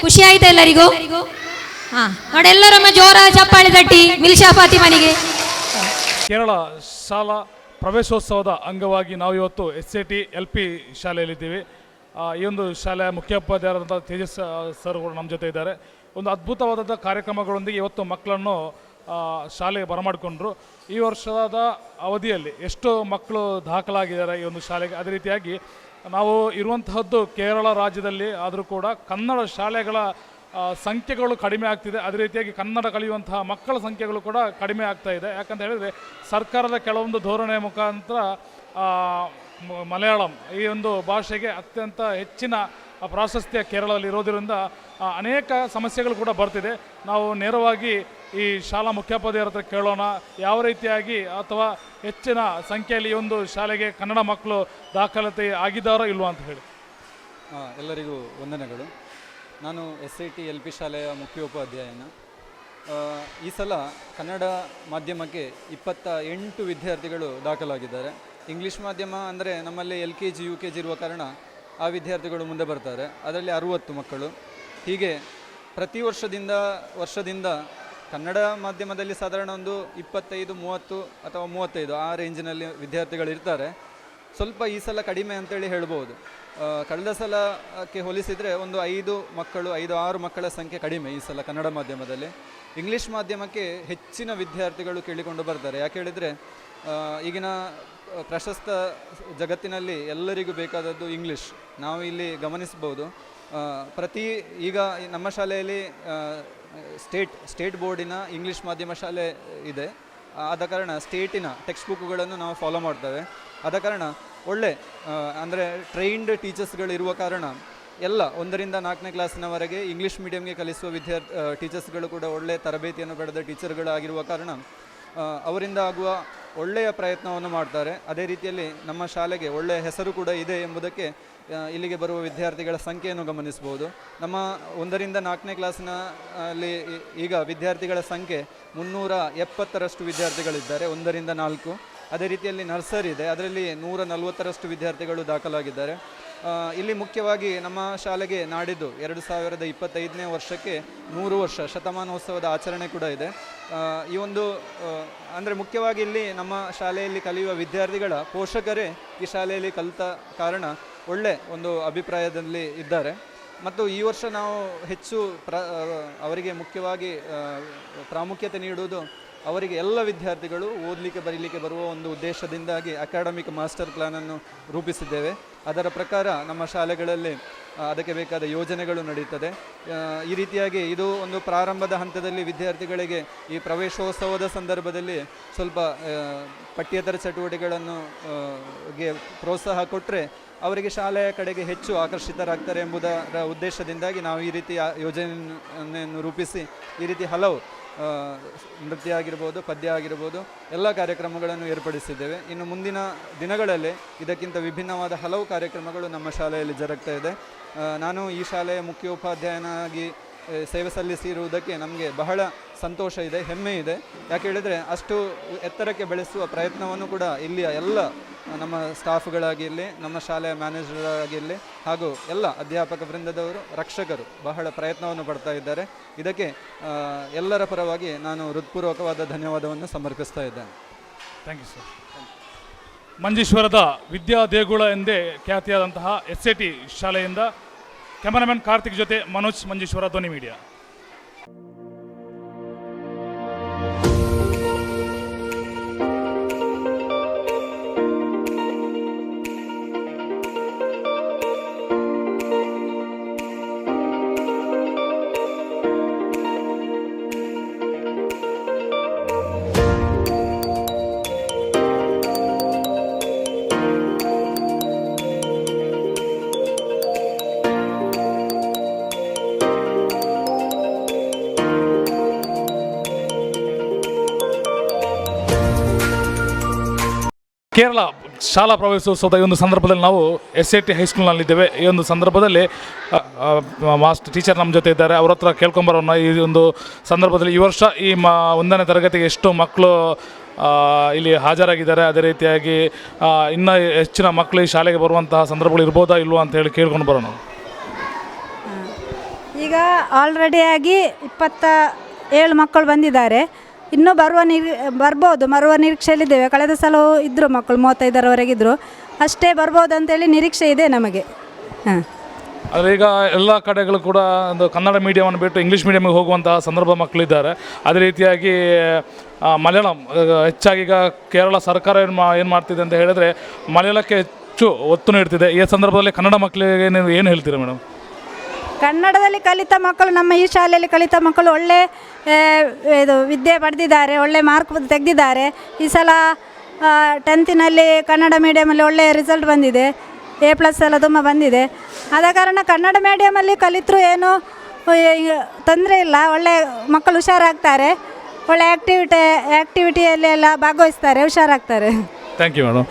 ಖುಷಿ ಆಯ್ತಾ ಎಲ್ಲರಿಗೂ? ಹಾ ನೋಡಿ, ಎಲ್ಲರೊಮ್ಮೆ ಜೋರ ಚಪ್ಪಾಳೆ ತಟ್ಟಿ ಮಿಲ್ಶಾ ಫಾತಿಮನಿಗೆ. ಕೇರಳ ಶಾಲಾ ಪ್ರವೇಶೋತ್ಸವದ ಅಂಗವಾಗಿ ನಾವು ಇವತ್ತು SAT LP ಶಾಲೆಯಲ್ಲಿದ್ದೀವಿ. ಈ ಒಂದು ಶಾಲೆಯ ಮುಖ್ಯೋಪಾಧ್ಯಾಯರಾದಂಥ ತೇಜಸ್ ಸರ್ ಕೂಡ ನಮ್ಮ ಜೊತೆ ಇದ್ದಾರೆ. ಒಂದು ಅದ್ಭುತವಾದಂಥ ಕಾರ್ಯಕ್ರಮಗಳೊಂದಿಗೆ ಇವತ್ತು ಮಕ್ಕಳನ್ನು ಶಾಲೆಗೆ ಬರಮಾಡಿಕೊಂಡ್ರು. ಈ ವರ್ಷದ ಅವಧಿಯಲ್ಲಿ ಎಷ್ಟು ಮಕ್ಕಳು ದಾಖಲಾಗಿದ್ದಾರೆ ಈ ಒಂದು ಶಾಲೆಗೆ. ಅದೇ ರೀತಿಯಾಗಿ ನಾವು ಇರುವಂತಹದ್ದು ಕೇರಳ ರಾಜ್ಯದಲ್ಲಿ ಆದರೂ ಕೂಡ ಕನ್ನಡ ಶಾಲೆಗಳ ಸಂಖ್ಯೆಗಳು ಕಡಿಮೆ ಆಗ್ತಿದೆ. ಅದೇ ರೀತಿಯಾಗಿ ಕನ್ನಡ ಕಲಿಯುವಂತಹ ಮಕ್ಕಳ ಸಂಖ್ಯೆಗಳು ಕೂಡ ಕಡಿಮೆ ಆಗ್ತಾ ಇದೆ. ಯಾಕಂತ ಹೇಳಿದರೆ ಸರ್ಕಾರದ ಕೆಲವೊಂದು ಧೋರಣೆಯ ಮುಖಾಂತರ ಮಲಯಾಳಂ ಈ ಒಂದು ಭಾಷೆಗೆ ಅತ್ಯಂತ ಹೆಚ್ಚಿನ ಪ್ರಾಶಸ್ತ್ಯ ಕೇರಳದಲ್ಲಿ ಇರೋದರಿಂದ ಅನೇಕ ಸಮಸ್ಯೆಗಳು ಕೂಡ ಬರ್ತಿದೆ. ನಾವು ನೇರವಾಗಿ ಈ ಶಾಲಾ ಮುಖ್ಯೋಪಾಧ್ಯಾಯರ ಹತ್ರ ಕೇಳೋಣ, ಯಾವ ರೀತಿಯಾಗಿ ಅಥವಾ ಹೆಚ್ಚಿನ ಸಂಖ್ಯೆಯಲ್ಲಿ ಈ ಒಂದು ಶಾಲೆಗೆ ಕನ್ನಡ ಮಕ್ಕಳು ದಾಖಲಾತಿ ಆಗಿದ್ದಾರೋ ಇಲ್ವೋ ಅಂತ ಹೇಳಿ. ಎಲ್ಲರಿಗೂ ವಂದನೆಗಳು. ನಾನು SAT LP ಶಾಲೆಯ ಮುಖ್ಯೋಪಾಧ್ಯಾಯನ. ಈ ಸಲ ಕನ್ನಡ ಮಾಧ್ಯಮಕ್ಕೆ 28 ವಿದ್ಯಾರ್ಥಿಗಳು ದಾಖಲಾಗಿದ್ದಾರೆ. ಇಂಗ್ಲೀಷ್ ಮಾಧ್ಯಮ ಅಂದರೆ ನಮ್ಮಲ್ಲಿ LKG UKG ಇರುವ ಕಾರಣ ಆ ವಿದ್ಯಾರ್ಥಿಗಳು ಮುಂದೆ ಬರ್ತಾರೆ. ಅದರಲ್ಲಿ 60 ಮಕ್ಕಳು. ಹೀಗೆ ಪ್ರತಿ ವರ್ಷದಿಂದ ಕನ್ನಡ ಮಾಧ್ಯಮದಲ್ಲಿ ಸಾಧಾರಣ ಒಂದು 25, 30 ಅಥವಾ 35 ಆ ರೇಂಜಿನಲ್ಲಿ ವಿದ್ಯಾರ್ಥಿಗಳು ಇರ್ತಾರೆ. ಸ್ವಲ್ಪ ಈ ಸಲ ಕಡಿಮೆ ಅಂತೇಳಿ ಹೇಳ್ಬೋದು. ಕಳೆದ ಸಲಕ್ಕೆ ಹೋಲಿಸಿದರೆ ಒಂದು 5-6 ಮಕ್ಕಳ ಸಂಖ್ಯೆ ಕಡಿಮೆ ಈ ಸಲ ಕನ್ನಡ ಮಾಧ್ಯಮದಲ್ಲಿ. ಇಂಗ್ಲೀಷ್ ಮಾಧ್ಯಮಕ್ಕೆ ಹೆಚ್ಚಿನ ವಿದ್ಯಾರ್ಥಿಗಳು ಕೇಳಿಕೊಂಡು ಬರ್ತಾರೆ. ಯಾಕೆ ಹೇಳಿದರೆ ಈಗಿನ ಪ್ರಶಸ್ತ ಜಗತ್ತಿನಲ್ಲಿ ಎಲ್ಲರಿಗೂ ಬೇಕಾದದ್ದು ಇಂಗ್ಲೀಷ್. ನಾವು ಇಲ್ಲಿ ಗಮನಿಸ್ಬೋದು, ಈಗ ನಮ್ಮ ಶಾಲೆಯಲ್ಲಿ ಸ್ಟೇಟ್ ಬೋರ್ಡಿನ ಇಂಗ್ಲೀಷ್ ಮಾಧ್ಯಮ ಶಾಲೆ ಇದೆ. ಆದ ಕಾರಣ ಸ್ಟೇಟಿನ ಟೆಕ್ಸ್ಟ್ ಬುಕ್ಗಳನ್ನು ನಾವು ಫಾಲೋ ಮಾಡ್ತೇವೆ. ಆದ ಕಾರಣ ಒಳ್ಳೆ ಅಂದರೆ ಟ್ರೈನ್ಡ್ ಟೀಚರ್ಸ್ಗಳು ಇರುವ ಕಾರಣ ಎಲ್ಲ 1ರಿಂದ 4ನೇ ಕ್ಲಾಸಿನವರೆಗೆ ಇಂಗ್ಲೀಷ್ ಮೀಡಿಯಂಗೆ ಕಲಿಸುವ ಟೀಚರ್ಸ್ಗಳು ಕೂಡ ಒಳ್ಳೆಯ ತರಬೇತಿಯನ್ನು ಪಡೆದ ಟೀಚರ್ಗಳಾಗಿರುವ ಕಾರಣ ಅವರಿಂದ ಆಗುವ ಒಳ್ಳೆಯ ಪ್ರಯತ್ನವನ್ನು ಮಾಡ್ತಾರೆ. ಅದೇ ರೀತಿಯಲ್ಲಿ ನಮ್ಮ ಶಾಲೆಗೆ ಒಳ್ಳೆಯ ಹೆಸರು ಕೂಡ ಇದೆ ಎಂಬುದಕ್ಕೆ ಇಲ್ಲಿಗೆ ಬರುವ ವಿದ್ಯಾರ್ಥಿಗಳ ಸಂಖ್ಯೆಯನ್ನು ಗಮನಿಸ್ಬೋದು. ನಮ್ಮ 1ರಿಂದ 4ನೇ ಕ್ಲಾಸಿನಲ್ಲಿ ಈಗ ವಿದ್ಯಾರ್ಥಿಗಳ ಸಂಖ್ಯೆ 370ರಷ್ಟು ವಿದ್ಯಾರ್ಥಿಗಳಿದ್ದಾರೆ, 1ರಿಂದ 4. ಅದೇ ರೀತಿಯಲ್ಲಿ ನರ್ಸರಿ ಇದೆ, ಅದರಲ್ಲಿ 140ರಷ್ಟು ವಿದ್ಯಾರ್ಥಿಗಳು ದಾಖಲಾಗಿದ್ದಾರೆ. ಇಲ್ಲಿ ಮುಖ್ಯವಾಗಿ ನಮ್ಮ ಶಾಲೆಗೆ ನಾಡಿದ್ದು 2025ನೇ ವರ್ಷಕ್ಕೆ 100 ವರ್ಷ ಶತಮಾನೋತ್ಸವದ ಆಚರಣೆ ಕೂಡ ಇದೆ. ಈ ಒಂದು ಅಂದರೆ ಮುಖ್ಯವಾಗಿ ಇಲ್ಲಿ ನಮ್ಮ ಶಾಲೆಯಲ್ಲಿ ಕಲಿಯುವ ವಿದ್ಯಾರ್ಥಿಗಳ ಪೋಷಕರೇ ಈ ಶಾಲೆಯಲ್ಲಿ ಕಲಿತ ಕಾರಣ ಒಳ್ಳೆ ಒಂದು ಅಭಿಪ್ರಾಯದಲ್ಲಿ ಇದ್ದಾರೆ. ಮತ್ತು ಈ ವರ್ಷ ನಾವು ಹೆಚ್ಚು ಅವರಿಗೆ ಮುಖ್ಯವಾಗಿ ಪ್ರಾಮುಖ್ಯತೆ ನೀಡುವುದು ಅವರಿಗೆ ಎಲ್ಲ ವಿದ್ಯಾರ್ಥಿಗಳು ಓದಲಿಕ್ಕೆ ಬರೀಲಿಕ್ಕೆ ಬರುವ ಒಂದು ಉದ್ದೇಶದಿಂದಾಗಿ ಅಕಾಡೆಮಿಕ್ ಮಾಸ್ಟರ್ ಪ್ಲಾನನ್ನು ರೂಪಿಸಿದ್ದೇವೆ. ಅದರ ಪ್ರಕಾರ ನಮ್ಮ ಶಾಲೆಗಳಲ್ಲಿ ಅದಕ್ಕೆ ಬೇಕಾದ ಯೋಜನೆಗಳು ನಡೀತದೆ. ಈ ರೀತಿಯಾಗಿ ಇದು ಒಂದು ಪ್ರಾರಂಭದ ಹಂತದಲ್ಲಿ ವಿದ್ಯಾರ್ಥಿಗಳಿಗೆ ಈ ಪ್ರವೇಶೋತ್ಸವದ ಸಂದರ್ಭದಲ್ಲಿ ಸ್ವಲ್ಪ ಪಠ್ಯೇತರ ಚಟುವಟಿಕೆಗಳನ್ನು ಪ್ರೋತ್ಸಾಹ ಕೊಟ್ಟರೆ ಅವರಿಗೆ ಶಾಲೆಯ ಕಡೆಗೆ ಹೆಚ್ಚು ಆಕರ್ಷಿತರಾಗ್ತಾರೆ ಎಂಬುದರ ಉದ್ದೇಶದಿಂದಾಗಿ ನಾವು ಈ ರೀತಿಯ ಯೋಜನೆಯನ್ನು ರೂಪಿಸಿ ಈ ರೀತಿ ಹಲವು ನೃತ್ಯ ಆಗಿರ್ಬೋದು, ಪದ್ಯ ಆಗಿರ್ಬೋದು, ಎಲ್ಲ ಕಾರ್ಯಕ್ರಮಗಳನ್ನು ಏರ್ಪಡಿಸಿದ್ದೇವೆ. ಇನ್ನು ಮುಂದಿನ ದಿನಗಳಲ್ಲಿ ಇದಕ್ಕಿಂತ ವಿಭಿನ್ನವಾದ ಹಲವು ಕಾರ್ಯಕ್ರಮಗಳು ನಮ್ಮ ಶಾಲೆಯಲ್ಲಿ ಜರುಗ್ತಾ ಇದೆ. ನಾನು ಈ ಶಾಲೆಯ ಮುಖ್ಯೋಪಾಧ್ಯಾಯನಾಗಿ ಸೇವೆ ಸಲ್ಲಿಸಿರುವುದಕ್ಕೆ ನಮಗೆ ಬಹಳ ಸಂತೋಷ ಇದೆ, ಹೆಮ್ಮೆ ಇದೆ. ಯಾಕೆ ಹೇಳಿದರೆ ಅಷ್ಟು ಎತ್ತರಕ್ಕೆ ಬೆಳೆಸುವ ಪ್ರಯತ್ನವನ್ನು ಕೂಡ ಇಲ್ಲಿಯ ಎಲ್ಲ ನಮ್ಮ ಸ್ಟಾಫ್ಗಳಾಗಿರಲಿ, ನಮ್ಮ ಶಾಲೆಯ ಮ್ಯಾನೇಜರ್ ಆಗಿರಲಿ ಹಾಗೂ ಎಲ್ಲ ಅಧ್ಯಾಪಕ ವೃಂದದವರು, ರಕ್ಷಕರು ಬಹಳ ಪ್ರಯತ್ನವನ್ನು ಪಡ್ತಾ ಇದ್ದಾರೆ. ಇದಕ್ಕೆ ಎಲ್ಲರ ಪರವಾಗಿ ನಾನು ಹೃತ್ಪೂರ್ವಕವಾದ ಧನ್ಯವಾದವನ್ನು ಸಮರ್ಪಿಸ್ತಾ ಇದ್ದೇನೆ. Thank you sir. ಮಂಜೇಶ್ವರದ ವಿದ್ಯಾ ದೇಗುಲ ಎಂದೇ ಖ್ಯಾತಿಯಾದಂತಹ SAT ಶಾಲೆಯಿಂದ ಕ್ಯಾಮರಾಮನ್ ಕಾರ್ತಿಕ್ ಜೊತೆ ಮನೋಜ್, ಮಂಜೇಶ್ವರ, ಧ್ವನಿ ಮೀಡಿಯಾ. ಕೇರಳ ಶಾಲಾ ಪ್ರವೇಶೋತ್ಸವದ ಈ ಒಂದು ಸಂದರ್ಭದಲ್ಲಿ ನಾವು SAT ಹೈಸ್ಕೂಲ್ನಲ್ಲಿದ್ದೇವೆ. ಈ ಒಂದು ಸಂದರ್ಭದಲ್ಲಿ ಮಾಸ್ಟರ್ ಟೀಚರ್ ನಮ್ಮ ಜೊತೆ ಇದ್ದಾರೆ, ಅವ್ರ ಹತ್ರ ಕೇಳ್ಕೊಂಬರೋಣ. ಈ ಒಂದು ಸಂದರ್ಭದಲ್ಲಿ ಈ ವರ್ಷ ಈ 1ನೇ ತರಗತಿಗೆ ಎಷ್ಟು ಮಕ್ಕಳು ಇಲ್ಲಿ ಹಾಜರಾಗಿದ್ದಾರೆ, ಅದೇ ರೀತಿಯಾಗಿ ಇನ್ನೂ ಹೆಚ್ಚಿನ ಮಕ್ಕಳು ಈ ಶಾಲೆಗೆ ಬರುವಂತಹ ಸಂದರ್ಭಗಳು ಇರ್ಬೋದಾ ಇಲ್ವಾ ಅಂತ ಹೇಳಿ ಕೇಳ್ಕೊಂಡು ಬರೋಣ. ಈಗ ಆಲ್ರೆಡಿಯಾಗಿ 27 ಮಕ್ಕಳು ಬಂದಿದ್ದಾರೆ. ಇನ್ನೂ ಬರ್ಬೋದು, ಬರುವ ನಿರೀಕ್ಷೆಯಲ್ಲಿದ್ದೇವೆ. ಕಳೆದ ಸಲ ಇದ್ದರು ಮಕ್ಕಳು 35ರವರೆಗೆ ಇದ್ದರು, ಅಷ್ಟೇ ಬರ್ಬೋದು ಅಂತೇಳಿ ನಿರೀಕ್ಷೆ ಇದೆ ನಮಗೆ. ಹಾಂ, ಆದರೆ ಈಗ ಎಲ್ಲ ಕಡೆಗಳು ಕೂಡ ಒಂದು ಕನ್ನಡ ಮೀಡಿಯಮನ್ನು ಬಿಟ್ಟು ಇಂಗ್ಲೀಷ್ ಮೀಡಿಯಮ್ಗೆ ಹೋಗುವಂತಹ ಸಂದರ್ಭ ಮಕ್ಕಳಿದ್ದಾರೆ. ಅದೇ ರೀತಿಯಾಗಿ ಮಲಯಾಳಂ ಹೆಚ್ಚಾಗಿ ಈಗ ಕೇರಳ ಸರ್ಕಾರ ಏನು ಮಾಡ್ತಿದೆ ಅಂತ ಹೇಳಿದರೆ ಮಲಯಾಳಕ್ಕೆ ಹೆಚ್ಚು ಒತ್ತು ನೀಡ್ತಿದೆ. ಈ ಸಂದರ್ಭದಲ್ಲಿ ಕನ್ನಡ ಮಕ್ಕಳಿಗೆ ನೀವು ಏನು ಹೇಳ್ತೀರಾ ಮೇಡಮ್? ಕನ್ನಡದಲ್ಲಿ ಕಲಿತ ಮಕ್ಕಳು, ನಮ್ಮ ಈ ಶಾಲೆಯಲ್ಲಿ ಕಲಿತ ಮಕ್ಕಳು ಒಳ್ಳೆ ಇದು ವಿದ್ಯೆ ಪಡೆದಿದ್ದಾರೆ, ಒಳ್ಳೆ ಮಾರ್ಕ್ ತೆಗೆದಿದ್ದಾರೆ. ಈ ಸಲ 10ನಲ್ಲಿ ಕನ್ನಡ ಮೀಡಿಯಮಲ್ಲಿ ಒಳ್ಳೆಯ ರಿಸಲ್ಟ್ ಬಂದಿದೆ, A+ ಎಲ್ಲ ತುಂಬ ಬಂದಿದೆ. ಆದ ಕಾರಣ ಕನ್ನಡ ಮೀಡಿಯಮಲ್ಲಿ ಕಲಿತರೂ ಏನೂ ತೊಂದರೆ ಇಲ್ಲ. ಒಳ್ಳೆ ಮಕ್ಕಳು ಹುಷಾರಾಗ್ತಾರೆ, ಒಳ್ಳೆ ಆ್ಯಕ್ಟಿವಿಟಿಯಲ್ಲಿ ಎಲ್ಲ ಭಾಗವಹಿಸ್ತಾರೆ, ಹುಷಾರಾಗ್ತಾರೆ. Thank you madam.